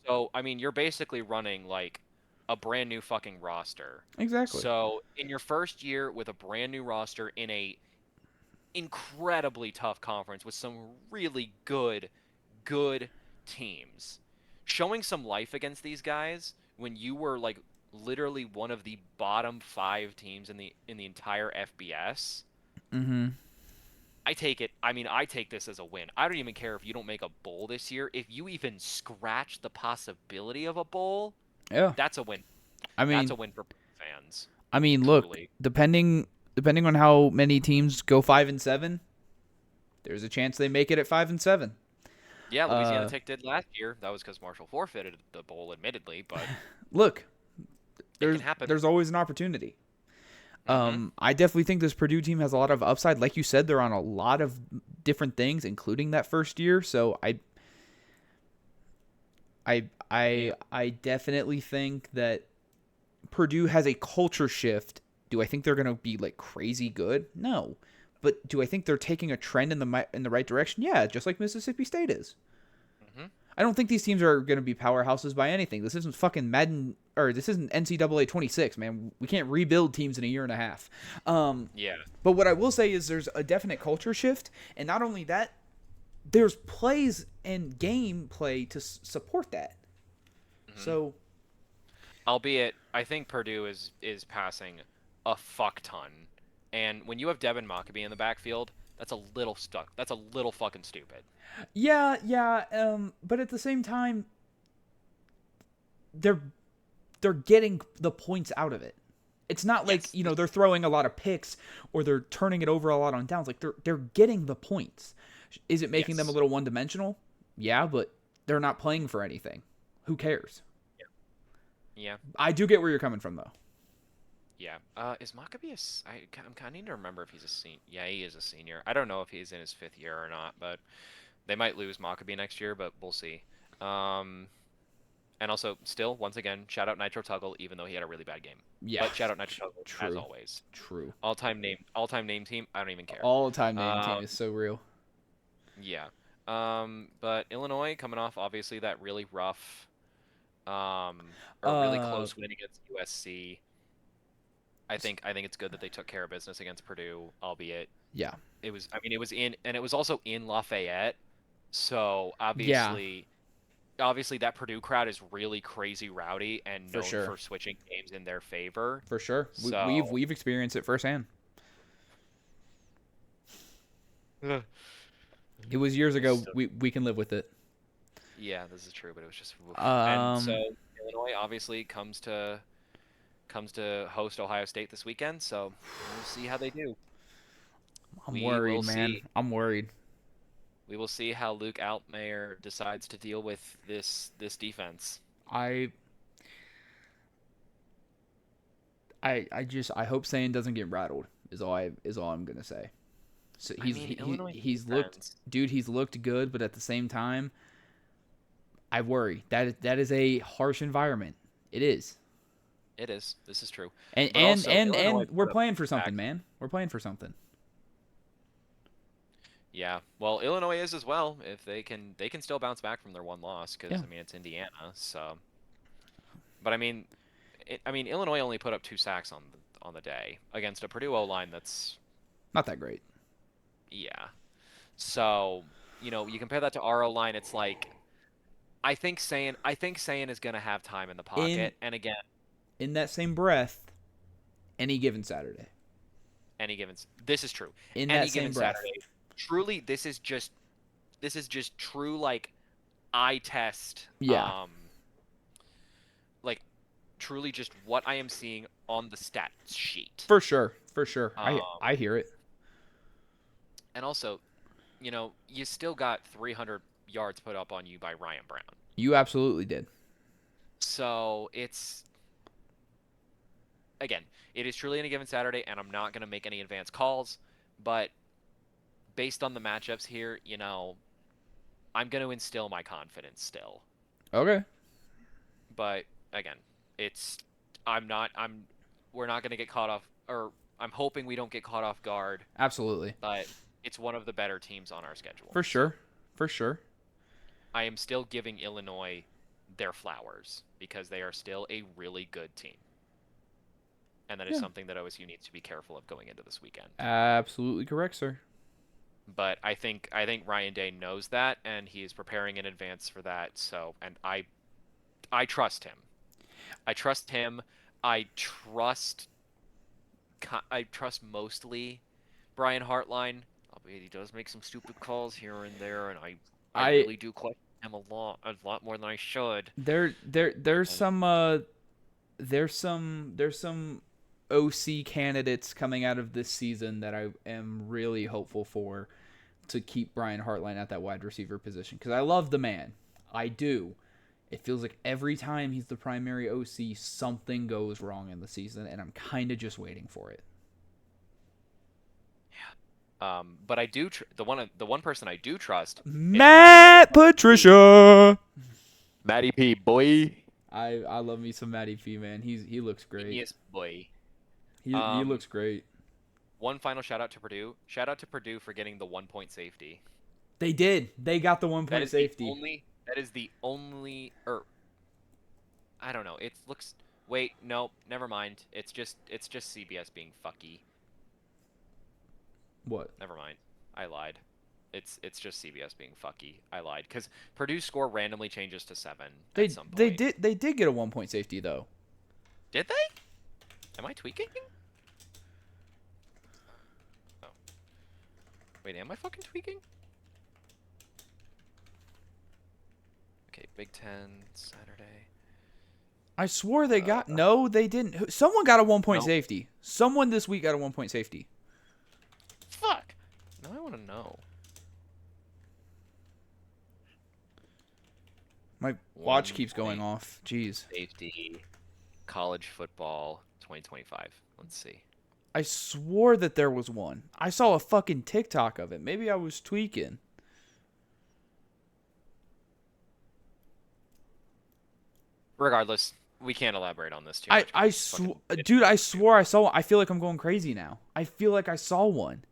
So, I mean, you're basically running, like, a brand new fucking roster. Exactly. So, in your first year with a brand new roster in a incredibly tough conference with some really good teams, showing some life against these guys when you were like literally one of the bottom 5 teams in the entire FBS. Mm-hmm. I take this as a win. I don't even care if you don't make a bowl this year. If you even scratch the possibility of a bowl, that's a win. That's a win for fans. I mean, look, depending on how many teams go 5-7, there's a chance they make it at 5-7. Yeah, Louisiana Tech did last year. That was because Marshall forfeited the bowl, admittedly. But look, there's always an opportunity. Mm-hmm. I definitely think this Purdue team has a lot of upside. Like you said, they're on a lot of different things, including that first year. So I definitely think that Purdue has a culture shift. Do I think they're going to be like crazy good? No. But do I think they're taking a trend in the right direction? Yeah, just like Mississippi State is. Mm-hmm. I don't think these teams are going to be powerhouses by anything. This isn't fucking Madden, or this isn't NCAA 26, man. We can't rebuild teams in a year and a half. Yeah. But what I will say is there's a definite culture shift, and not only that, there's plays and gameplay to support that. Mm-hmm. So, albeit, I think Purdue is passing a fuck ton. And when you have Devin Mockabee in the backfield, that's a little stuck. That's a little fucking stupid. Yeah. But at the same time, they're getting the points out of it. It's not like, they're throwing a lot of picks or they're turning it over a lot on downs. Like they're getting the points. Is it making them a little one-dimensional? Yeah, but they're not playing for anything. Who cares? Yeah. I do get where you're coming from, though. Yeah. Is Maccabee I need to remember if he's a senior. Yeah, he is a senior. I don't know if he's in his 5th year or not, but they might lose Maccabee next year, but we'll see. And also, still, once again, shout out Nitro Tuggle, even though he had a really bad game. Yeah. But shout out Nitro Tuggle, True. as always. True. All-time name team, I don't even care. All-time name team is so real. Yeah. But Illinois coming off, obviously, that really rough, or really close win against USC. I think it's good that they took care of business against Purdue, albeit yeah. It was also in Lafayette. So obviously that Purdue crowd is really crazy rowdy and known for switching games in their favor. For sure. So, we've experienced it firsthand. It was years ago. We can live with it. Yeah, this is true, but it was just and so Illinois obviously comes to host Ohio State this weekend, so we'll see how they do. I'm worried, man. I'm worried. We will see how Luke Altmaier decides to deal with this defense. I hope Saiyan doesn't get rattled. Is all I'm gonna say. So he's looked good, but at the same time, I worry that is a harsh environment. It is. It is. This is true. And we're playing for something, man. We're playing for something. Yeah. Well, Illinois is as well. If they can still bounce back from their one loss because it's Indiana. So, but Illinois only put up 2 sacks on the day against a Purdue O-line that's not that great. Yeah. So, you compare that to our O-line, it's like I think Saiyan is going to have time in the pocket, and again, in that same breath, any given Saturday. This is true. In that same breath. Saturday. Truly, this is just true like eye test. Yeah. Like truly just what I am seeing on the stats sheet. For sure. I hear it. And also, you still got 300 yards put up on you by Ryan Brown. You absolutely did. So it's, again, it is truly any given Saturday, and I'm not going to make any advanced calls, but based on the matchups here, I'm going to instill my confidence still. Okay. But again, we're not going to get caught off, or I'm hoping we don't get caught off guard. Absolutely. But it's one of the better teams on our schedule. For sure. I am still giving Illinois their flowers because they are still a really good team. And that is something that OSU needs to be careful of going into this weekend. Absolutely correct, sir. But I think Ryan Day knows that, and he is preparing in advance for that. So, and I trust him. I trust mostly Brian Hartline. Albeit he does make some stupid calls here and there, and I really do question him a lot more than I should. There's some OC candidates coming out of this season that I am really hopeful for to keep Brian Hartline at that wide receiver position because I love the man. I do. It feels like every time he's the primary OC, something goes wrong in the season, and I'm kind of just waiting for it. Yeah. But I do the one person I do trust, Matt Patricia. Matty P, boy. I love me some Matty P, man. He looks great. Yes, boy. He looks great. One final shout out to Purdue. Shout out to Purdue for getting the 1-point safety. They did. They got the 1-point safety. That is the only, or I don't know. It looks. Wait, no, never mind. It's just CBS being fucky. What? Never mind. I lied. It's just CBS being fucky. I lied because Purdue's score randomly changes to 7 at some point. They did get a 1-point safety though. Did they? Am I tweaking? Oh. Wait, am I fucking tweaking? Okay, Big Ten Saturday. I swore they got no, they didn't. Someone got a 1-point safety. Someone this week got a 1-point safety. Fuck. Now I want to know. My watch keeps going off. Jeez. Safety. college football 2025. Let's see. I swore that there was one. I saw a fucking TikTok of it. Maybe I was tweaking. Regardless, we can't elaborate on this too much. Dude, I swore I saw. I feel like I'm going crazy now. I feel like I saw one.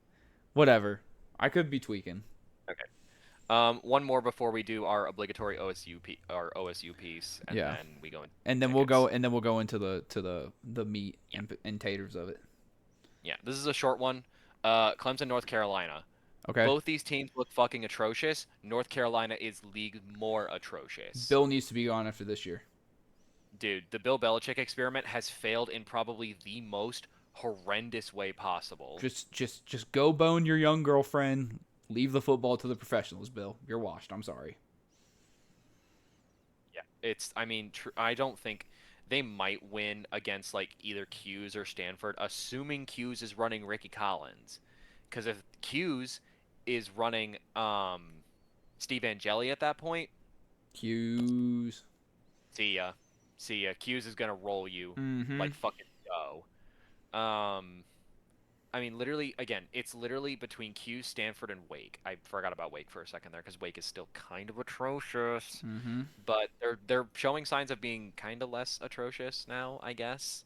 Whatever. I could be tweaking. Okay. One more before we do our obligatory OSU piece, and Yeah. then we go into And then we'll go into the meat and taters of it. Yeah, this is a short one. Clemson, North Carolina. Okay. Both these teams look fucking atrocious. North Carolina is league more atrocious. Bill needs to be gone after this year. Dude, the Bill Belichick experiment has failed in probably the most horrendous way possible. Just go bone your young girlfriend. Leave the football to the professionals, Bill. You're washed. I'm sorry. Yeah, I don't think they might win against like either Q's or Stanford, assuming Q's is running Ricky Collins. Because if Q's is running Steve Angeli at that point, Q's. See ya. Q's is gonna roll you like fucking dough. Literally, again, it's literally between Q, Stanford, and Wake. I forgot about Wake for a second there because Wake is still kind of atrocious. But they're showing signs of being kind of less atrocious now, I guess.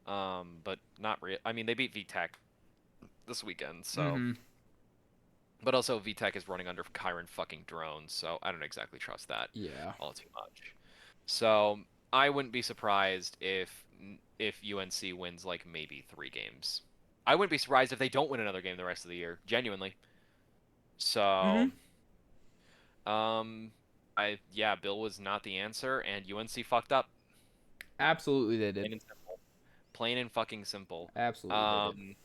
But not real. I mean, they beat VTech this weekend, so. But also, VTech is running under Kyron fucking drones, so I don't exactly trust that. Yeah. All too much. So I wouldn't be surprised if UNC wins like maybe 3 games. I wouldn't be surprised if they don't win another game the rest of the year, genuinely. So, Bill was not the answer, and UNC fucked up. Absolutely, they did. Plain and simple. Plain and fucking simple. Absolutely, they did.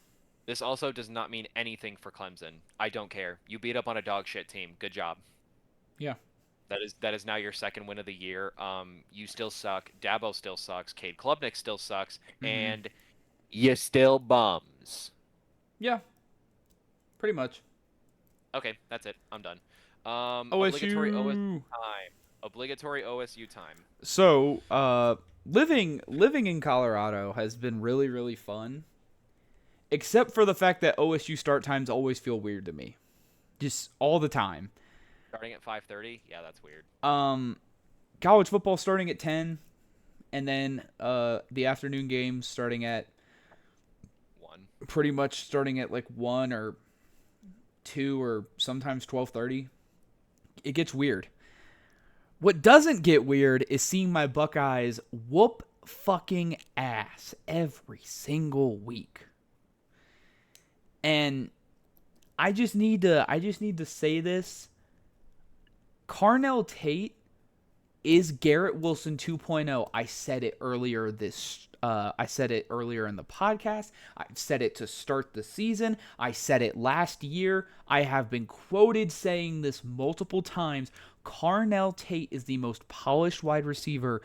This also does not mean anything for Clemson. I don't care. You beat up on a dog shit team. Good job. Yeah. That is now your second win of the year. You still suck. Dabo still sucks. Cade Klubnik still sucks. And you still bums. Yeah. Pretty much. Okay, that's it. I'm done. OSU. Obligatory OSU time. So, living in Colorado has been really, really fun. Except for the fact that OSU start times always feel weird to me. Just all the time. Starting at 5:30? Yeah, that's weird. College football starting at 10, and then the afternoon games starting at 1. Pretty much starting at like 1 or 2 or sometimes 12:30. It gets weird. What doesn't get weird is seeing my Buckeyes whoop fucking ass every single week. And I just need to say this. Carnell Tate is Garrett Wilson 2.0. I said it earlier I said it earlier in the podcast. I've said it to start the season. I said it last year. I have been quoted saying this multiple times. Carnell Tate is the most polished wide receiver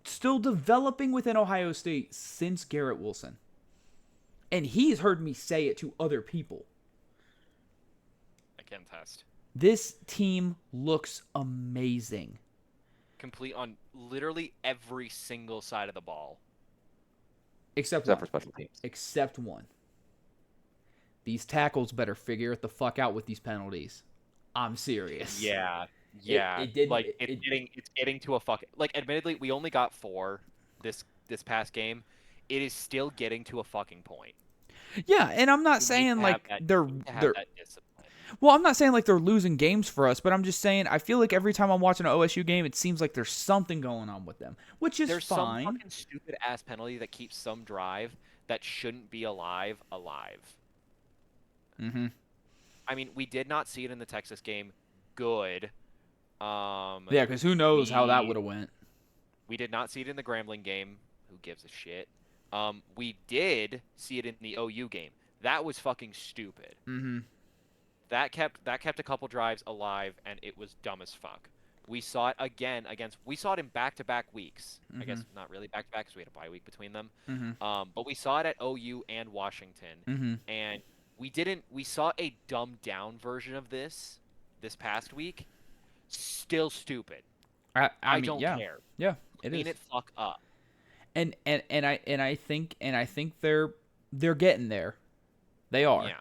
still developing within Ohio State since Garrett Wilson. And he's heard me say it to other people. I can attest. This team looks amazing. Complete on literally every single side of the ball. Except for special teams. Except one. These tackles better figure it the fuck out with these penalties. I'm serious. Yeah. It's getting to a fucking, like, admittedly, we only got 4 this past game. It is still getting to a fucking point. Yeah, and I'm not saying like they're well, I'm not saying like they're losing games for us, but I'm just saying I feel like every time I'm watching an OSU game, it seems like there's something going on with them, which is fine. There's some fucking stupid ass penalty that keeps some drive that shouldn't be alive. Mm-hmm. I mean, we did not see it in the Texas game. Good. Yeah, because who knows how that would have went. We did not see it in the Grambling game. Who gives a shit? We did see it in the OU game. That was fucking stupid. Mm-hmm. That kept a couple drives alive, and it was dumb as fuck. We saw it again we saw it in back-to-back weeks. I guess not really back-to-back because we had a bye week between them. But we saw it at OU and Washington. And we saw a dumbed-down version of this past week. Still stupid. I mean, don't care. Yeah, it is. Clean it fuck up. And I think they're getting there. They are. Yeah.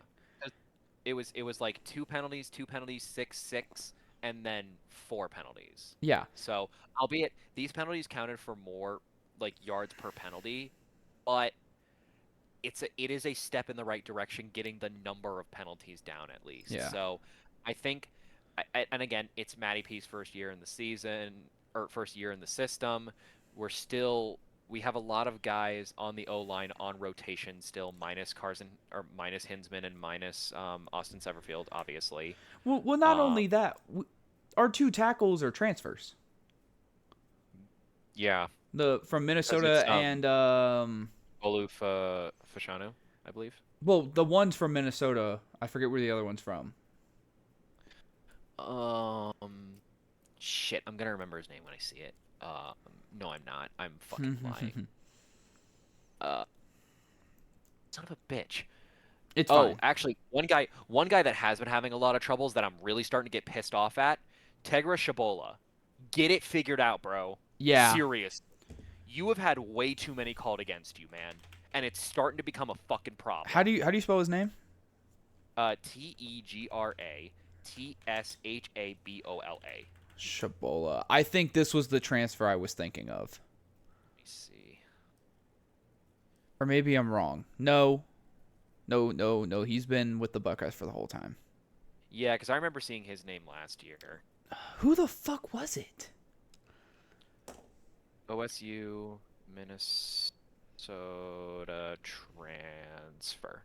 It was like 2 penalties, 6, and then 4 penalties. Yeah. So, albeit these penalties counted for more like yards per penalty, but it is a step in the right direction, getting the number of penalties down at least. Yeah. So, I think, and again, it's Matty P's first year in the season or first year in the system. We have a lot of guys on the O line on rotation still, minus Carson or minus Hinsman and minus Austin Severfield, obviously. Well, not only that, our 2 tackles are transfers. Yeah, From Minnesota and Olu Fashanu, I believe. well, the one's from Minnesota. I forget where the other one's from. Shit, I'm gonna remember his name when I see it. No, I'm not. I'm fucking lying. Son of a bitch. It's fine. Actually, one guy that has been having a lot of troubles that I'm really starting to get pissed off at, Tegra Shabola. Get it figured out, bro. Yeah. Serious. You have had way too many called against you, man, and it's starting to become a fucking problem. How do you spell his name? Tegrashabola. Shabola. I think this was the transfer I was thinking of. Let me see. Or maybe I'm wrong. No. He's been with the Buckeyes for the whole time. Yeah, because I remember seeing his name last year. Who the fuck was it? OSU, Minnesota transfer.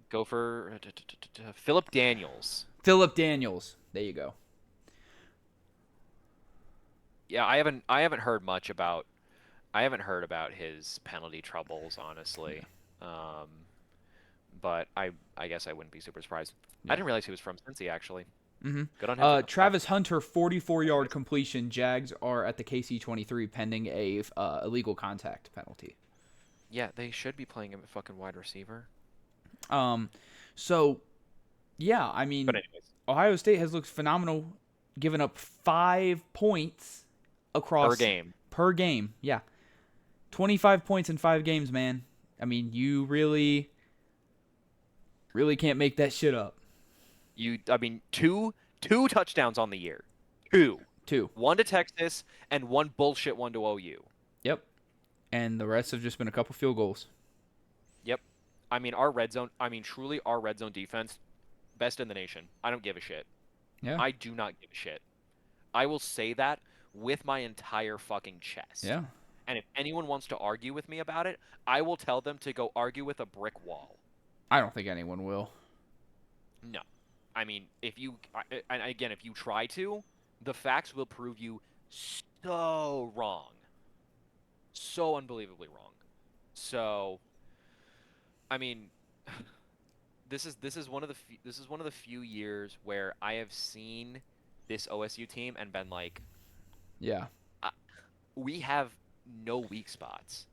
Go for Philip Daniels. Philip Daniels. There you go. Yeah, I haven't heard much about his penalty troubles, honestly. But I guess I wouldn't be super surprised. Yeah. I didn't realize he was from Cincy, actually. Mm-hmm. Good on him. Travis Hunter, 44-yard completion. Jags are at the KC-23 pending a illegal contact penalty. Yeah, they should be playing him at fucking wide receiver. So, yeah, I mean, Ohio State has looked phenomenal, giving up 5 points across per game. Yeah, 25 points in 5 games, man. I mean, you really can't make that shit up. Two touchdowns on the year. Two. One to Texas and one bullshit one to OU. Yep. And the rest have just been a couple field goals. Yep. Truly our red zone defense, best in the nation. I don't give a shit. Yeah. I do not give a shit. I will say that with my entire fucking chest. Yeah. And if anyone wants to argue with me about it, I will tell them to go argue with a brick wall. I don't think anyone will. No. I mean, if you try to, the facts will prove you so wrong. So unbelievably wrong. So, I mean, this is one of the few years where I have seen this OSU team and been like, yeah, we have no weak spots.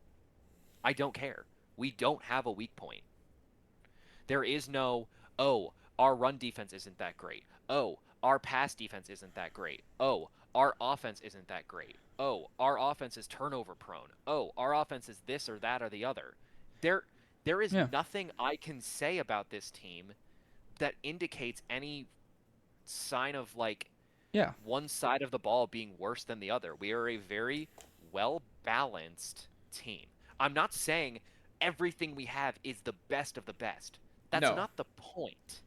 I don't care. We don't have a weak point. There is no, our run defense isn't that great. Oh, our pass defense isn't that great. Oh, our offense isn't that great. Oh, our offense is turnover prone. Oh, our offense is this or that or the other. There is nothing I can say about this team that indicates any sign of one side of the ball being worse than the other. We are a very well-balanced team. I'm not saying everything we have is the best of the best. That's not the point.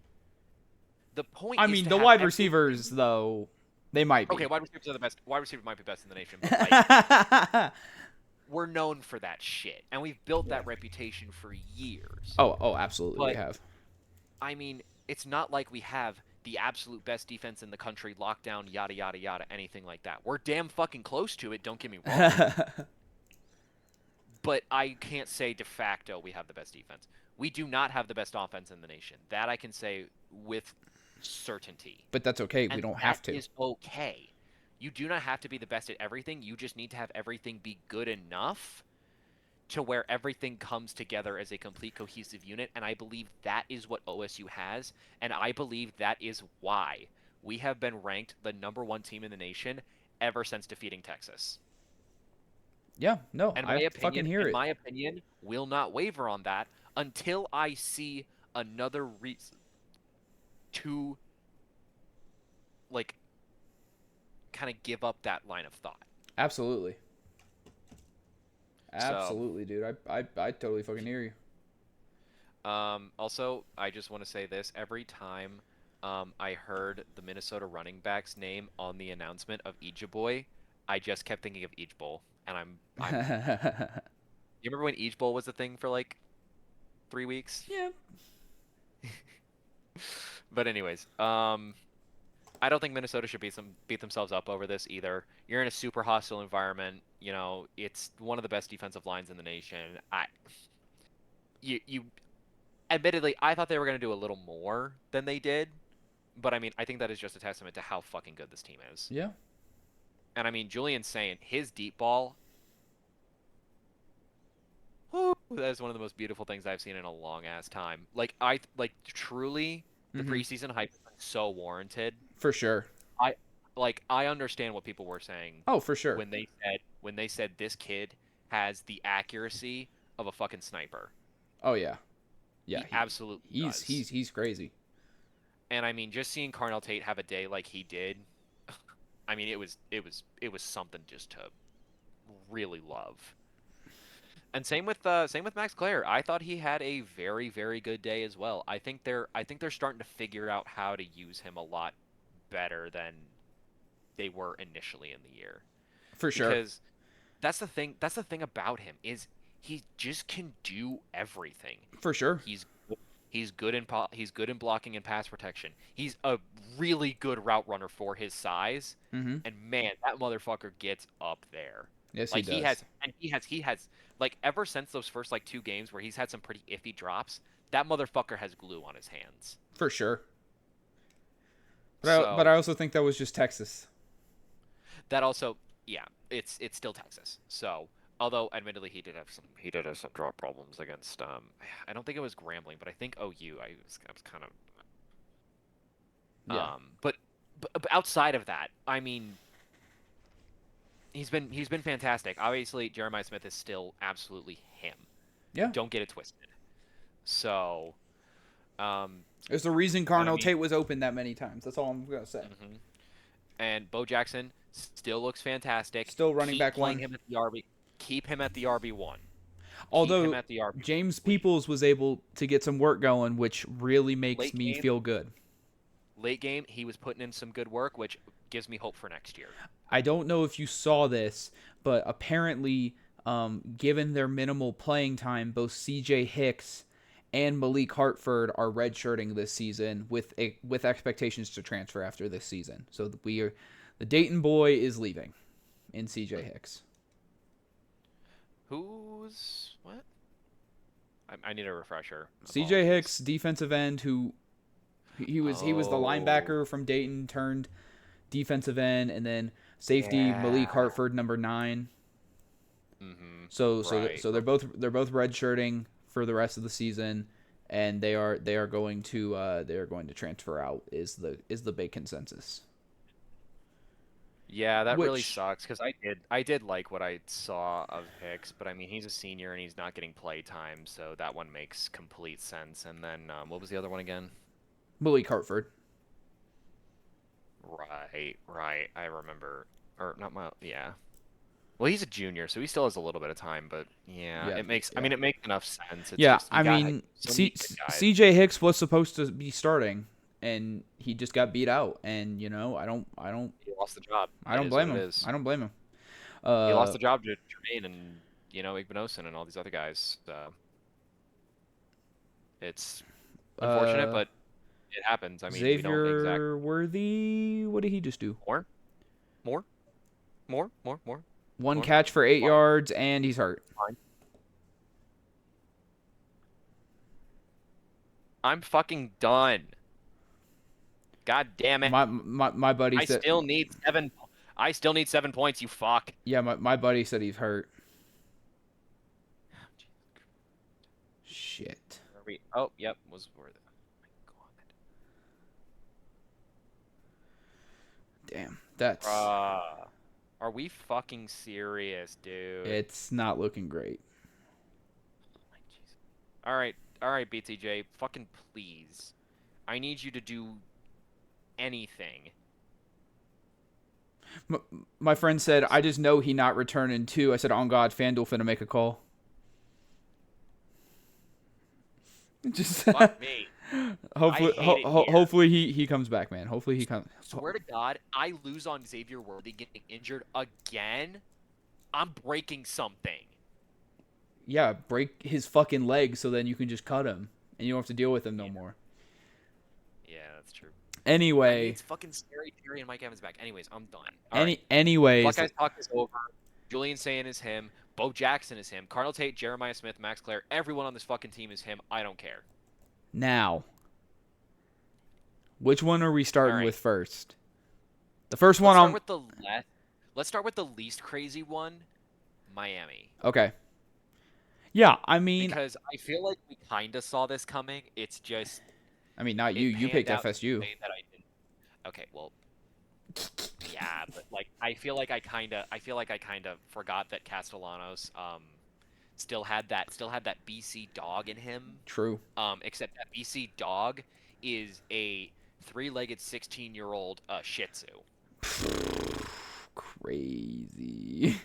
The point is the wide receivers, though, they might be. Okay, wide receivers are the best. Wide receivers might be best in the nation, but we're known for that shit, and we've built that reputation for years. Oh, absolutely, we have. I mean, it's not like we have the absolute best defense in the country, lockdown, yada, yada, yada, anything like that. We're damn fucking close to it, don't get me wrong. But I can't say de facto we have the best defense. We do not have the best offense in the nation. That I can say with certainty. But that's okay. We don't have to. That is okay. You do not have to be the best at everything. You just need to have everything be good enough to where everything comes together as a complete cohesive unit, and I believe that is what OSU has, and I believe that is why we have been ranked the #1 team in the nation ever since defeating Texas. Yeah, no, And I fucking hear it. my opinion, will not waver on that until I see another reason to like kind of give up that line of thought. Absolutely. So, Absolutely, dude. I totally fucking hear you. also, I just want to say this: every time I heard the Minnesota running back's name on the announcement of Boy, I just kept thinking of Bowl, and I'm. You remember when Bowl was the thing for like 3 weeks? Yeah, But anyways, I don't think Minnesota should beat themselves up over this either. You're in a super hostile environment. You know, it's one of the best defensive lines in the nation. You admittedly, I thought they were going to do a little more than they did, but I mean, I think that is just a testament to how fucking good this team is. yeah, And I mean, Julian's saying his deep ball, whew, that is one of the most beautiful things I've seen in a long ass time. Like truly, the preseason hype is so warranted. for sure. I I understand what people were saying Oh, for sure. when they said this kid has the accuracy of a fucking sniper. Oh yeah, yeah. He absolutely does. He's crazy. And I mean, just seeing Carnell Tate have a day like he did, I mean, it was something just to really love. And same with Max Clare. I thought he had a very very good day as well. I think they're starting to figure out how to use him a lot better than they were initially in the year. For sure. Because that's the thing. That's the thing about him is he just can do everything. For sure. He's good in blocking and pass protection. He's a really good route runner for his size. Mm-hmm. And man, that motherfucker gets up there. Yes, Like he does. he has like ever since those first like 2 games where he's had some pretty iffy drops, that motherfucker has glue on his hands. For sure. But I also think that was just Texas. That also, yeah, it's still Texas. So, although admittedly he did have some draw problems against I don't think it was Grambling, but I think OU. I was kind of Yeah. But outside of that, I mean, he's been fantastic. Obviously, Jeremiah Smith is still absolutely him. Yeah. Don't get it twisted. So, there's the reason Carnell Tate was open that many times. That's all I'm gonna say. Mm-hmm. And Bo Jackson still looks fantastic. Still running back one. Him at the RB. Keep him at the RB1. Although James Peoples was able to get some work going, which really makes me feel good. Late game, he was putting in some good work, which gives me hope for next year. I don't know if you saw this, but apparently, given their minimal playing time, both C.J. Hicks and Malik Hartford are redshirting this season with expectations to transfer after this season. So the Dayton boy is leaving in C.J. Hicks. Who's what? I need a refresher. C.J. Hicks, defensive end, who he was the linebacker from Dayton turned defensive end, and then safety Malik Hartford, number 9. Mm-hmm. So they're both redshirting for the rest of the season, and they are going to transfer out is the big consensus. Yeah, that really sucks because I did like what I saw of Hicks, but I mean he's a senior and he's not getting play time, so that one makes complete sense. And then what was the other one again? Malik Hartford. Right. I remember, or not my yeah. Well, he's a junior, so he still has a little bit of time, but yeah. It makes. Yeah. I mean, it makes enough sense. It's I mean, C.J. Hicks was supposed to be starting, and he just got beat out. And you know, I don't. He lost the job. I don't blame him. I don't blame him. He lost the job to Jermaine and Igbenosin and all these other guys. It's unfortunate, but it happens. I mean, Xavier Worthy. What did he just do? More. One catch for 8 yards, and he's hurt. Fine. I'm fucking done. God damn it. My buddy said I still need 7 points, you fuck. Yeah, my buddy said he's hurt. Shit. Oh, yep, was worth it. Oh my God. Damn, that's Are we fucking serious, dude? It's not looking great. Oh my Jesus. All right, BTJ, fucking please. I need you to do anything. My friend said, I just know he not returning too. I said, on God, FanDuel finna make a call. Just Fuck me. hopefully, I hate it here. hopefully he comes back, man. Hopefully he comes. Swear to God, I lose on Xavier Worthy getting injured again. I'm breaking something. Yeah, break his fucking leg so then you can just cut him and you don't have to deal with him no more. Yeah, that's true. Anyway, I mean, it's fucking scary Terry and Mike Evans back. Anyways, I'm done. Anyways, Buckeyes talk is over. Julian Sayin is him. Bo Jackson is him. Cardinal Tate, Jeremiah Smith, Max Clare. Everyone on this fucking team is him. I don't care. Now, which one are we starting with first? The first one Let's start with the least crazy one, Miami. Okay. Yeah, I mean, because I feel like we kind of saw this coming. It's just, I mean, not you. You picked FSU. Okay, well, yeah, but like I feel like I kind of forgot that Castellanos still had that BC dog in him. True. Except that BC dog is a 3-legged 16-year-old Shih Tzu. Crazy.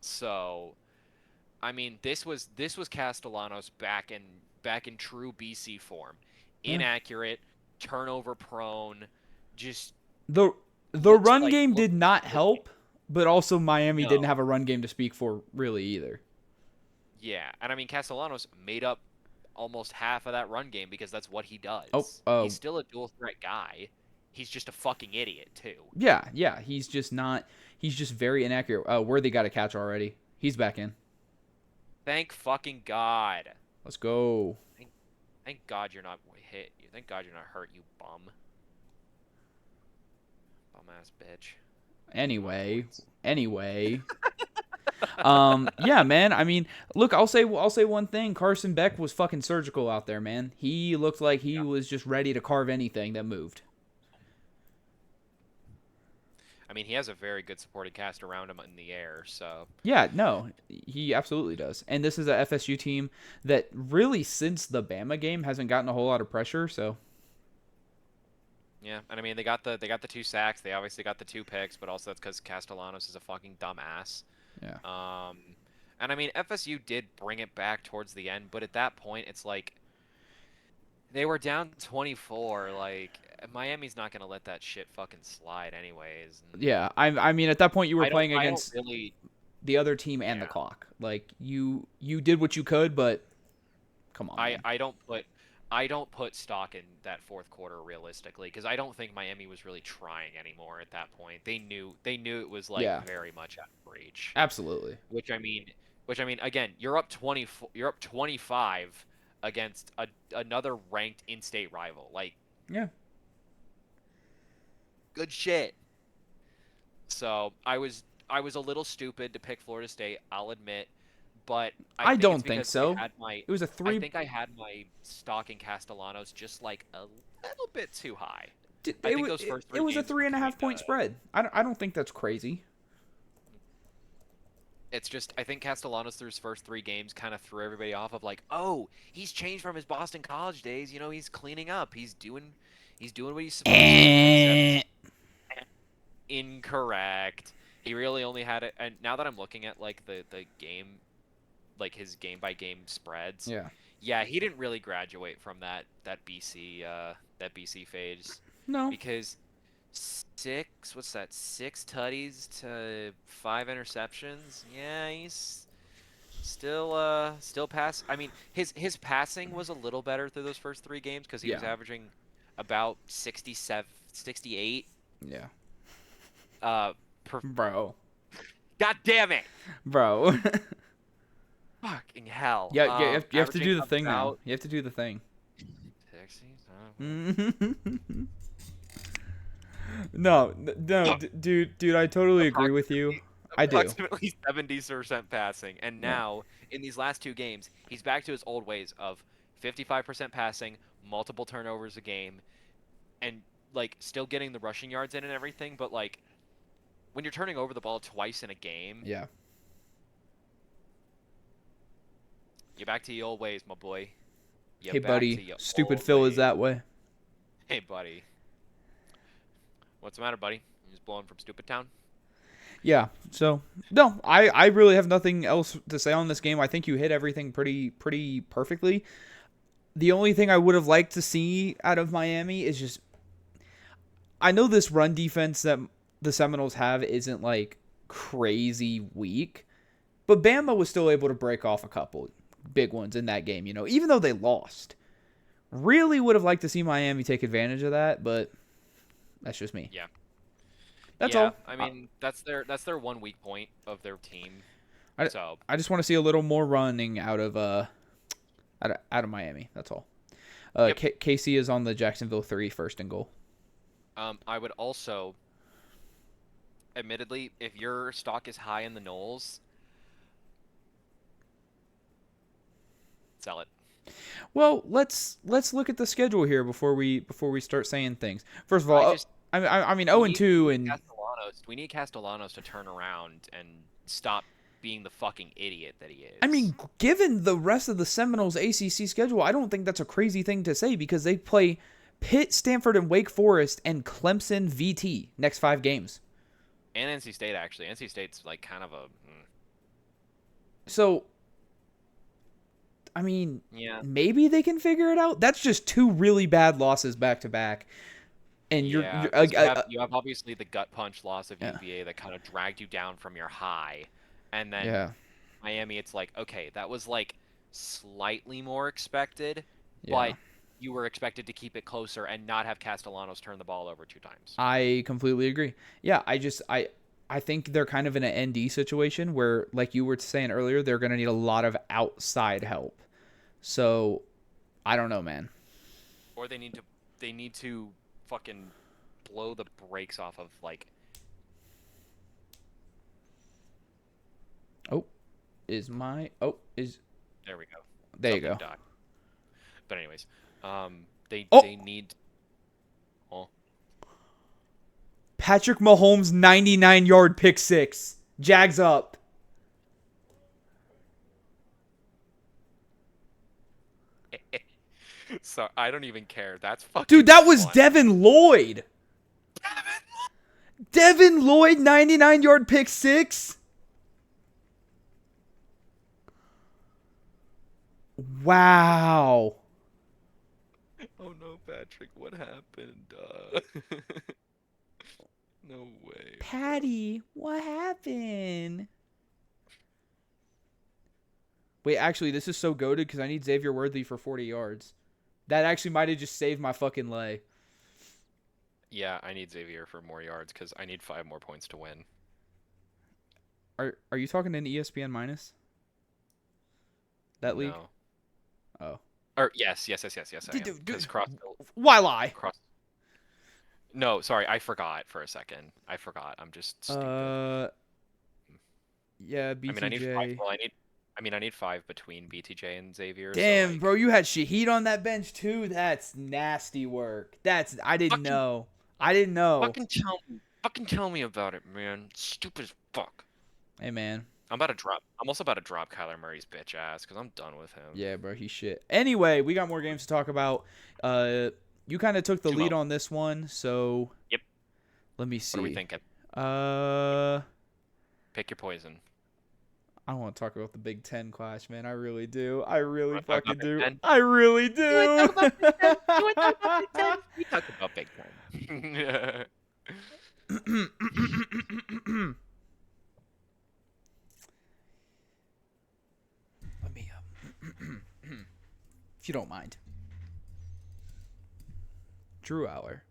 So, I mean, this was Castellanos back in true BC form. Inaccurate, turnover prone, just the run game did not help, but also Miami didn't have a run game to speak for really either. Yeah, and I mean Castellanos made up almost half of that run game because that's what he does. He's still a dual threat guy. He's just a fucking idiot too. Yeah. He's just very inaccurate. Worthy got a catch already. He's back in. Thank fucking God. Let's go. Thank God you're not hit. Thank God you're not hurt, you bum. Bum ass bitch. Anyway. Yeah, man. I mean, look, I'll say one thing. Carson Beck was fucking surgical out there, man. He looked like he was just ready to carve anything that moved. I mean, he has a very good supporting cast around him in the air, so... Yeah, no, he absolutely does. And this is a FSU team that really, since the Bama game, hasn't gotten a whole lot of pressure, so... Yeah, and I mean, they got the 2 sacks, they obviously got the 2 picks, but also that's because Castellanos is a fucking dumbass. Yeah. And I mean, FSU did bring it back towards the end, but at that point, it's like... They were down 24, like... Miami's not going to let that shit fucking slide anyways. Yeah, I mean, at that point, you were playing against the other team and the clock. Like, you did what you could, but come on. I don't put stock in that fourth quarter realistically, because I don't think Miami was really trying anymore at that point. They knew it was like very much out of reach. Absolutely. Which I mean, again, you're up 25 against another ranked in-state rival. Like, yeah. Good shit. So I was a little stupid to pick Florida State, I'll admit, but I don't think so. It was a 3. I think I had my stock in Castellanos just like a little bit too high. I think those first 3 it was a 3.5 point spread. I don't think that's crazy. It's just I think Castellanos through his first 3 games kind of threw everybody off of like, oh, he's changed from his Boston College days. You know, he's cleaning up. He's doing what he's supposed to. Incorrect. He really only had it, and now that I'm looking at like the game, like his game by game spreads. Yeah, he didn't really graduate from that BC phase. No. Because 6 tutties to 5 interceptions. Yeah, he's still pass. I mean, his passing was a little better through those first 3 games because he was averaging about 67, 68. Yeah. Bro. God damn it. Bro. Fucking hell. Yeah, you have to do the thing now. You have to do the thing. No, dude, I totally agree with you. I do. Approximately 70% passing, and now in these last 2 games, he's back to his old ways of 55% passing, multiple turnovers a game, and like still getting the rushing yards in and everything, but like when you're turning over the ball twice in a game, Yeah. you're back to your old ways, my boy. You're Hey, back buddy. to your Stupid old Phil is ways. that way. Hey, buddy. What's the matter, buddy? You just blowing from Stupid Town? Yeah. So no, I really have nothing else to say on this game. I think you hit everything pretty perfectly. The only thing I would have liked to see out of Miami is just, I know this run defense that the Seminoles have isn't like crazy weak, but Bama was still able to break off a couple big ones in that game, even though they lost. Really would have liked to see Miami take advantage of that, but that's just me. Yeah. That's all. I mean, that's their one weak point of their team. I just want to see a little more running out of Miami. That's all. Yep. Casey is on the Jacksonville 3 first and goal. I would also, admittedly, if your stock is high in the Noles, sell it. Well, let's look at the schedule here before we start saying things. First of all, I mean 0-2 and we need Castellanos to turn around and stop being the fucking idiot that he is. I mean, given the rest of the Seminoles ACC schedule, I don't think that's a crazy thing to say because they play Pitt, Stanford, and Wake Forest and Clemson VT next 5 games. And NC State, actually. NC State's like kind of a... So, I mean, yeah, maybe they can figure it out. That's just 2 really bad losses back to back. And you have obviously the gut punch loss of UVA that kind of dragged you down from your high. And then Miami, it's like, okay, that was like slightly more expected, but you were expected to keep it closer and not have Castellanos turn the ball over 2 times. I completely agree. Yeah, I think they're kind of in an ND situation where, like you were saying earlier, they're going to need a lot of outside help. So, I don't know, man. Or they need to fucking blow the brakes off of, like... There we go. There you go. Died. But anyways, they need... Oh. Patrick Mahomes 99-yard pick 6. Jags up. So I don't even care. That's fucking... Dude, that was fun. Devin Lloyd. Devin Lloyd 99-yard pick 6. Wow. Oh no, Patrick, what happened? No way. Patty, what happened? Wait, actually, this is so goated because I need Xavier Worthy for 40 yards. That actually might have just saved my fucking lay. Yeah, I need Xavier for more yards because I need 5 more points to win. Are you talking in ESPN minus? That league? No. Oh. Or yes. Because why lie? No, sorry, I forgot for a second. I'm just stupid. Yeah, BTJ. I need 5 between BTJ and Xavier. Damn, so like... bro, you had Shaheed on that bench too. That's nasty work. I didn't know. Fucking tell me about it, man. Stupid as fuck. Hey, man. I'm also about to drop Kyler Murray's bitch ass because I'm done with him. Yeah, bro, he's shit. Anyway, we got more games to talk about. You kind of took the lead on this one, so yep. Let me see. What are we thinking? Pick your poison. I want to talk about the Big Ten clash, man. I really do. I really fucking do. Ten? I really do. You talk about Big Ten. Let me, if you don't mind. Drew Aller.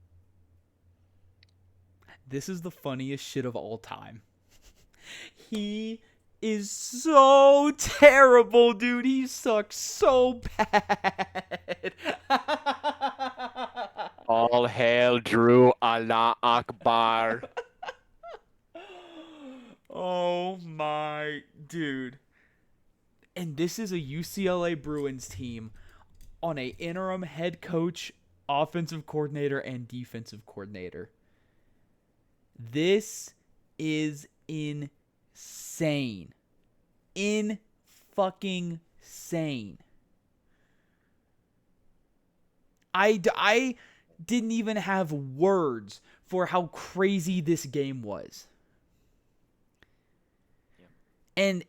This is the funniest shit of all time. He is so terrible, dude. He sucks so bad. All hail Drew, Allah Akbar. Oh my dude. And this is a UCLA Bruins team on a interim head coach, offensive coordinator, and defensive coordinator. This is insane. Fucking sane. I didn't even have words for how crazy this game was. Yeah. And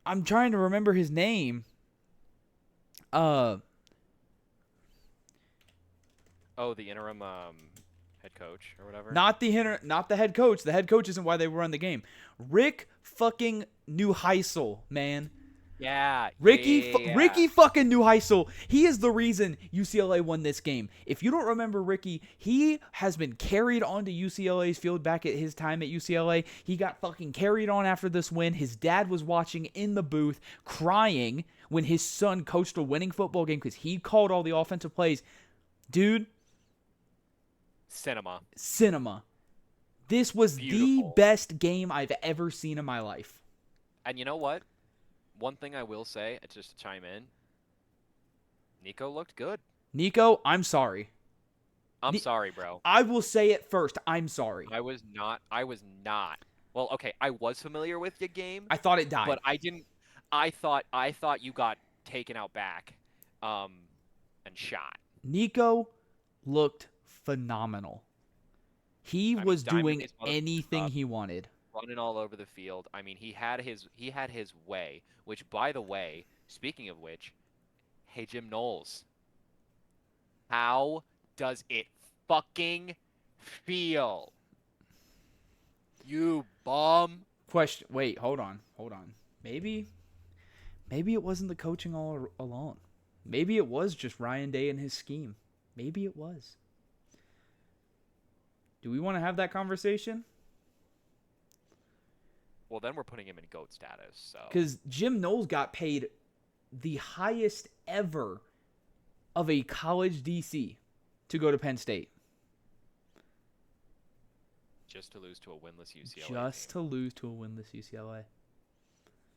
I'm trying to remember his name. Oh, the interim head coach or whatever. Not the head coach. The head coach isn't why they run the game. Rick fucking Neuheisel, man. Yeah. Ricky fucking Neuheisel. He is the reason UCLA won this game. If you don't remember Ricky, he has been carried onto UCLA's field back at his time at UCLA. He got fucking carried on after this win. His dad was watching in the booth crying when his son coached a winning football game because he called all the offensive plays. Dude. Cinema. This was the best game I've ever seen in my life. And you know what? One thing I will say, just to chime in, Nico looked good. Nico, I'm sorry. I'm sorry, bro. I will say it first. I'm sorry. I was not. Well, okay, I was familiar with your game. I thought it died. But I didn't. I thought you got taken out back and shot. Nico looked phenomenal. He was doing anything he wanted. Running all over the field. I mean, he had his way, which, by the way, speaking of which, hey, Jim Knowles, how does it fucking feel? You bum. Question. Wait, hold on. Maybe it wasn't the coaching all along. Maybe it was just Ryan Day and his scheme. Maybe it was. Do we want to have that conversation? Well, then we're putting him in GOAT status. So because Jim Knowles got paid the highest ever of a college DC to go to Penn State. Just to lose to a winless UCLA. Just to lose to a winless UCLA.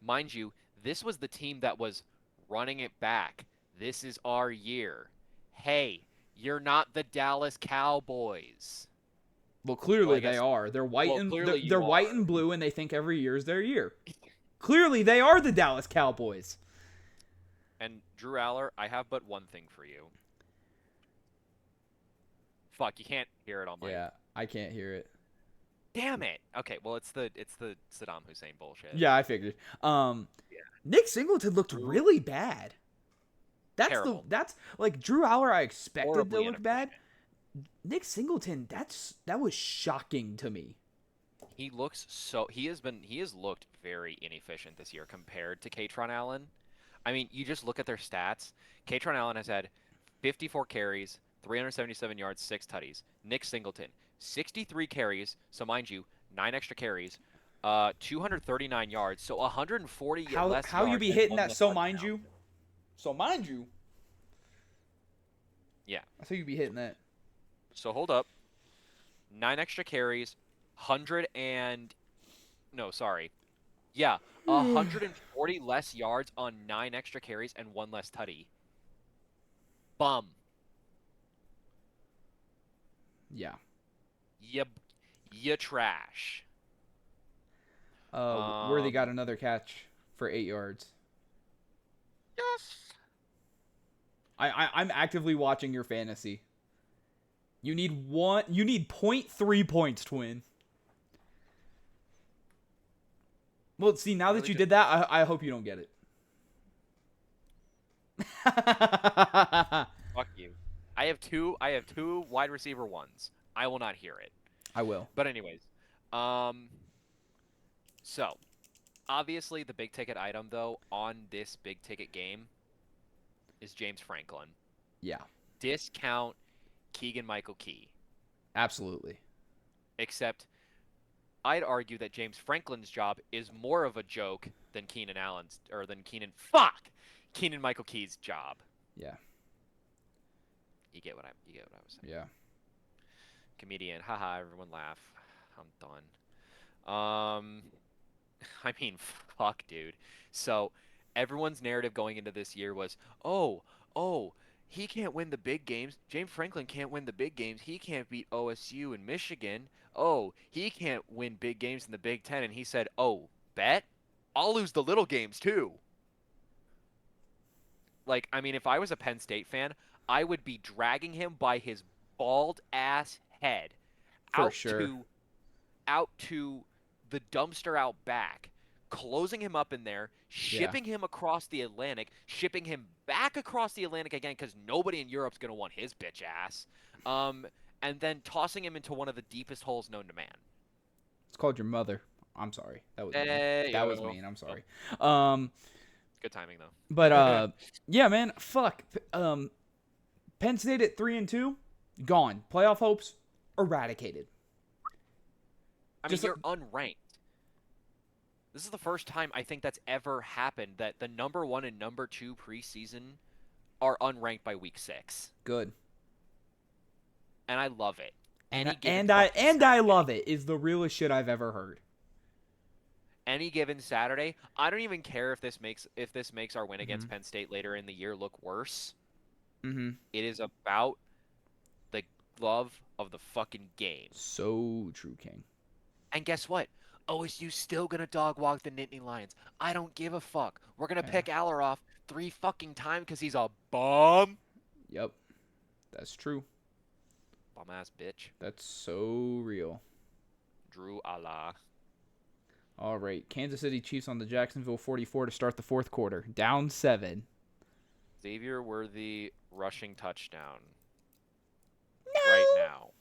Mind you, this was the team that was running it back. This is our year. Hey, you're not the Dallas Cowboys. Well, clearly they are. They're white they're white and blue, and they think every year is their year. Clearly, they are the Dallas Cowboys. And Drew Aller, I have but one thing for you. Fuck, you can't hear it on my. Yeah, I can't hear it. Damn it. Okay, well it's the Saddam Hussein bullshit. Yeah, I figured. Nick Singleton looked really bad. That's like Drew Aller. I expected to look bad. Nick Singleton, that was shocking to me. He has looked very inefficient this year compared to Katron Allen. I mean, you just look at their stats. Katron Allen has had 54 carries, 377 yards, 6 tutties. Nick Singleton, 63 carries, so mind you, 9 extra carries, 239 yards, so 140 less yards. How you be hitting that? So mind you. Yeah. I thought you'd be hitting that. So hold up. 9 extra carries, 140 less yards on 9 extra carries and 1 less tutty. Bum. Yeah. You trash. Worthy got another catch for 8 yards. Yes. I'm actively watching your fantasy. You need 0.3 points, Twin. Well, see, now that you did that, I hope you don't get it. Fuck you. I have two wide receiver ones. I will not hear it. I will. But anyways, so obviously the big ticket item though on this big ticket game is James Franklin. Yeah. Discount Keegan-Michael Key. Absolutely. Except I'd argue that James Franklin's job is more of a joke than Keenan-Michael Key's job. Yeah. You get what I was saying. Yeah. Comedian, haha, everyone laugh. I'm done. I mean, fuck, dude. So everyone's narrative going into this year was, oh, he can't win the big games. James Franklin can't win the big games. He can't beat OSU and Michigan. oh, he can't win big games in the Big Ten. And he said, oh, bet? I'll lose the little games too. Like, I mean, if I was a Penn State fan, I would be dragging him by his bald ass head For sure. out to the dumpster out back, closing him up in there, Yeah. shipping him across the Atlantic, shipping him back across the Atlantic again because nobody in Europe's gonna want his bitch ass. And then tossing him into one of the deepest holes known to man. It's called your mother. I'm sorry. That was mean. Hey, That was yo. mean. I'm sorry. Good timing though. But yeah, man. Fuck. Penn State at 3-2, gone. Playoff hopes eradicated. I mean, you're unranked. This is the first time I think that's ever happened that the number 1 and number 2 preseason are unranked by week 6. Good. And I love it. And I love it. Is the realest shit I've ever heard. Any given Saturday, I don't even care if this makes our win against Penn State later in the year look worse. Mm-hmm. It is about the love of the fucking game. So true, King. And guess what? OSU's still gonna dog walk the Nittany Lions. I don't give a fuck. We're gonna pick Aller off 3 fucking times because he's a bum. Yep, that's true. Bum ass bitch. That's so real. Drew Allah. All right, Kansas City Chiefs on the Jacksonville 44 to start the fourth quarter. Down 7. Xavier Worthy rushing touchdown. No.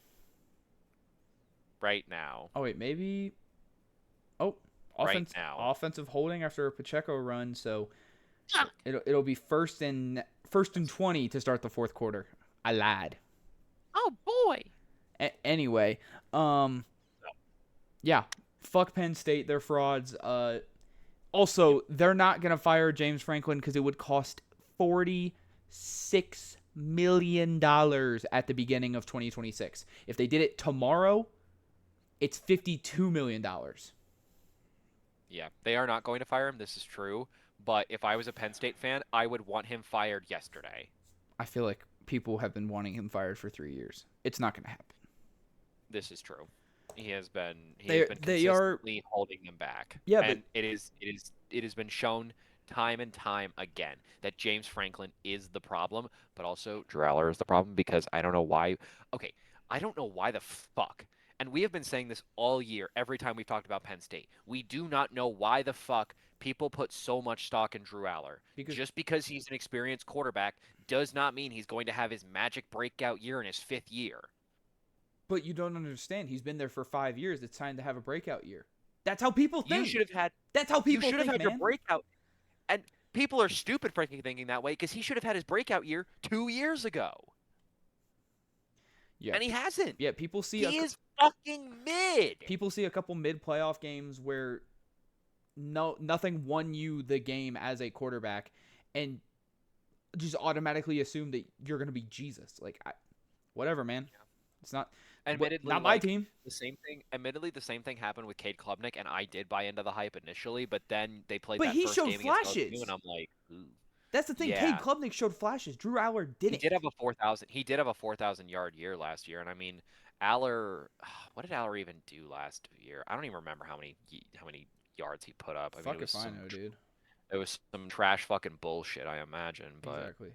Right now. Oh wait, maybe. Oh, offensive holding after a Pacheco run, so it'll be first and 20 to start the fourth quarter. I lied. Oh boy. Anyway, yeah. Fuck Penn State, they're frauds. Also, they're not gonna fire James Franklin because it would cost $46 million at the beginning of 2026. If they did it tomorrow, it's $52 million. Yeah, they are not going to fire him. This is true. But if I was a Penn State fan, I would want him fired yesterday. I feel like people have been wanting him fired for 3 years. It's not gonna happen. This is true. He has been consistently holding them back. Yeah, and it has been shown time and time again that James Franklin is the problem, but also Drew Aller is the problem because I don't know why. Okay, I don't know why the fuck. And we have been saying this all year, every time we've talked about Penn State. We do not know why the fuck people put so much stock in Drew Aller. Just because he's an experienced quarterback does not mean he's going to have his magic breakout year in his 5th year. But you don't understand. He's been there for 5 years. It's time to have a breakout year. That's how people think. That's how people think, man. You should have had your breakout. And people are stupid for thinking that way because he should have had his breakout year 2 years ago. Yeah. And he hasn't. Yeah, people see he is fucking mid. People see a couple mid-playoff games where nothing won you the game as a quarterback and just automatically assume that you're going to be Jesus. Like, whatever, man. Yeah. It's not... Admittedly, not my team. Admittedly, the same thing happened with Cade Klubnik, and I did buy into the hype initially, but then they played that first game against LSU, and I'm like, ooh. That's the thing. Yeah. Cade Klubnik showed flashes. Drew Aller didn't. He did have a 4,000 yard year last year, and I mean, Aller. What did Aller even do last year? I don't even remember how many yards he put up. Fuck if I know, dude. It was some trash fucking bullshit, I imagine. But exactly.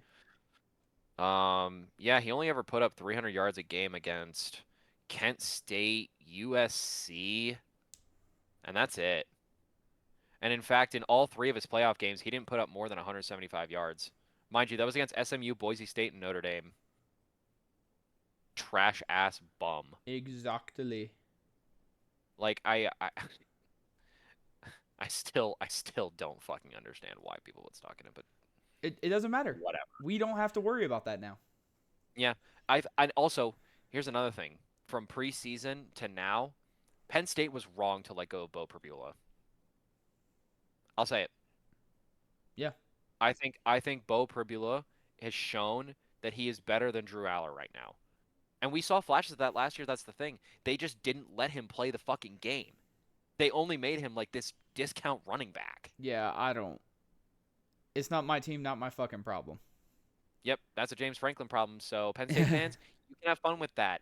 Yeah, he only ever put up 300 yards a game against Kent State, USC, and that's it. And in fact, in all 3 of his playoff games, he didn't put up more than 175 yards. Mind you, that was against SMU, Boise State, and Notre Dame. Trash ass bum. Exactly. Like I still don't fucking understand why people would stock in it, but it doesn't matter. Whatever. We don't have to worry about that now. Yeah. And also, here's another thing. From preseason to now, Penn State was wrong to let go of Beau Pribula. I'll say it. Yeah. I think Beau Pribula has shown that he is better than Drew Aller right now. And we saw flashes of that last year. That's the thing. They just didn't let him play the fucking game. They only made him like this discount running back. Yeah, I don't. It's not my team, not my fucking problem. Yep, that's a James Franklin problem. So Penn State fans, you can have fun with that.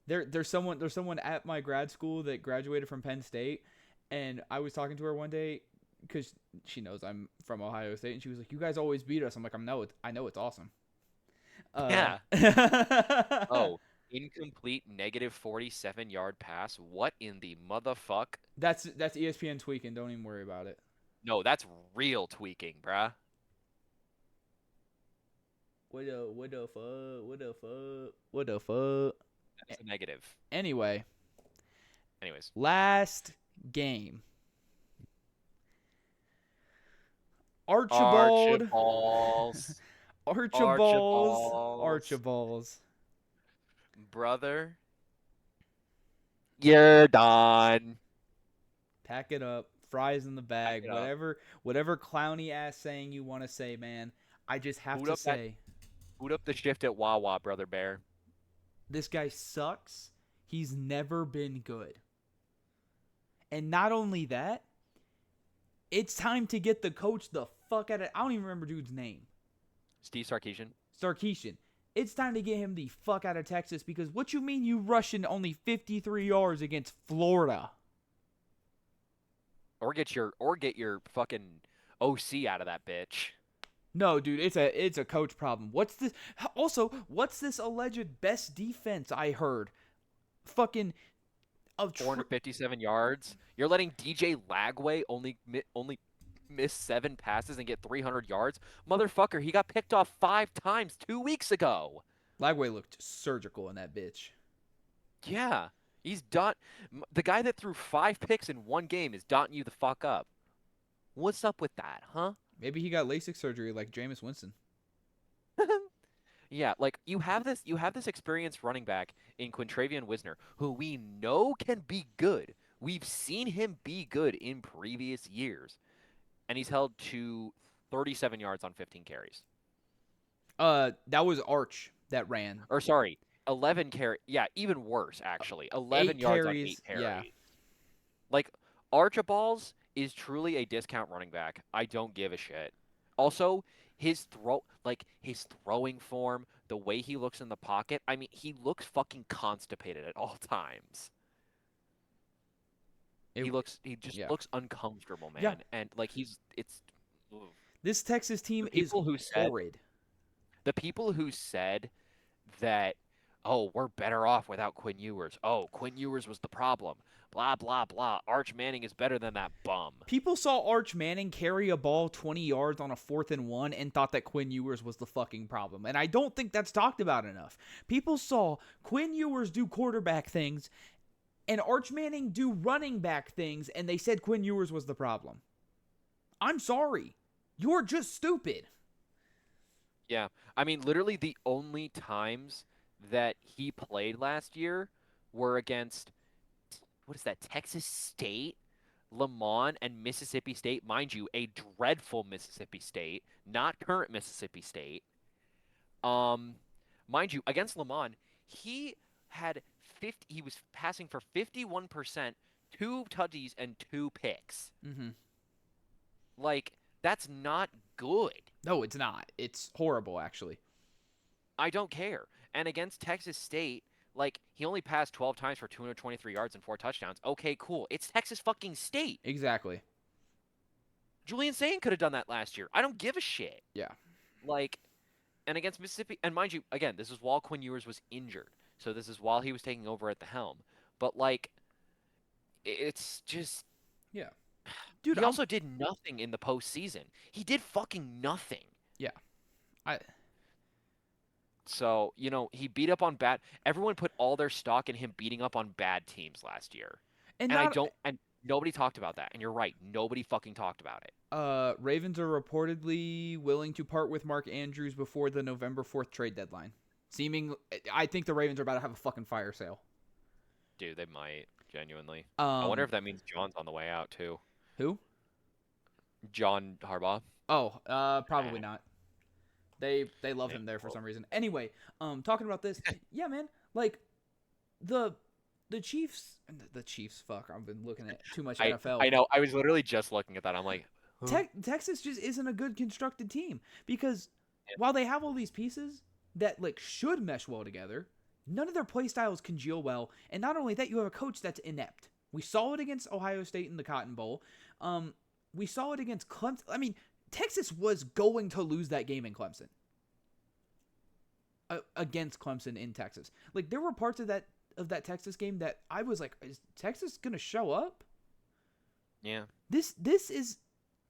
There's someone at my grad school that graduated from Penn State, and I was talking to her one day because she knows I'm from Ohio State, and she was like, "You guys always beat us." I'm like, I know it's awesome. Yeah. Oh, incomplete negative 47-yard pass. What in the motherfuck? That's ESPN tweaking. Don't even worry about it. No, that's real tweaking, bruh. What the fuck? What the fuck? What the fuck? That's a negative. Anyway, Anyways, last game. Archibald. Archibalds. Brother, you're done. Pack it up. Fries in the bag. Whatever clowny ass saying you want to say, man. I just have to say. Boot up the shift at Wawa, Brother Bear. This guy sucks. He's never been good. And not only that, it's time to get the coach the fuck out of... I don't even remember dude's name. Steve Sarkisian. Sarkisian. It's time to get him the fuck out of Texas, because what you mean you rushing only 53 yards against Florida? Or get your fucking OC out of that bitch. No, dude, it's a coach problem. What's this? Also, what's this alleged best defense I heard? Fucking 457 yards. You're letting DJ Lagway only miss 7 passes and get 300 yards? Motherfucker, he got picked off 5 times 2 weeks ago. Lagway looked surgical in that bitch. Yeah, he's done. The guy that threw 5 picks in one game is dotting you the fuck up. What's up with that, huh? Maybe he got LASIK surgery like Jameis Winston. Yeah, like you have this experienced running back in Quintravion Wisner, who we know can be good. We've seen him be good in previous years. And he's held to 37 yards on 15 carries. That was Arch that ran. Or sorry, 11 carries. Yeah, even worse actually. 11 yards on 8 carries. Yeah. Like Archibalds is truly a discount running back. I don't give a shit. Also, his throwing form, the way he looks in the pocket, I mean, he looks fucking constipated at all times. He just looks uncomfortable, man. Yeah. And like this Texas team is horrid. The people who said that, oh, we're better off without Quinn Ewers. Oh, Quinn Ewers was the problem. Blah, blah, blah. Arch Manning is better than that bum. People saw Arch Manning carry a ball 20 yards on a 4th and 1 and thought that Quinn Ewers was the fucking problem. And I don't think that's talked about enough. People saw Quinn Ewers do quarterback things and Arch Manning do running back things, and they said Quinn Ewers was the problem. I'm sorry. You're just stupid. Yeah. I mean, literally the only times that he played last year were against, what is that, Texas State, Lamont, and Mississippi State. Mind you, a dreadful Mississippi State, not current Mississippi State. Mind you, against Lamont, he was passing for 51%, 2 tutties, and 2 picks. Mm-hmm. Like, that's not good. No, it's not. It's horrible, actually. I don't care. And against Texas State, like, he only passed 12 times for 223 yards and 4 touchdowns. Okay, cool. It's Texas fucking State. Exactly. Julian Sayin could have done that last year. I don't give a shit. Yeah. Like, and against Mississippi, and mind you, again, this is while Quinn Ewers was injured. So this is while he was taking over at the helm. But, like, it's just... Yeah. Dude, he also did nothing in the postseason. He did fucking nothing. Yeah. So, you know, he beat up on bad... Everyone put all their stock in him beating up on bad teams last year. And nobody talked about that. And you're right. Nobody fucking talked about it. Ravens are reportedly willing to part with Mark Andrews before the November 4th trade deadline. I think the Ravens are about to have a fucking fire sale. Dude, they might. Genuinely. I wonder if that means John's on the way out, too. Who? John Harbaugh. Oh, probably not. They love him there for some reason. Anyway, talking about this, yeah, man, like the Chiefs, fuck, I've been looking at too much NFL. I know. I was literally just looking at that. I'm like, huh? Texas just isn't a good constructed team because while they have all these pieces that like should mesh well together, None of their play styles congeal well, and not only that, you have a coach that's inept. We saw it against Ohio State in the Cotton Bowl. We saw it against Clemson. I mean, Texas was going to lose that game in Clemson. Against Clemson in Texas. Like, there were parts of that Texas game that I was like, is Texas gonna show up? Yeah. This is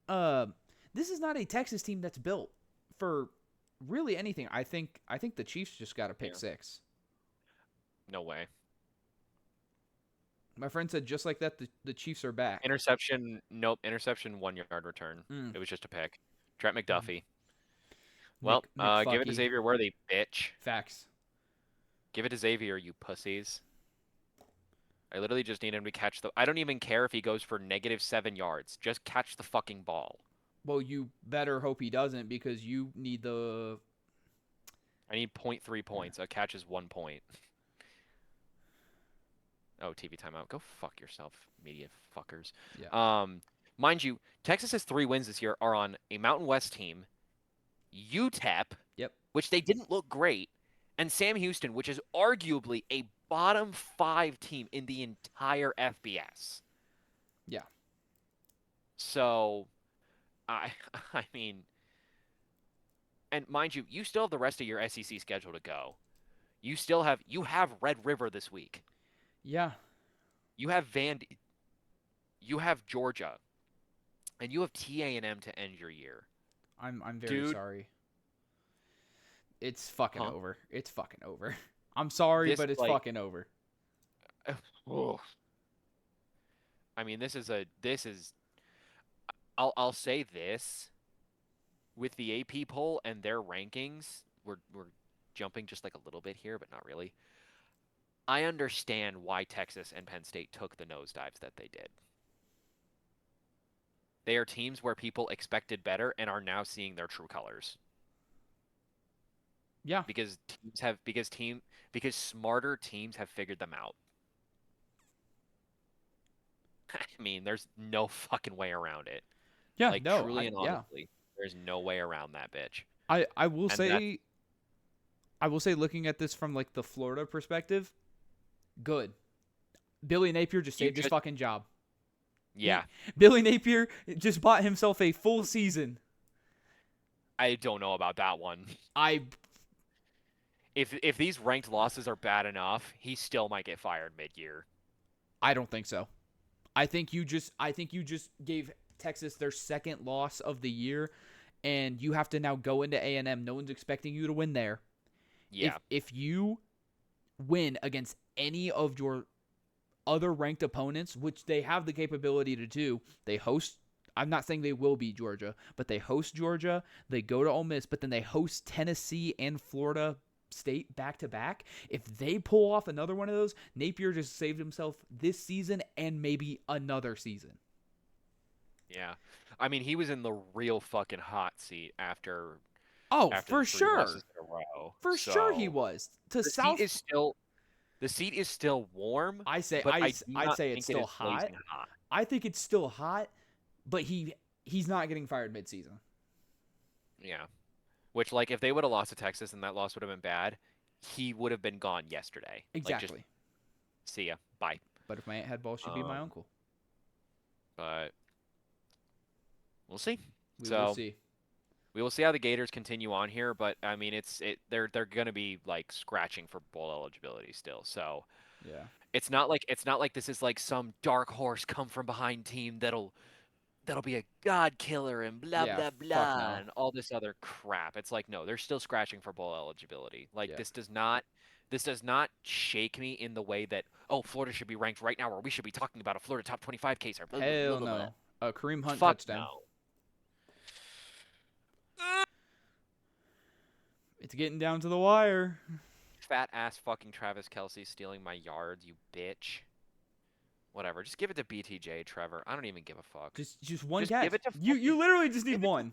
not a Texas team that's built for really anything. I think the Chiefs just got to pick 6. No way. My friend said just like that, the Chiefs are back. Interception. Nope. Interception. 1-yard return. It was just a pick. Trent McDuffie. Well, give it to Xavier Worthy, bitch. Facts. Give it to Xavier, you pussies. I literally just need him to catch the... I don't even care if he goes for -7 yards. Just catch the fucking ball. Well, you better hope he doesn't, because you need the... I need 0.3 points. A catch is 1 point. Oh, TV timeout. Go fuck yourself, media fuckers. Yeah. Mind you, Texas's 3 wins this year are on a Mountain West team, UTEP, Yep, which they didn't look great, and Sam Houston, which is arguably a bottom 5 team in the entire FBS. Yeah. So, I mean, and mind you, you still have the rest of your SEC schedule to go. You have Red River this week. Yeah. You have Vandy. You have Georgia, and you have TA&M to end your year. I'm very sorry. It's fucking over. It's fucking over. I'm sorry, but it's fucking over. I mean, this is. I'll say this. With the AP poll and their rankings, we're jumping just like a little bit here, but not really. I understand why Texas and Penn State took the nosedives that they did. They are teams where people expected better and are now seeing their true colors. Yeah. Because smarter teams have figured them out. I mean, there's no fucking way around it. Yeah, like, no, truly and honestly, there's no way around that bitch. I will say, looking at this from like the Florida perspective, good. Billy Napier just saved his fucking job. Yeah. Billy Napier just bought himself a full season. I don't know about that one. If these ranked losses are bad enough, he still might get fired mid-year. I don't think so. I think you just gave Texas their second loss of the year, and you have to now go into A&M. No one's expecting you to win there. Yeah. If you win against any of your other ranked opponents, which they have the capability to do, they host. I'm not saying they will beat Georgia, but they host Georgia. They go to Ole Miss, but then they host Tennessee and Florida State back-to-back. If they pull off another one of those, Napier just saved himself this season and maybe another season. Yeah. I mean, he was in the real fucking hot seat after for sure. For sure he was. The seat is still warm. I'd say it's still hot. I think it's still hot, but he's not getting fired mid-season. Yeah. Which, like, if they would have lost to Texas and that loss would have been bad, he would have been gone yesterday. Exactly. Like, just, see ya. Bye. But if my aunt had balls, she'd be my uncle. But we'll see. We will see. We will see how the Gators continue on here, but I mean, they're going to be like scratching for bowl eligibility still. So yeah, it's not like this is like some dark horse come from behind team that'll be a god killer and blah blah blah and all this other crap. It's like, no, they're still scratching for bowl eligibility. Like this does not shake me in the way that, oh, Florida should be ranked right now, or we should be talking about a Florida top 25 case. Or hell no, a Kareem Hunt Fuck touchdown. No. It's getting down to the wire. Fat ass fucking Travis Kelce stealing my yards, you bitch. Whatever, just give it to BTJ, Trevor. I don't even give a fuck. Just one catch. Give it to you literally just need one.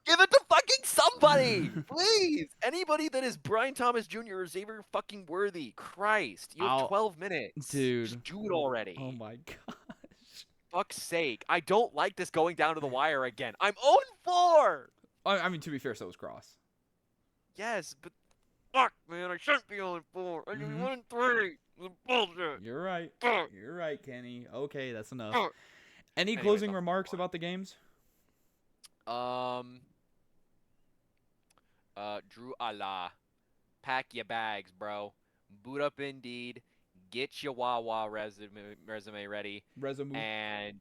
Give it to fucking somebody, please. Anybody that is Brian Thomas Jr. or Xavier fucking Worthy. Christ, you have 12 minutes, dude. Just do it already. Oh my gosh. Fuck's sake, I don't like this going down to the wire again. I'm 0-4. I mean, to be fair, so was Cross. Yes, but fuck, man, I shouldn't be 0-4. I should be 1-3. This is bullshit. You're right. Fuck. You're right, Kenny. Okay, that's enough. Fuck. Any Anyways, closing I'll remarks move about the games? on. Drew Allah. Pack your bags, bro. Boot up Indeed. Get your Wawa resume ready. Resume. And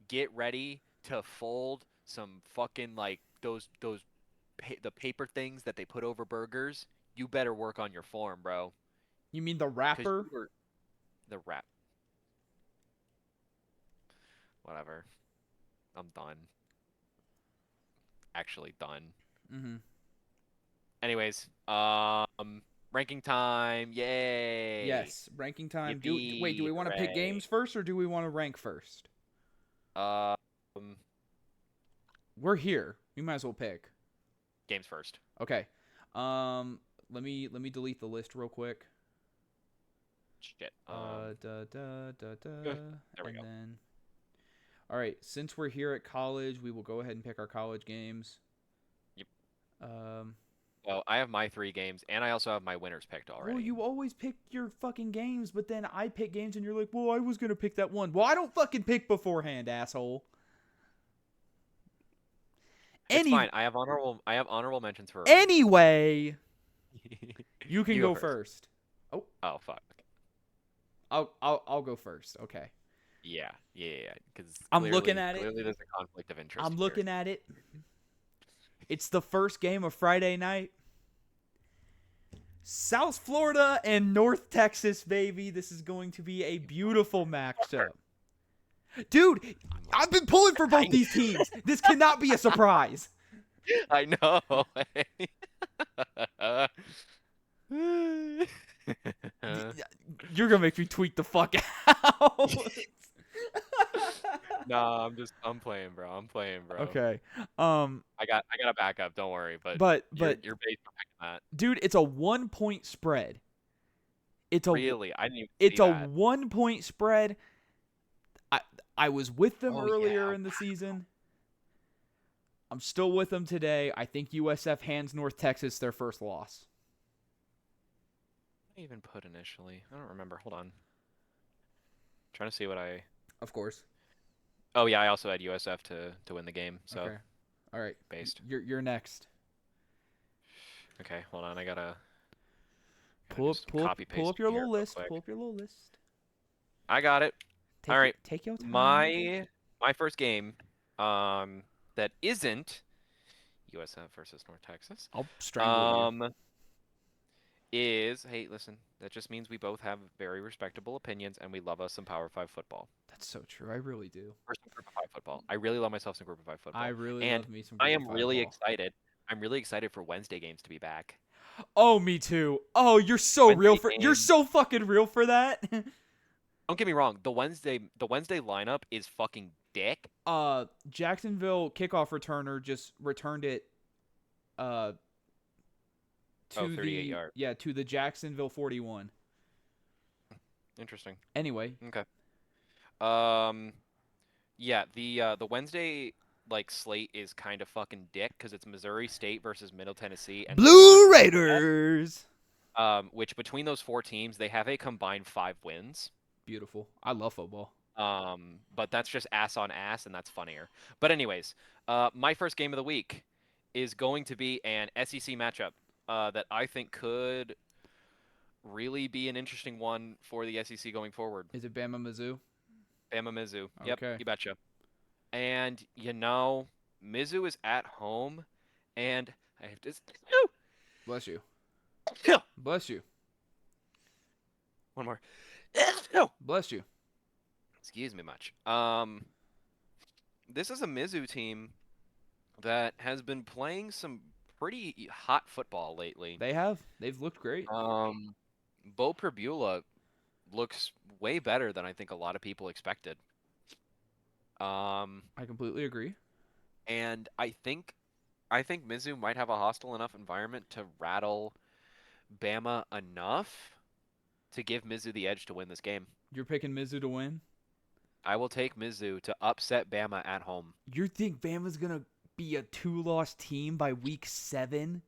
get ready to fold some fucking like those the paper things that they put over burgers. You better work on your form, bro. You mean the wrapper? The wrap. Whatever. I'm done. Actually done. Mm-hmm. Anyways, ranking time. Yay. Yes, ranking time. Yippee, Wait, do we want to pick hooray. games first or do we want to rank first? We're here. We might as well pick. Games first. Okay. Let me delete the list real quick. Shit. There we go. Then, all right. Since we're here at college, we will go ahead and pick our college games. Yep. Well, I have my 3 games, and I also have my winners picked already. Well, you always pick your fucking games, but then I pick games, and you're like, "Well, I was gonna pick that one." Well, I don't fucking pick beforehand, asshole. It's fine. I have honorable mentions for. Anyway, you can You go go first. Oh fuck. I'll go first. Okay. Yeah. Because I'm looking at it. Clearly, there's a conflict of interest. I'm looking at it. It's the first game of Friday night. South Florida and North Texas, baby. This is going to be a beautiful matchup. Dude, I've been pulling for both these teams. This cannot be a surprise. I know. You're going to make me tweet the fuck out. Nah, I'm playing, bro. Okay. I got a backup. Don't worry. But you're based on that. Dude, it's a 1-point spread. Really? I didn't even It's see a that. 1-point spread. I was with them earlier in the season. I'm still with them today. I think USF hands North Texas their first loss. What did I even put initially? I don't remember. Hold on. Trying to see what I. Of course. Oh yeah, I also had USF to win the game. So. Okay. All right. Based. You're next. Okay, hold on. I gotta. Pull up your little list. Pull up your little list. I got it. All right. Take your time. My first game, that isn't USF versus North Texas. I'll strangle you. Is hey, listen. That just means we both have very respectable opinions, and we love us some Power 5 football. That's so true. I really do. Or some Group of 5 football. I really love myself some Group of 5 football. I really love me some. I am really excited. I'm really excited for Wednesday games to be back. Oh, me too. Oh, you're so real for. You're so fucking real for that. Don't get me wrong. The Wednesday lineup is fucking dick. Jacksonville kickoff returner just returned it. To 38 yard. Yeah, to the Jacksonville 41. Interesting. Anyway. Okay. Yeah, the Wednesday slate is kind of fucking dick because it's Missouri State versus Middle Tennessee and Blue Raiders. Which between those 4 teams they have a combined 5 wins. Beautiful. I love football. But that's just ass on ass, and that's funnier. But anyways, my first game of the week is going to be an SEC matchup that I think could really be an interesting one for the SEC going forward. Is it Bama Mizzou? Bama Mizzou. Okay. Yep, you betcha. And Mizzou is at home, and I have to. Bless you. Bless you. One more. Bless you. Excuse me much. This is a Mizzou team that has been playing some pretty hot football lately. They have. They've looked great. Bo Perbula looks way better than I think a lot of people expected. I completely agree. And I think Mizzou might have a hostile enough environment to rattle Bama enough to give Mizzou the edge to win this game. You're picking Mizzou to win? I will take Mizzou to upset Bama at home. You think Bama's going to be a 2-loss team by week 7?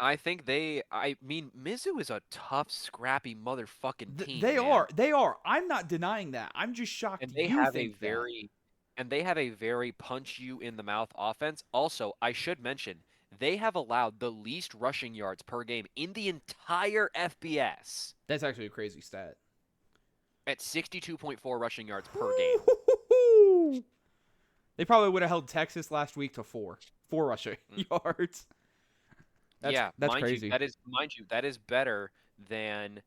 I think I mean, Mizzou is a tough, scrappy motherfucking team, They man. are. They are. I'm not denying that. I'm just shocked And they you have a think that. very and they have a very punch you in the mouth offense. Also, I should mention, they have allowed the least rushing yards per game in the entire FBS That's actually a crazy stat. at 62.4 rushing yards per game. They probably would have held Texas last week to four rushing Mm. yards. Yeah, That's crazy. mind you, that is better than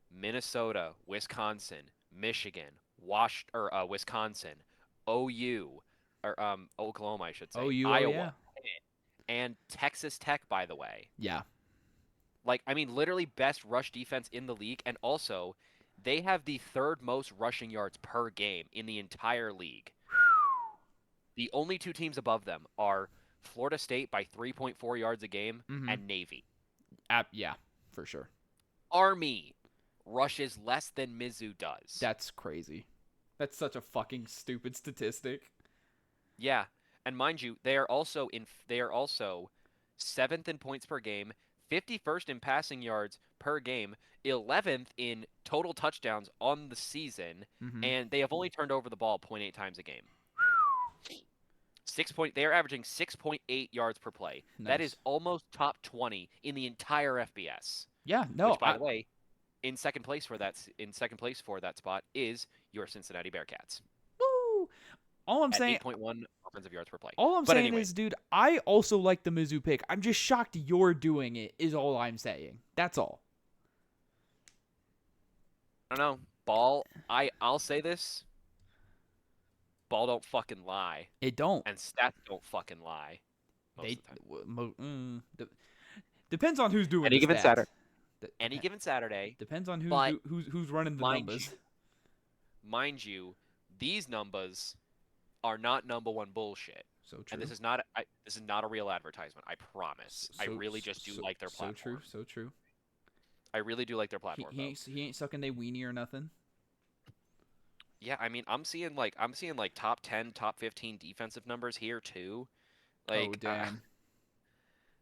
Minnesota, Wisconsin, Michigan, Wisconsin, OU, or Oklahoma, I should say, OU, oh Iowa, yeah, and Texas Tech, by the way. yeah. Like, I mean, literally best rush defense in the league, and also they have the third most rushing yards per game in the entire league. The only two teams above them are Florida State by 3.4 yards a game Mm-hmm. and Navy. Yeah, for sure. Army rushes less than Mizzou does. That's crazy. That's such a fucking stupid statistic. Yeah, and mind you, they are also seventh in points per game, 51st in passing yards per game, 11th in total touchdowns on the season, Mm-hmm. and they have only turned over the ball 0.8 times a game. They are averaging 6.8 yards per play. Nice. That is almost top 20 in the entire FBS. Yeah, no. Which, by the way, in second place for that spot is your Cincinnati Bearcats. Woo! All I'm at saying, 8.1 offensive yards per play. all I'm But saying anyways, is, dude, I also like the Mizzou pick. I'm just shocked you're doing it. Is all I'm saying. That's all. I don't know. Ball. I'll say this. Ball don't fucking lie, It don't. and stats don't fucking lie. Most They of the time. depends on who's doing Any the given stats. Saturday. Any given Saturday. Depends on But who's running the mind numbers. mind you, these numbers are not number one bullshit. So true. And this is not a real advertisement. I promise. I really just do like their platform. So true. I really do like their platform. He ain't sucking they weenie or nothing. Yeah, I mean, I'm seeing like top 10, top 15 defensive numbers here too. Like, oh damn.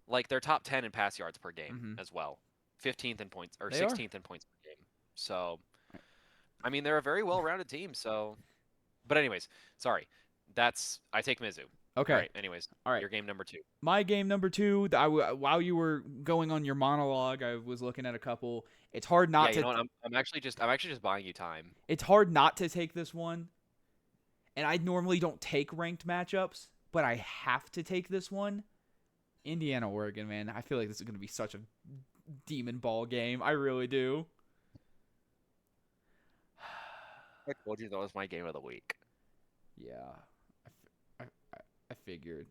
Like they're top 10 in pass yards per game Mm-hmm. as well. 15th in points or They 16th in points per game. So, I mean, they're a very well-rounded team. So, but anyways, sorry. I take Mizzou. Okay. All right. Anyways, all right. Your game number 2. My game number 2. While you were going on your monologue, I was looking at a couple. It's hard not to. You know what? I'm actually just buying you time. It's hard not to take this one. And I normally don't take ranked matchups, but I have to take this one. Indiana, Oregon, man. I feel like this is going to be such a demon ball game. I really do. I told you that was my game of the week. Yeah. I figured.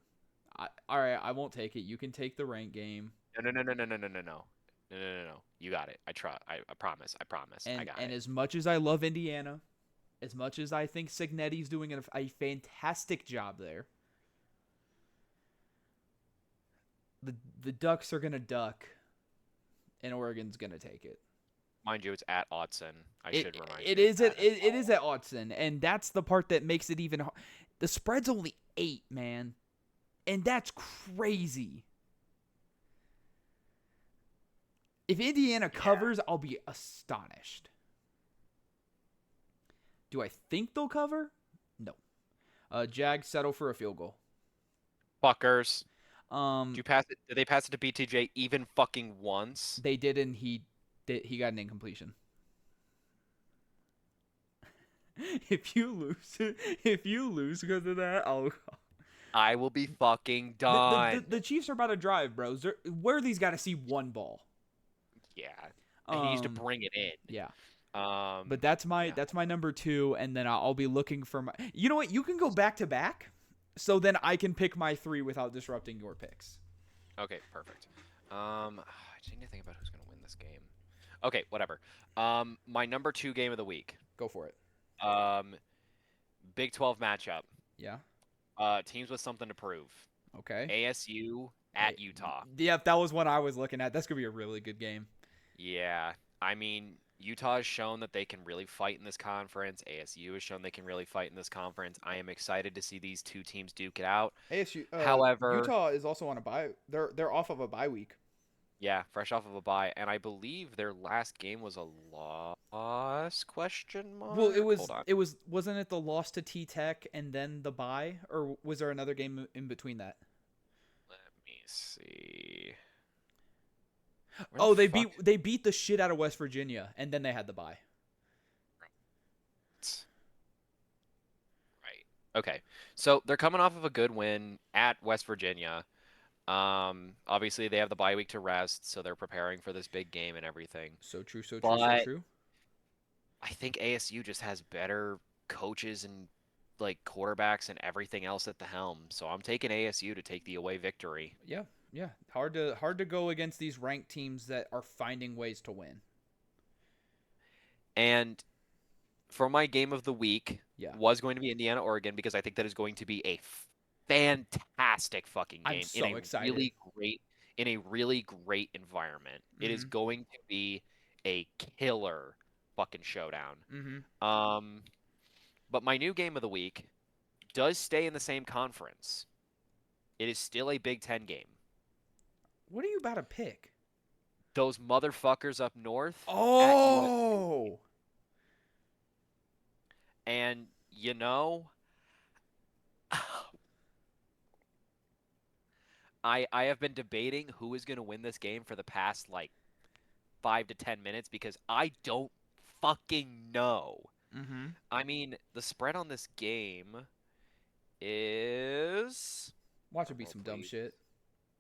All right, I won't take it. You can take the rank game. No. You got it. I promise. I got it. And as much as I love Indiana, as much as I think Cignetti's doing a fantastic job there, the Ducks are gonna duck, and Oregon's gonna take it. Mind you, it's at Autzen. I should remind you. It is at Autzen, and that's the part that makes it even. The spread's only 8, man, and that's crazy. If Indiana covers, I'll be astonished. Do I think they'll cover? No. Jags settle for a field goal. Fuckers. Did you pass it? Did they pass it to BTJ even fucking once? They did, and he got an incompletion. If you lose because of that, I will be fucking done. The Chiefs are about to drive, bro. Worthy's got to see one ball. Yeah, he needs to bring it in. Yeah. But that's my number 2, and then I'll be looking for my. You know what? You can go back to back, so then I can pick my 3 without disrupting your picks. Okay, perfect. I just need to think about who's gonna win this game. Okay, whatever. My number 2 game of the week. Go for it. Big 12 matchup. Yeah. Teams with something to prove. Okay. ASU at Utah. Yeah, that was what I was looking at. That's gonna be a really good game. Yeah, I mean, Utah has shown that they can really fight in this conference. ASU has shown they can really fight in this conference. I am excited to see these two teams duke it out. ASU. However, Utah is also on a bye. They're off of a bye week. Yeah, fresh off of a bye, and I believe their last game was a loss? Question Well, mark. Hold on. wasn't it the loss to T Tech and then the bye, or was there another game in between that? Let me see. Where the Oh, fuck? they beat the shit out of West Virginia and then they had the bye. Right. Okay. So they're coming off of a good win at West Virginia. Obviously they have the bye week to rest, so they're preparing for this big game and everything. So true, so true, so But true. I think ASU just has better coaches and like quarterbacks and everything else at the helm. So I'm taking ASU to take the away victory. Yeah, yeah. Hard to go against these ranked teams that are finding ways to win. And for my game of the week Yeah. was going to be Indiana, Oregon, because I think that is going to be a fantastic fucking I'm game in so a excited. really great environment. It is Mhm. going to be a killer fucking showdown. Mhm. Um, but my new game of the week does stay in the same conference. It is still a Big Ten game. What are you about to pick? Those motherfuckers up north at USC. Oh. And you know, I have been debating who is going to win this game for the past like 5 to 10 minutes because I don't fucking know. Mhm. I mean, the spread on this game is Watch it drum be roll, some dumb please. shit.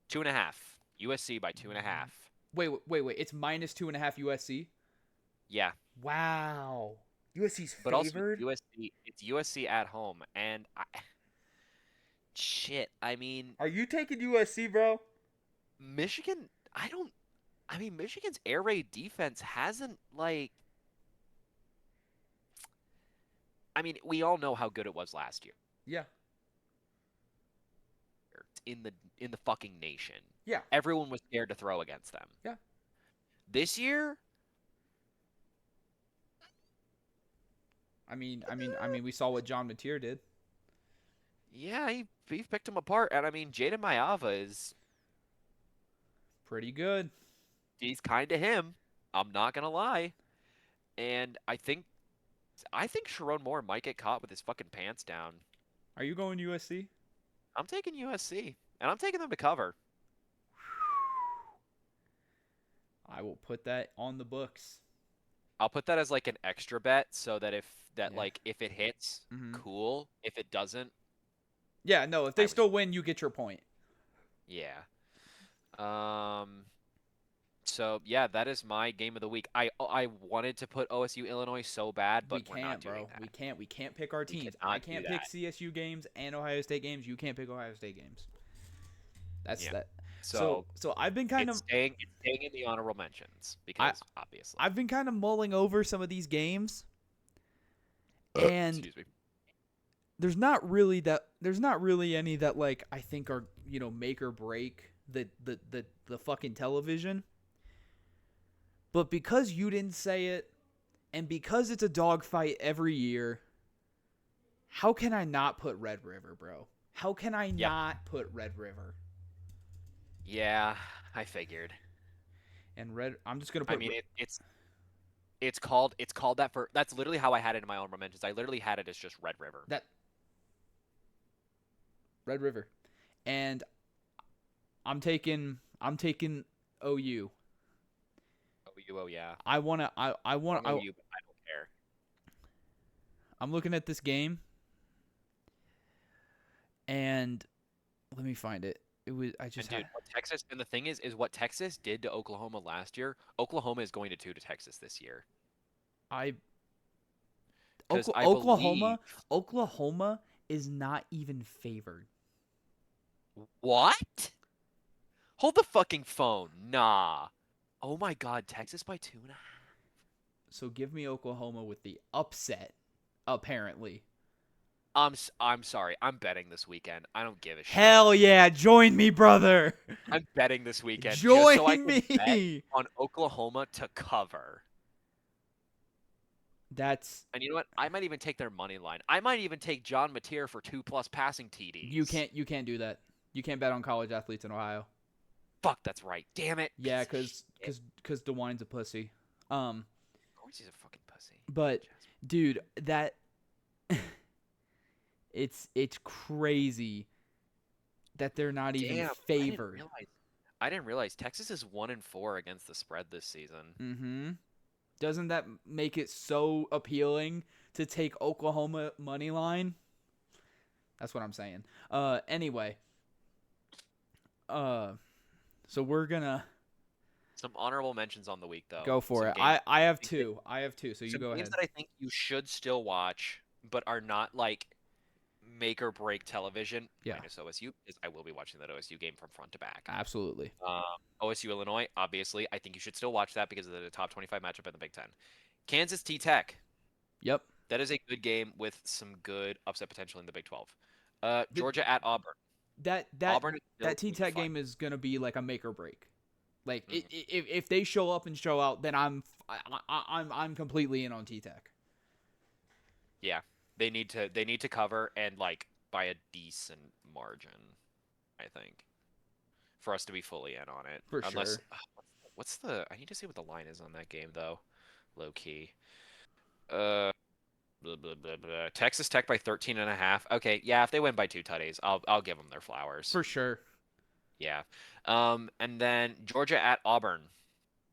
2.5. USC by 2.5. Wait. It's -2.5 USC. Yeah, Wow. USC's but also favored. USC. It's USC at home, and shit. I mean, Are you taking USC, bro? Michigan. I don't. I mean, Michigan's air raid defense hasn't like. I mean, we all know how good it was last year Yeah. in the fucking nation. Yeah. Everyone was scared to throw against them. Yeah. This year, We saw what John Mateer did. yeah, he picked them apart, and I mean, Jaden Mayava is Pretty good. he's kind of him. I'm not gonna lie, and I think Sharon Moore might get caught with his fucking pants down. Are you going USC? I'm taking USC, and I'm taking them to cover. I will put that on the books. I'll put that as like an extra bet so that Yeah. if it hits, Mhm. cool. If it doesn't, Yeah, no, if they I was still win, you get your point. yeah. Um so yeah, that is my game of the week. I wanted to put OSU Illinois so bad, We but we're not can't, doing bro. that. We can't pick our We teams. I cannot do can't pick that. CSU games and Ohio State games. You can't pick Ohio State games. That's Yeah. that. So So I've been kind of it's staying in the honorable mentions I because obviously. I've been kind of mulling over some of these games, and Excuse me. there's not really any that like I think are, make or break the fucking television. But because you didn't say it, and because it's a dogfight every year, how can I not put Red River, bro? How can I Yeah. not put Red River? Yeah, I figured. And I'm just gonna I put mean it's called that for that's literally how I had it in my honorable mentions. I literally had it as just Red River. that Red River, and I'm taking OU. Oh yeah. I wanna I I want don't know you, but I don't care. I'm looking at this game, and let me find it. It was I And just had dude, what Texas and the thing is what Texas did to Oklahoma last year, Oklahoma is going to Texas this year. I Because I believe Oklahoma is not even favored. what? Hold the fucking phone. Nah. Oh my god, Texas by 2.5. So give me Oklahoma with the upset, apparently. I'm sorry. I'm betting this weekend. I don't give a shit. Hell yeah, join me, brother. I'm betting this weekend just so I Join can bet me. on Oklahoma to cover. That's And you know what? I might even take their money line. I might even take John Mateer for 2+ passing TDs. you can't do that. You can't bet on college athletes in Ohio. Fuck, that's right. Damn it. Yeah, because DeWine's a pussy. Of course he's a fucking pussy. But dude, that it's crazy that they're not even favored. I didn't realize Texas is 1-4 against the spread this season. Mm-hmm. Doesn't that make it so appealing to take Oklahoma money line? That's what I'm saying. Anyway. So we're gonna some honorable mentions on the week though. Go for it. I have two. So you go ahead. Games that I think you should still watch, but are not like make or break television. Yeah. Minus OSU, because I will be watching that OSU game from front to back. Absolutely. OSU Illinois, obviously, I think you should still watch that because of the top 25 matchup in the Big Ten. Kansas T-Tech. Yep. That is a good game with some good upset potential in the Big 12. Georgia at Auburn. That T-Tech game is gonna be like a make or break. Like if they show up and show out, then I'm completely in on T-Tech. Yeah, they need to cover and like by a decent margin, I think, for us to be fully in on it. For sure. What's I need to see what the line is on that game though, low key. Blah, blah, blah, blah. Texas Tech by 13.5. Okay, yeah, if they win by 2 tutties, I'll give them their flowers. For sure. Yeah. And then Georgia at Auburn.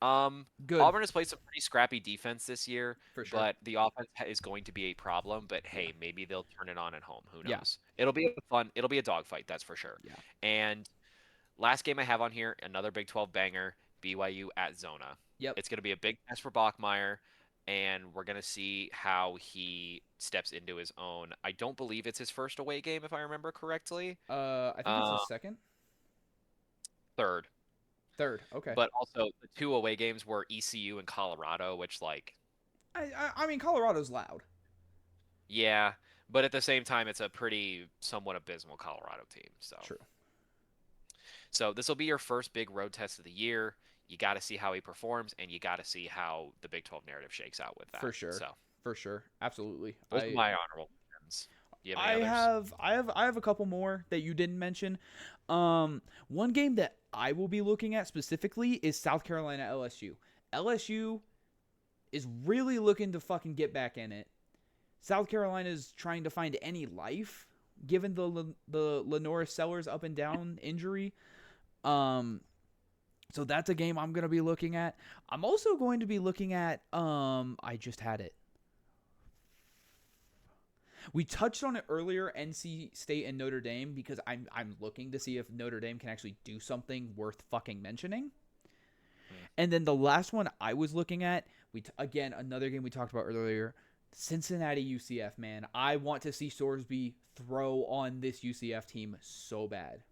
Good. Auburn has played some pretty scrappy defense this year, for sure. But the offense is going to be a problem. But hey, maybe they'll turn it on at home. Who knows? Yeah. It'll be a dogfight, that's for sure. Yeah. And last game I have on here, another Big 12 banger, BYU at Zona. Yep. It's going to be a big test for Bachmeier, and we're going to see how he steps into his own. I don't believe it's his first away game, if I remember correctly. I think it's his second. Third. Okay. But also the 2 away games were ECU and Colorado, which like I mean Colorado's loud. Yeah, but at the same time it's a pretty somewhat abysmal Colorado team, so. True. So this will be your first big road test of the year. You got to see how he performs, and you got to see how the Big 12 narrative shakes out with that. For sure. For sure. Absolutely. Those are my honorable mentions. I have a couple more that you didn't mention. One game that I will be looking at specifically is South Carolina LSU. LSU is really looking to fucking get back in it. South Carolina is trying to find any life given the Lenora Sellers up and down injury. So that's a game I'm going to be looking at. I'm also going to be looking at I just had it. We touched on it earlier, NC State and Notre Dame, because I'm looking to see if Notre Dame can actually do something worth fucking mentioning. And then the last one I was looking at, again, another game we talked about earlier, Cincinnati UCF, man. I want to see Sorsby throw on this UCF team so bad.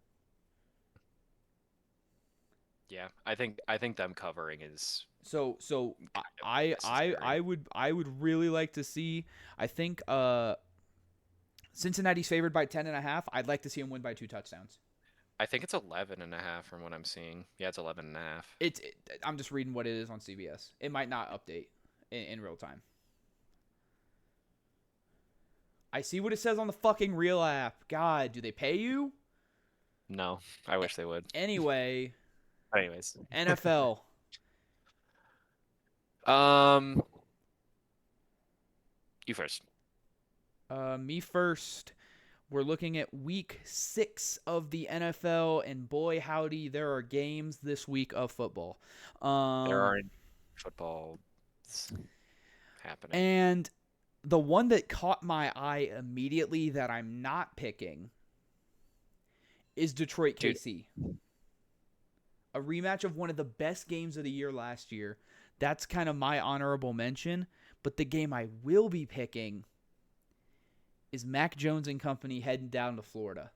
Yeah, I think them covering is so I would really like to see. I think Cincinnati's favored by 10.5. I'd like to see him win by 2 touchdowns. I think it's 11.5 from what I'm seeing. Yeah, it's 11.5. I'm just reading what it is on CBS. It might not update in real time. I see what it says on the fucking Real app. God, do they pay you? No, I wish they would. Anyways, NFL. You first. Me first. We're looking at week 6 of the NFL, and boy, howdy, there are games this week of football. There are football happening. And the one that caught my eye immediately that I'm not picking is Detroit KC. A rematch of one of the best games of the year last year. That's kind of my honorable mention. But the game I will be picking is Mac Jones and company heading down to Florida.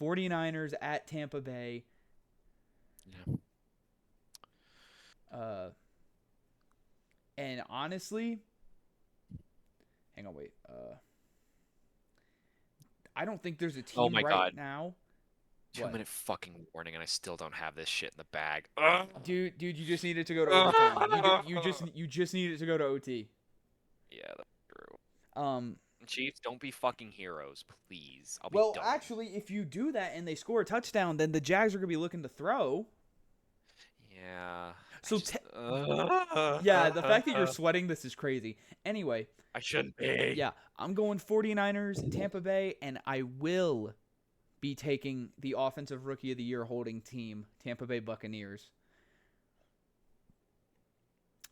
49ers at Tampa Bay. Yeah. And honestly, hang on, wait. I don't think there's a team now. 2-minute fucking warning, and I still don't have this shit in the bag. Dude, you just need it to go to overtime. You just need it to go to OT. Yeah, that's true. I'm Chiefs, don't be fucking heroes, please. I'll be Well, done. actually, if you do that and they score a touchdown, then the Jags are going to be looking to throw. Yeah. So, yeah, the fact that you're sweating this is crazy. Anyway. I shouldn't be. Yeah, I'm going 49ers, Tampa Bay, and I will be taking the Offensive Rookie of the Year holding team, Tampa Bay Buccaneers.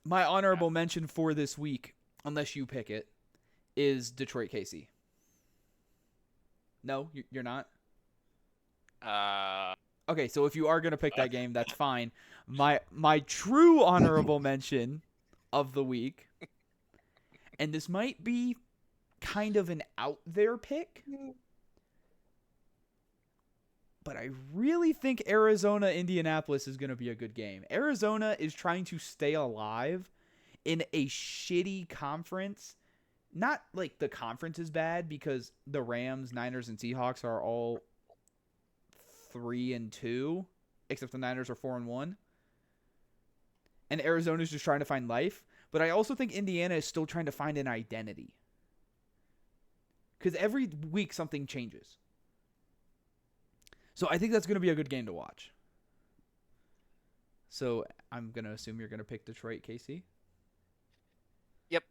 My honorable mention for this week, unless you pick it, is Detroit KC. No, you're not? Okay, so if you are going to pick that game, that's fine. My true honorable mention of the week, and this might be kind of an out there pick, but I really think Arizona-Indianapolis is going to be a good game. Arizona is trying to stay alive in a shitty conference. Not like the conference is bad, because the Rams, Niners, and Seahawks are all 3-2, except the Niners are 4-1. And Arizona's just trying to find life. But I also think Indiana is still trying to find an identity, because every week something changes. So I think that's going to be a good game to watch. So I'm going to assume you're going to pick Detroit, KC? Yep.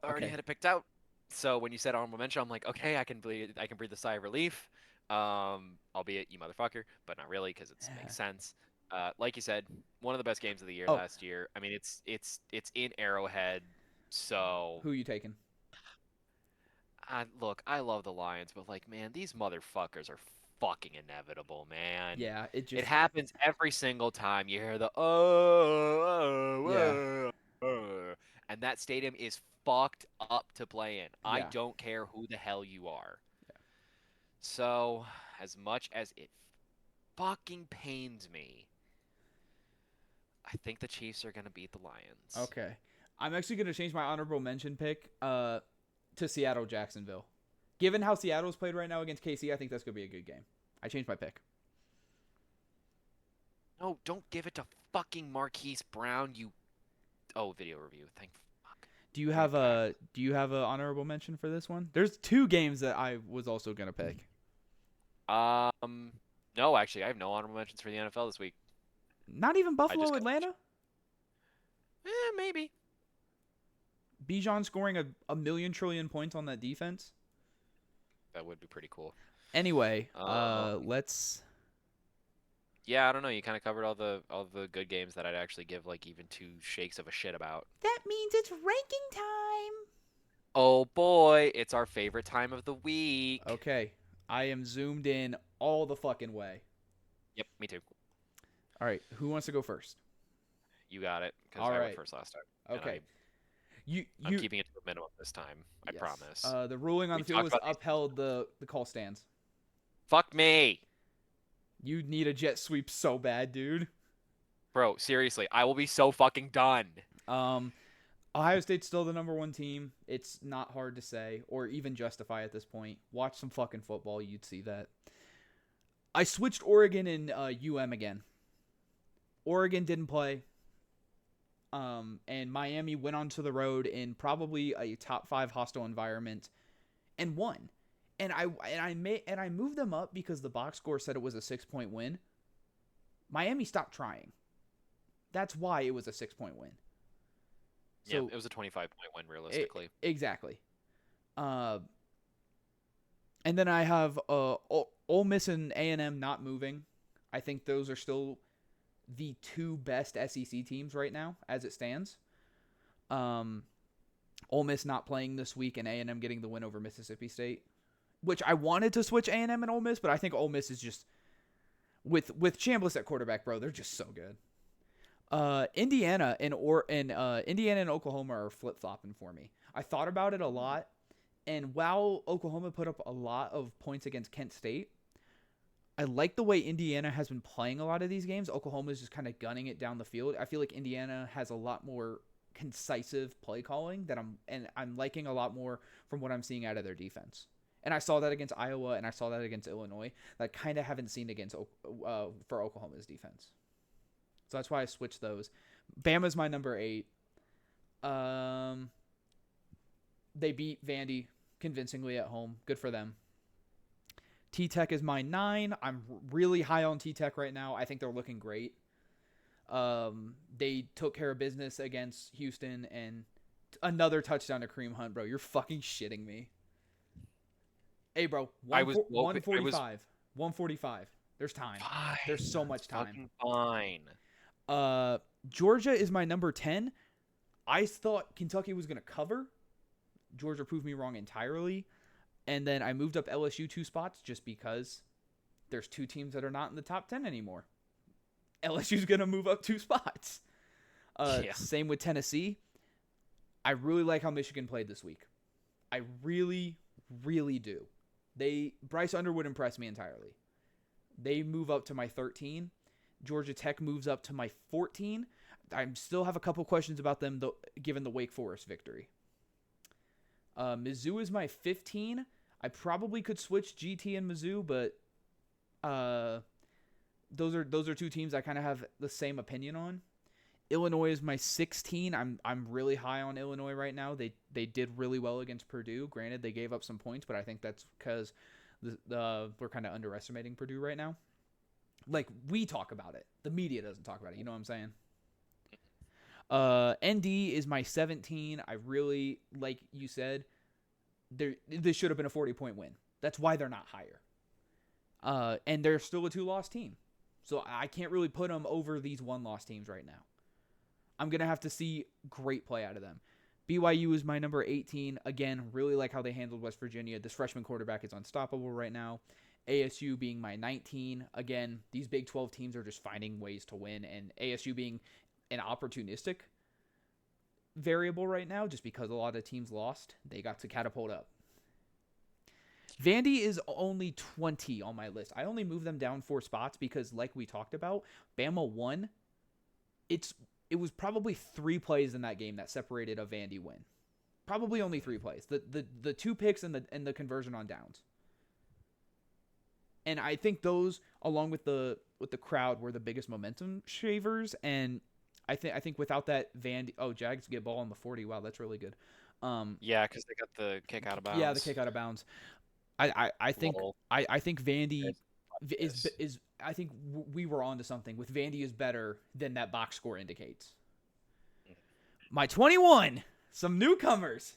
I already had it picked out. So when you said honorable mention, I'm like, okay, I can breathe a sigh of relief. Albeit you motherfucker, but not really, because it makes sense. Like you said, one of the best games of the year last year. I mean, it's in Arrowhead, so who are you taking? Look, I love the Lions, but like, man, these motherfuckers are fucking inevitable, man. Yeah, it happens every single time. You hear the and that stadium is fucked up to play in. Yeah. I don't care who the hell you are. Yeah. So, as much as it fucking pains me, I think the Chiefs are going to beat the Lions. Okay. I'm actually going to change my honorable mention pick to Seattle-Jacksonville. Given how Seattle's played right now against KC, I think that's going to be a good game. I changed my pick. No, don't give it to fucking Marquise Brown, you... Oh, video review. Thank fuck. Do you have a honorable mention for this one? There's two games that I was also going to pick. No, actually, I have no honorable mentions for the NFL this week. Not even Buffalo, Atlanta? Maybe. Bijan scoring a million trillion points on that defense? That would be pretty cool. Anyway, let's... Yeah, I don't know. You kind of covered all the good games that I'd actually give like even two shakes of a shit about. That means it's ranking time. Oh boy, it's our favorite time of the week. Okay, I am zoomed in all the fucking way. Yep, me too. All right, who wants to go first? You got it, because I went first last time. Okay. I'm keeping it to a minimum this time. Yes. I promise. The ruling on the field was upheld. The call stands. Fuck me. You need a jet sweep so bad, dude. Bro, seriously, I will be so fucking done. Ohio State's still the #1 team. It's not hard to say or even justify at this point. Watch some fucking football, you'd see that. I switched Oregon and UM again. Oregon didn't play. And Miami went onto the road in probably a top 5 hostile environment and won. And I moved them up because the box score said it was a 6-point win. Miami stopped trying. That's why it was a 6-point win. So, yeah, it was a 25-point win realistically. Exactly. And then I have Ole Miss and A&M not moving. I think those are still the two best SEC teams right now as it stands. Ole Miss not playing this week and A&M getting the win over Mississippi State, which I wanted to switch A&M and Ole Miss, but I think Ole Miss is just with Chambliss at quarterback, bro. They're just so good. Indiana and Oklahoma are flip-flopping for me. I thought about it a lot, and while Oklahoma put up a lot of points against Kent State, I like the way Indiana has been playing a lot of these games. Oklahoma is just kind of gunning it down the field. I feel like Indiana has a lot more concisive play calling I'm liking a lot more from what I'm seeing out of their defense. And I saw that against Iowa, and I saw that against Illinois. That I kind of haven't seen against for Oklahoma's defense. So that's why I switched those. Bama's my number 8. They beat Vandy convincingly at home. Good for them. T-Tech is my 9. I'm really high on T-Tech right now. I think they're looking great. They took care of business against Houston, and another touchdown to Kareem Hunt, bro. You're fucking shitting me. Hey, bro. 145. 145. There's time. Fine. There's so much time. Fine. Georgia is my number 10. I thought Kentucky was going to cover. Georgia proved me wrong entirely. And then I moved up LSU 2 spots just because there's 2 teams that are not in the top 10 anymore. LSU's going to move up 2 spots. Same with Tennessee. I really like how Michigan played this week. I really, really do. Bryce Underwood impressed me entirely. They move up to my 13. Georgia Tech moves up to my 14. I still have a couple questions about them, though, given the Wake Forest victory. Mizzou is my 15. I probably could switch GT and Mizzou, but those are 2 teams I kind of have the same opinion on. Illinois is my 16. I'm really high on Illinois right now. They did really well against Purdue. Granted, they gave up some points, but I think that's because we're kind of underestimating Purdue right now. Like, we talk about it. The media doesn't talk about it. You know what I'm saying? ND is my 17. I really, like you said, this should have been a 40-point win. That's why they're not higher. And they're still a 2-loss team. So I can't really put them over these 1-loss teams right now. I'm going to have to see great play out of them. BYU is my number 18. Again, really like how they handled West Virginia. This freshman quarterback is unstoppable right now. ASU being my 19. Again, these Big 12 teams are just finding ways to win, and ASU being an opportunistic variable right now, just because a lot of teams lost, they got to catapult up. Vandy is only 20 on my list. I only moved them down 4 spots because, like we talked about, Bama won. It was probably 3 plays in that game that separated a Vandy win. Probably only 3 plays. The 2 picks and the conversion on downs. And I think those, along with the crowd, were the biggest momentum shavers. And I think without that, Vandy... Oh, Jags get ball on the 40. Wow, that's really good. Yeah, because they got the kick out of bounds. Yeah, the kick out of bounds. I think Vandy is I think we were onto something. With Vandy is better than that box score indicates. My 21, some newcomers.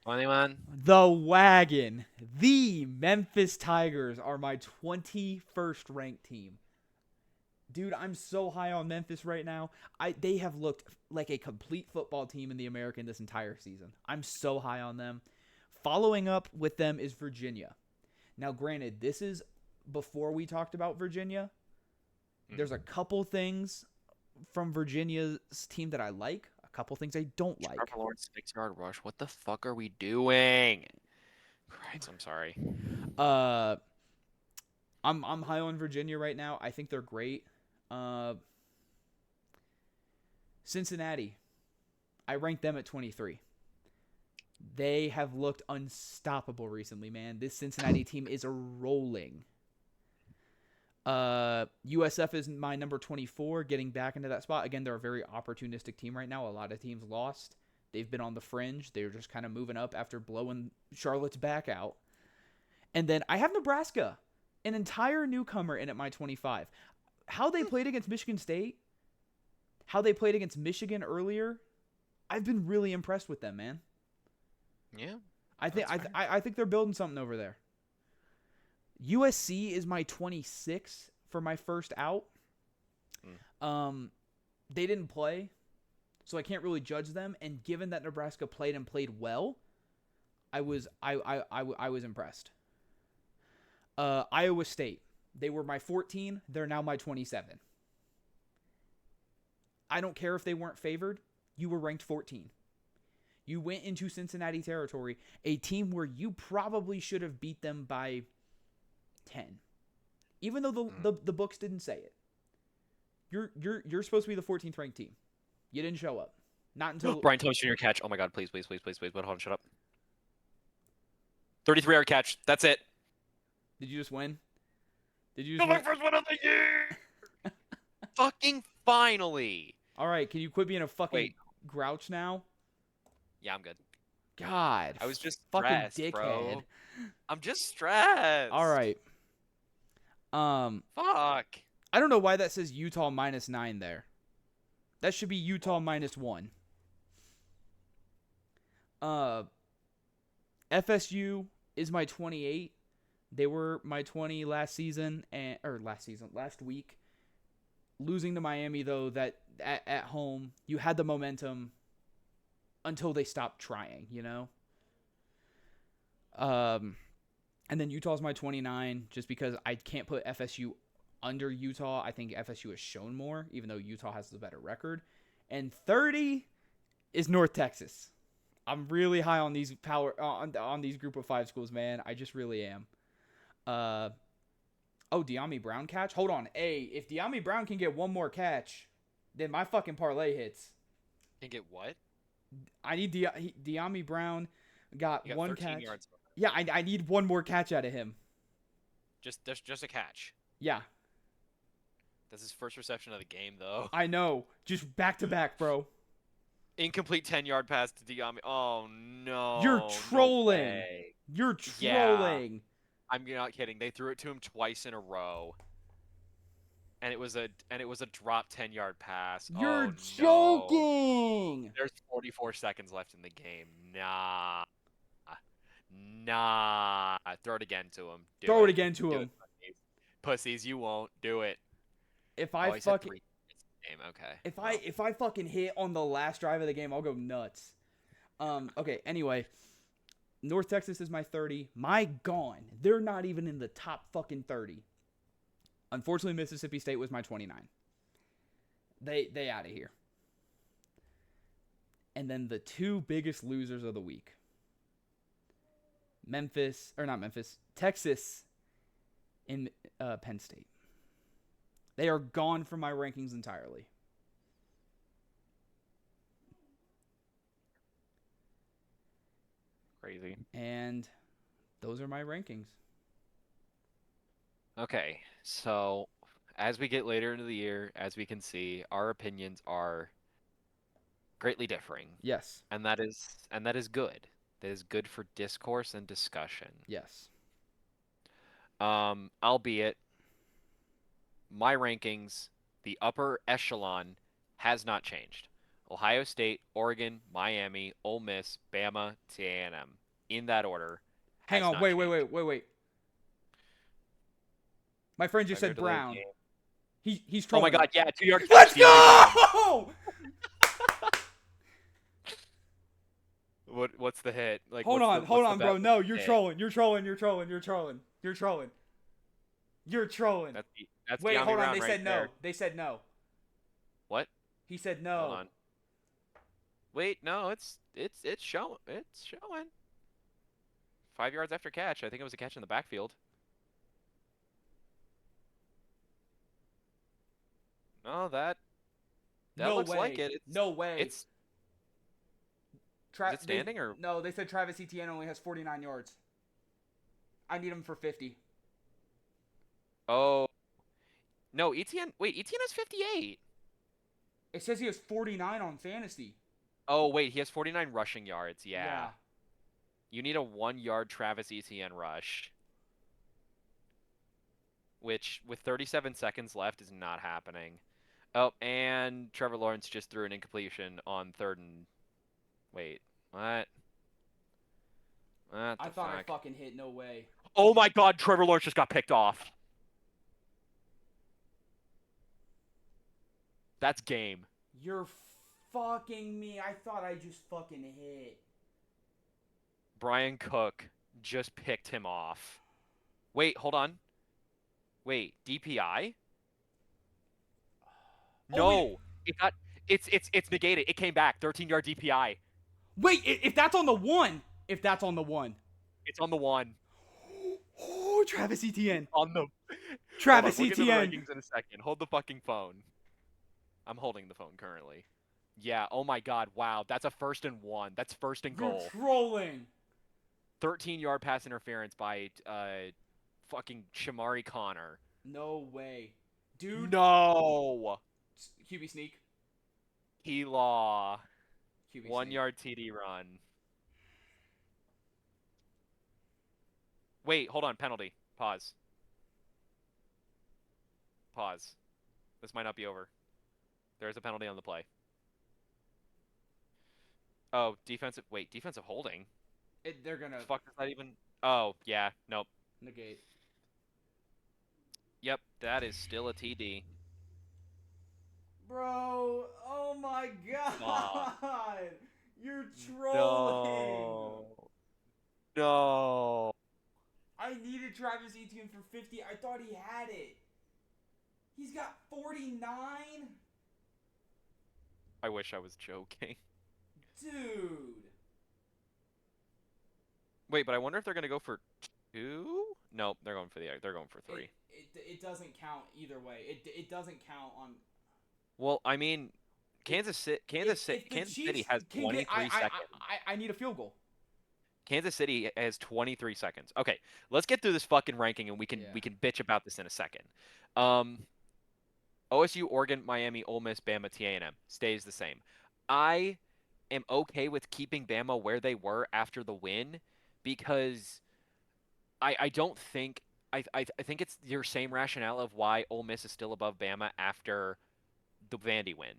21. The Wagon. The Memphis Tigers are my 21st ranked team. Dude, I'm so high on Memphis right now. They have looked like a complete football team in the American this entire season. I'm so high on them. Following up with them is Virginia. Now, granted, this is before we talked about Virginia. There's a couple things from Virginia's team that I like. A couple things I don't like. Trevor Lawrence 6-yard rush. What the fuck are we doing? Christ, I'm sorry. I'm high on Virginia right now. I think they're great. Cincinnati. I rank them at 23. They have looked unstoppable recently, man. This Cincinnati team is rolling. USF is my number 24, getting back into that spot. Again, they're a very opportunistic team right now. A lot of teams lost. They've been on the fringe. They're just kind of moving up after blowing Charlotte's back out. And then I have Nebraska, an entire newcomer in at my 25. How they played against Michigan State, how they played against Michigan earlier, I've been really impressed with them, man. Yeah. I think they're building something over there. USC is my 26 for my first out. They didn't play, so I can't really judge them. And given that Nebraska played well, I was impressed. Iowa State, they were my 14. They're now my 27. I don't care if they weren't favored. You were ranked 14. You went into Cincinnati territory, a team where you probably should have beat them by 10, even though the books didn't say it. You're supposed to be the 14th ranked team. You didn't show up. Not until Brian Thomas Jr. catch. Oh my God! Please. But hold on, shut up. 33-yard catch. That's it. Did you just win? My first one of the year. Fucking finally. All right, can you quit being a fucking grouch now? Yeah, I'm good. God, I was just fucking stressed, dickhead. bro. I'm just stressed. All right. Fuck. I don't know why that says Utah -9 there. That should be Utah -1. FSU is my 28. They were my 20 last week. Losing to Miami though, that at home, you had the momentum until they stopped trying, you know? And then Utah's my 29 just because I can't put FSU under Utah. I think FSU has shown more, even though Utah has the better record. And 30 is North Texas. I'm really high on these on these group of 5 schools, man. I just really am. De'Ami Brown catch? Hold on. If De'Ami Brown can get one more catch, then my fucking parlay hits. Can get what? I need De'Ami Brown got one catch. Yards. Yeah, I need one more catch out of him. Just a catch. Yeah. That's his first reception of the game, though. I know. Just back to back, bro. Incomplete 10-yard pass to De'Ami. Oh, no. You're trolling. No You're trolling. Yeah, I'm not kidding. They threw it to him twice in a row. And it was a drop 10-yard pass. You're joking. No. There's 44 seconds left in the game. Nah. Throw it again to him. Throw it again to him. Pussies, you won't do it. If I fucking game, okay. If I fucking hit on the last drive of the game, I'll go nuts. Okay, anyway. North Texas is my 30. My gone. They're not even in the top fucking 30. Unfortunately, Mississippi State was my 29. They out of here. And then the 2 biggest losers of the week. Texas and Penn State. They are gone from my rankings entirely. Crazy. And those are my rankings. Okay, so as we get later into the year, as we can see, our opinions are greatly differing. Yes. And that is good. That is good for discourse and discussion. Yes. Albeit my rankings, the upper echelon has not changed. Ohio State, Oregon, Miami, Ole Miss, Bama, A&M. In that order. Hang on, wait. My friend just said Brown. He's trolling. Oh my god, yeah, 2 yards. Let's go! What's the hit? Like, hold on, bro. No, you're trolling. You're trolling. That's wait, hold on. They said no. They said no. What? He said no. Hold on. Wait, no, it's showing. 5 yards after catch. I think it was a catch in the backfield. No, that looks like it. No way. Is it standing or? No, they said Travis Etienne only has 49 yards. I need him for 50. Oh. No, Etienne has 58. It says he has 49 on fantasy. Oh, wait, he has 49 rushing yards. Yeah. You need a 1-yard Travis Etienne rush. Which, with 37 seconds left, is not happening. Oh, and Trevor Lawrence just threw an incompletion on 3rd and... Wait, what? I thought I fucking hit. No way. Oh my god, Trevor Lawrence just got picked off. That's game. You're fucking me. I thought I just fucking hit. Brian Cook just picked him off. Wait, hold on. Wait, DPI? No, it's negated. It came back. 13-yard DPI. Wait, if that's on the 1. It's on the 1. Oh, Travis Etienne. Travis Etienne. We'll get to the rankings in a second. Hold the fucking phone. I'm holding the phone currently. Yeah, oh my god, wow. That's a 1st and 1. That's 1st and goal. You're trolling. 13-yard pass interference by fucking Shamari Connor. No way. Dude. No. QB sneak. T-Law. QB 1-yard TD run. Wait, hold on. Penalty. Pause. Pause. This might not be over. There's a penalty on the play. Oh, defensive. Wait, defensive holding. They're gonna Fuck is that even? Oh, yeah. Nope. negate. Yep, that is still a TD. Bro, oh my Fuck. god! You're trolling! No. No. I needed Travis Etienne for 50. I thought he had it. He's got 49? I wish I was joking. Dude. Wait, but I wonder if they're gonna go for 2? Nope, they're going for 3. It doesn't count either way. It doesn't count on. Well, I mean, Kansas City has 23 seconds. I need a field goal. Kansas City has 23 seconds. Okay, let's get through this fucking ranking and we can bitch about this in a second. OSU, Oregon, Miami, Ole Miss, Bama, TA&M stays the same. I am okay with keeping Bama where they were after the win because I don't think I think it's your same rationale of why Ole Miss is still above Bama after the Vandy win.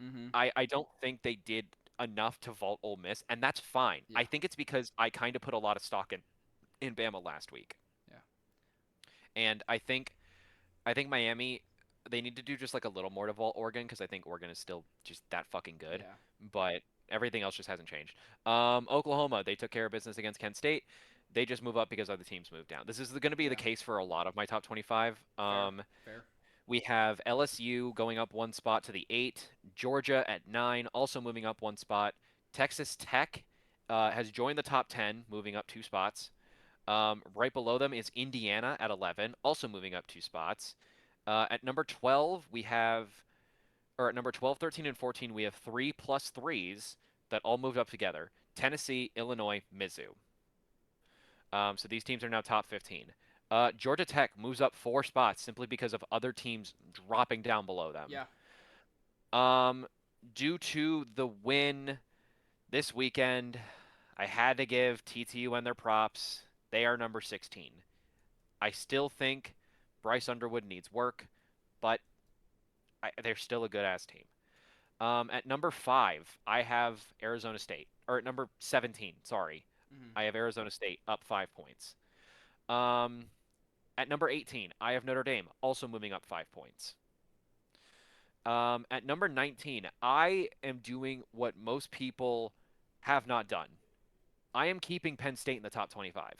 Mm-hmm. I don't think they did enough to vault Ole Miss, and that's fine. Yeah. I think it's because I kind of put a lot of stock in Bama last week. Yeah. And I think Miami, they need to do just like a little more to vault Oregon because I think Oregon is still just that fucking good. Yeah. But everything else just hasn't changed. Oklahoma, they took care of business against Kent State. They just move up because other teams move down. This is going to be the case for a lot of my top 25. Fair. We have LSU going up 1 spot to the 8. Georgia at 9, also moving up 1 spot. Texas Tech has joined the top 10, moving up 2 spots. Right below them is Indiana at 11, also moving up 2 spots. At number 12, at number 12, 13, and 14, we have 3 plus 3s that all moved up together. Tennessee, Illinois, Mizzou. So these teams are now top 15. Georgia Tech moves up 4 spots simply because of other teams dropping down below them. Yeah. Due to the win this weekend, I had to give TTU and their props. They are number 16. I still think Bryce Underwood needs work, but they're still a good-ass team. At number 5, I have Arizona State. Or at number 17, sorry. Mm-hmm. I have Arizona State up 5 points. At number 18, I have Notre Dame, also moving up 5 points. At number 19, I am doing what most people have not done. I am keeping Penn State in the top 25.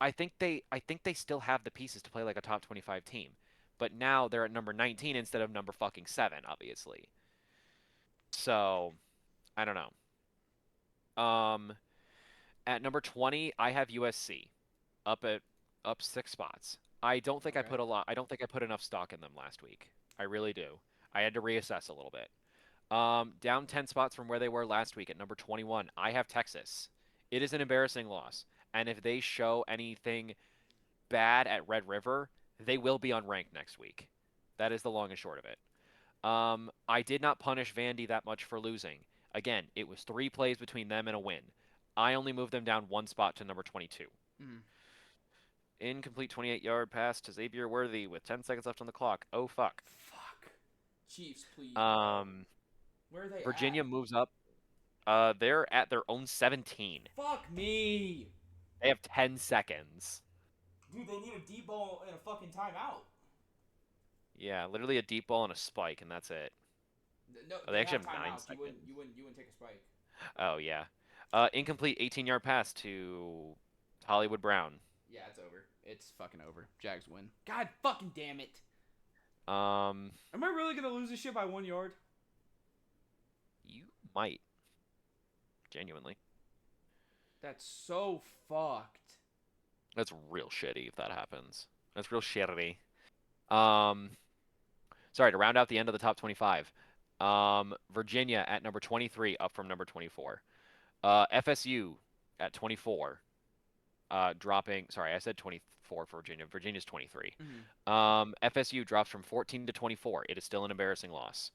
I think they still have the pieces to play like a top 25 team. But now they're at number 19 instead of number fucking 7, obviously. So, I don't know. At number 20, I have USC up 6 spots. I don't think I put enough stock in them last week. I really do. I had to reassess a little bit. Down 10 spots from where they were last week at number 21, I have Texas. It is an embarrassing loss. And if they show anything bad at Red River, they will be unranked next week. That is the long and short of it. I did not punish Vandy that much for losing. Again, it was 3 plays between them and a win. I only moved them down 1 spot to number 22. Mm-hmm. Incomplete 28-yard pass to Xavier Worthy with 10 seconds left on the clock. Oh, fuck. Fuck. Chiefs, please. Where are they Virginia moves up. They're at their own 17. Fuck me. They have 10 seconds. Dude, they need a deep ball and a fucking timeout. Yeah, literally a deep ball and a spike, and that's it. No, they actually have 9 seconds. You wouldn't take a spike. Oh, yeah. Incomplete 18-yard pass to Hollywood Brown. Yeah, it's over. It's fucking over. Jags win. God fucking damn it. Am I really gonna lose this shit by 1 yard? You might. Genuinely. That's so fucked. That's real shitty if that happens. That's real shitty. Sorry, to round out the end of the top 25. Virginia at number 23, up from number 24. FSU at 24. Dropping. Sorry, I said 24 for Virginia. Virginia's 23. Mm-hmm. FSU drops from 14 to 24. It is still an embarrassing loss.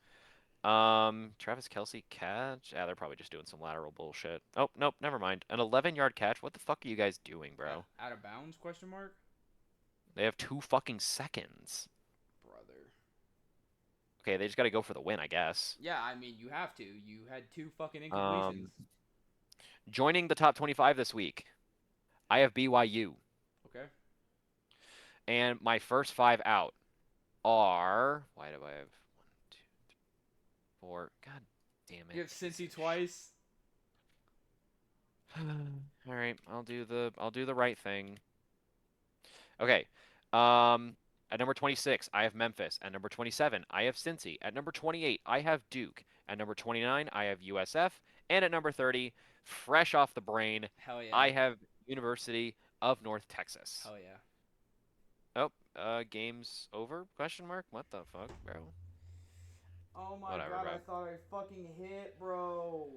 Travis Kelce catch. Yeah, they're probably just doing some lateral bullshit. Oh, nope, never mind. An 11-yard catch. What the fuck are you guys doing, bro? Out of bounds? Question mark. They have 2 fucking seconds. Brother. Okay, they just got to go for the win, I guess. Yeah, I mean you have to. You had 2 fucking incompletions. Um, Joining the top 25 this week, I have BYU. Okay. And my first 5 out are. Why do I have 1, 2, 3, 4? God damn it. You have Cincy twice. All right, I'll do the right thing. Okay. At number 26, I have Memphis. At number 27, I have Cincy. At number 28, I have Duke. At number 29, I have USF. And at number 30, fresh off the brain, Hell yeah. I have University of North Texas. Hell yeah. Oh, game's over? Question mark? What the fuck, bro? Oh my Whatever, god, bro. I thought I fucking hit, bro.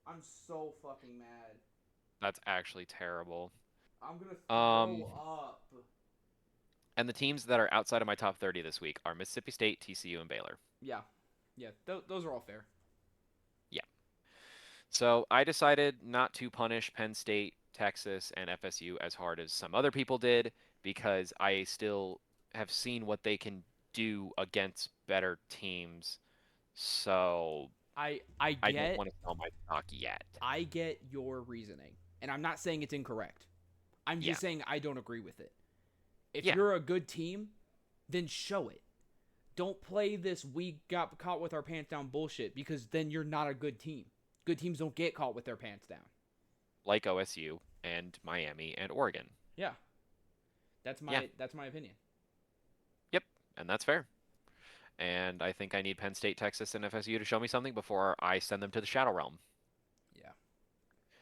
I'm so fucking mad. That's actually terrible. I'm gonna throw up. And the teams that are outside of my top 30 this week are Mississippi State, TCU, and Baylor. Yeah. Yeah, those are all fair. Yeah. So I decided not to punish Penn State, Texas, and FSU as hard as some other people did because I still have seen what they can do against better teams. So I don't want to sell my stock yet. I get your reasoning, and I'm not saying it's incorrect. I'm just saying I don't agree with it. If you're a good team, then show it. Don't play this we got caught with our pants down bullshit because then you're not a good team. Good teams don't get caught with their pants down. Like OSU and Miami and Oregon. Yeah. That's my opinion. Yep, and that's fair. And I think I need Penn State, Texas, and FSU to show me something before I send them to the Shadow Realm. Yeah.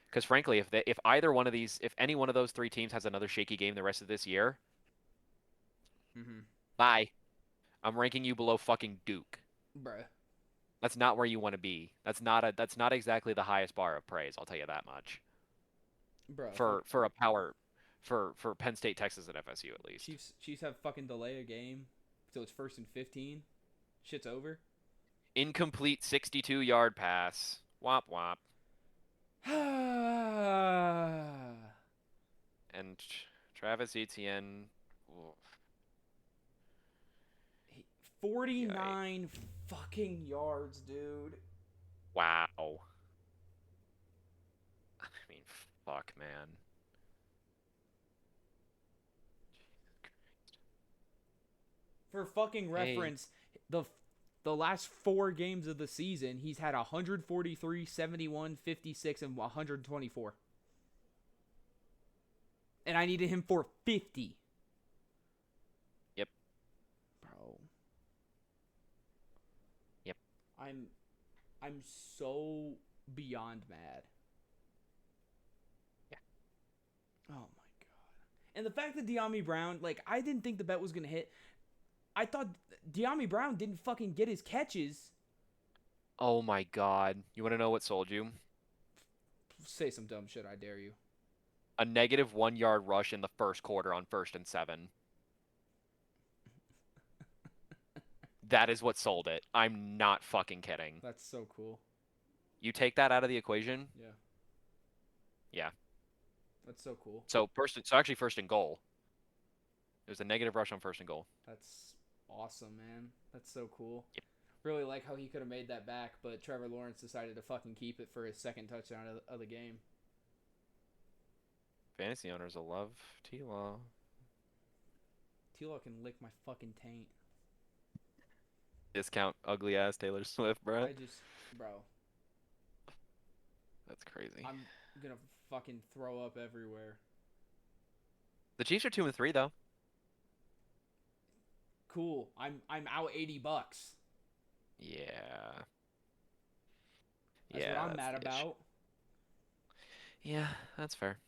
Because frankly, if either one of these, if any one of those 3 teams has another shaky game the rest of this year, bye. I'm ranking you below fucking Duke. Bruh. That's not where you want to be. That's not exactly the highest bar of praise. I'll tell you that much. Bro. For a power, for Penn State, Texas, and FSU at least. Chiefs have fucking delay a game, so it's 1st and 15. Shit's over. Incomplete 62-yard pass. Womp womp. And Travis Etienne. 49 fucking yards, dude. Wow. I mean, fuck, man. For fucking reference, the last 4 games of the season, he's had 143, 71, 56, and 124. And I needed him for 50. Yep. Bro. Yep. I'm so beyond mad. Yeah. Oh my god. And the fact that De'Ami Brown, like, I didn't think the bet was gonna hit. I thought De'Ami Brown didn't fucking get his catches. Oh my god. You want to know what sold you? Say some dumb shit, I dare you. A negative 1-yard rush in the first quarter on 1st and 7. That is what sold it. I'm not fucking kidding. That's so cool. You take that out of the equation? Yeah. Yeah. That's so cool. So actually 1st and goal. It was a negative rush on 1st and goal. That's awesome, man. That's so cool. Yep. Really like how he could have made that back, but Trevor Lawrence decided to fucking keep it for his 2nd touchdown of the game. Fantasy owners will love T-Law. T-Law can lick my fucking taint. Discount ugly ass Taylor Swift, bro. Bro. That's crazy. I'm gonna fucking throw up everywhere. The Chiefs are 2-3 though. Cool. I'm out $80. Yeah. That's what I'm mad about. Yeah, that's fair.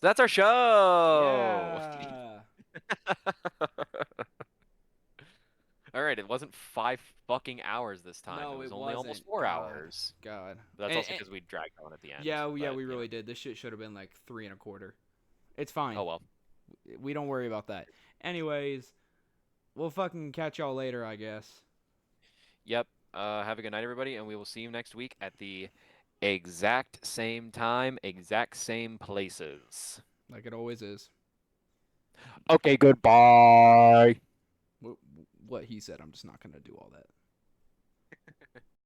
That's our show. Yeah. All right, it wasn't 5 fucking hours this time. No, it was it only wasn't. almost 4 hours. God. But that's also because we dragged on at the end. Yeah, we really did. This shit should have been like 3 1/4. It's fine. Oh well. We don't worry about that. Anyways, we'll fucking catch y'all later, I guess. Yep. Have a good night, everybody, and we will see you next week at the exact same time, exact same places. Like it always is. Okay, goodbye. What he said. I'm just not gonna do all that.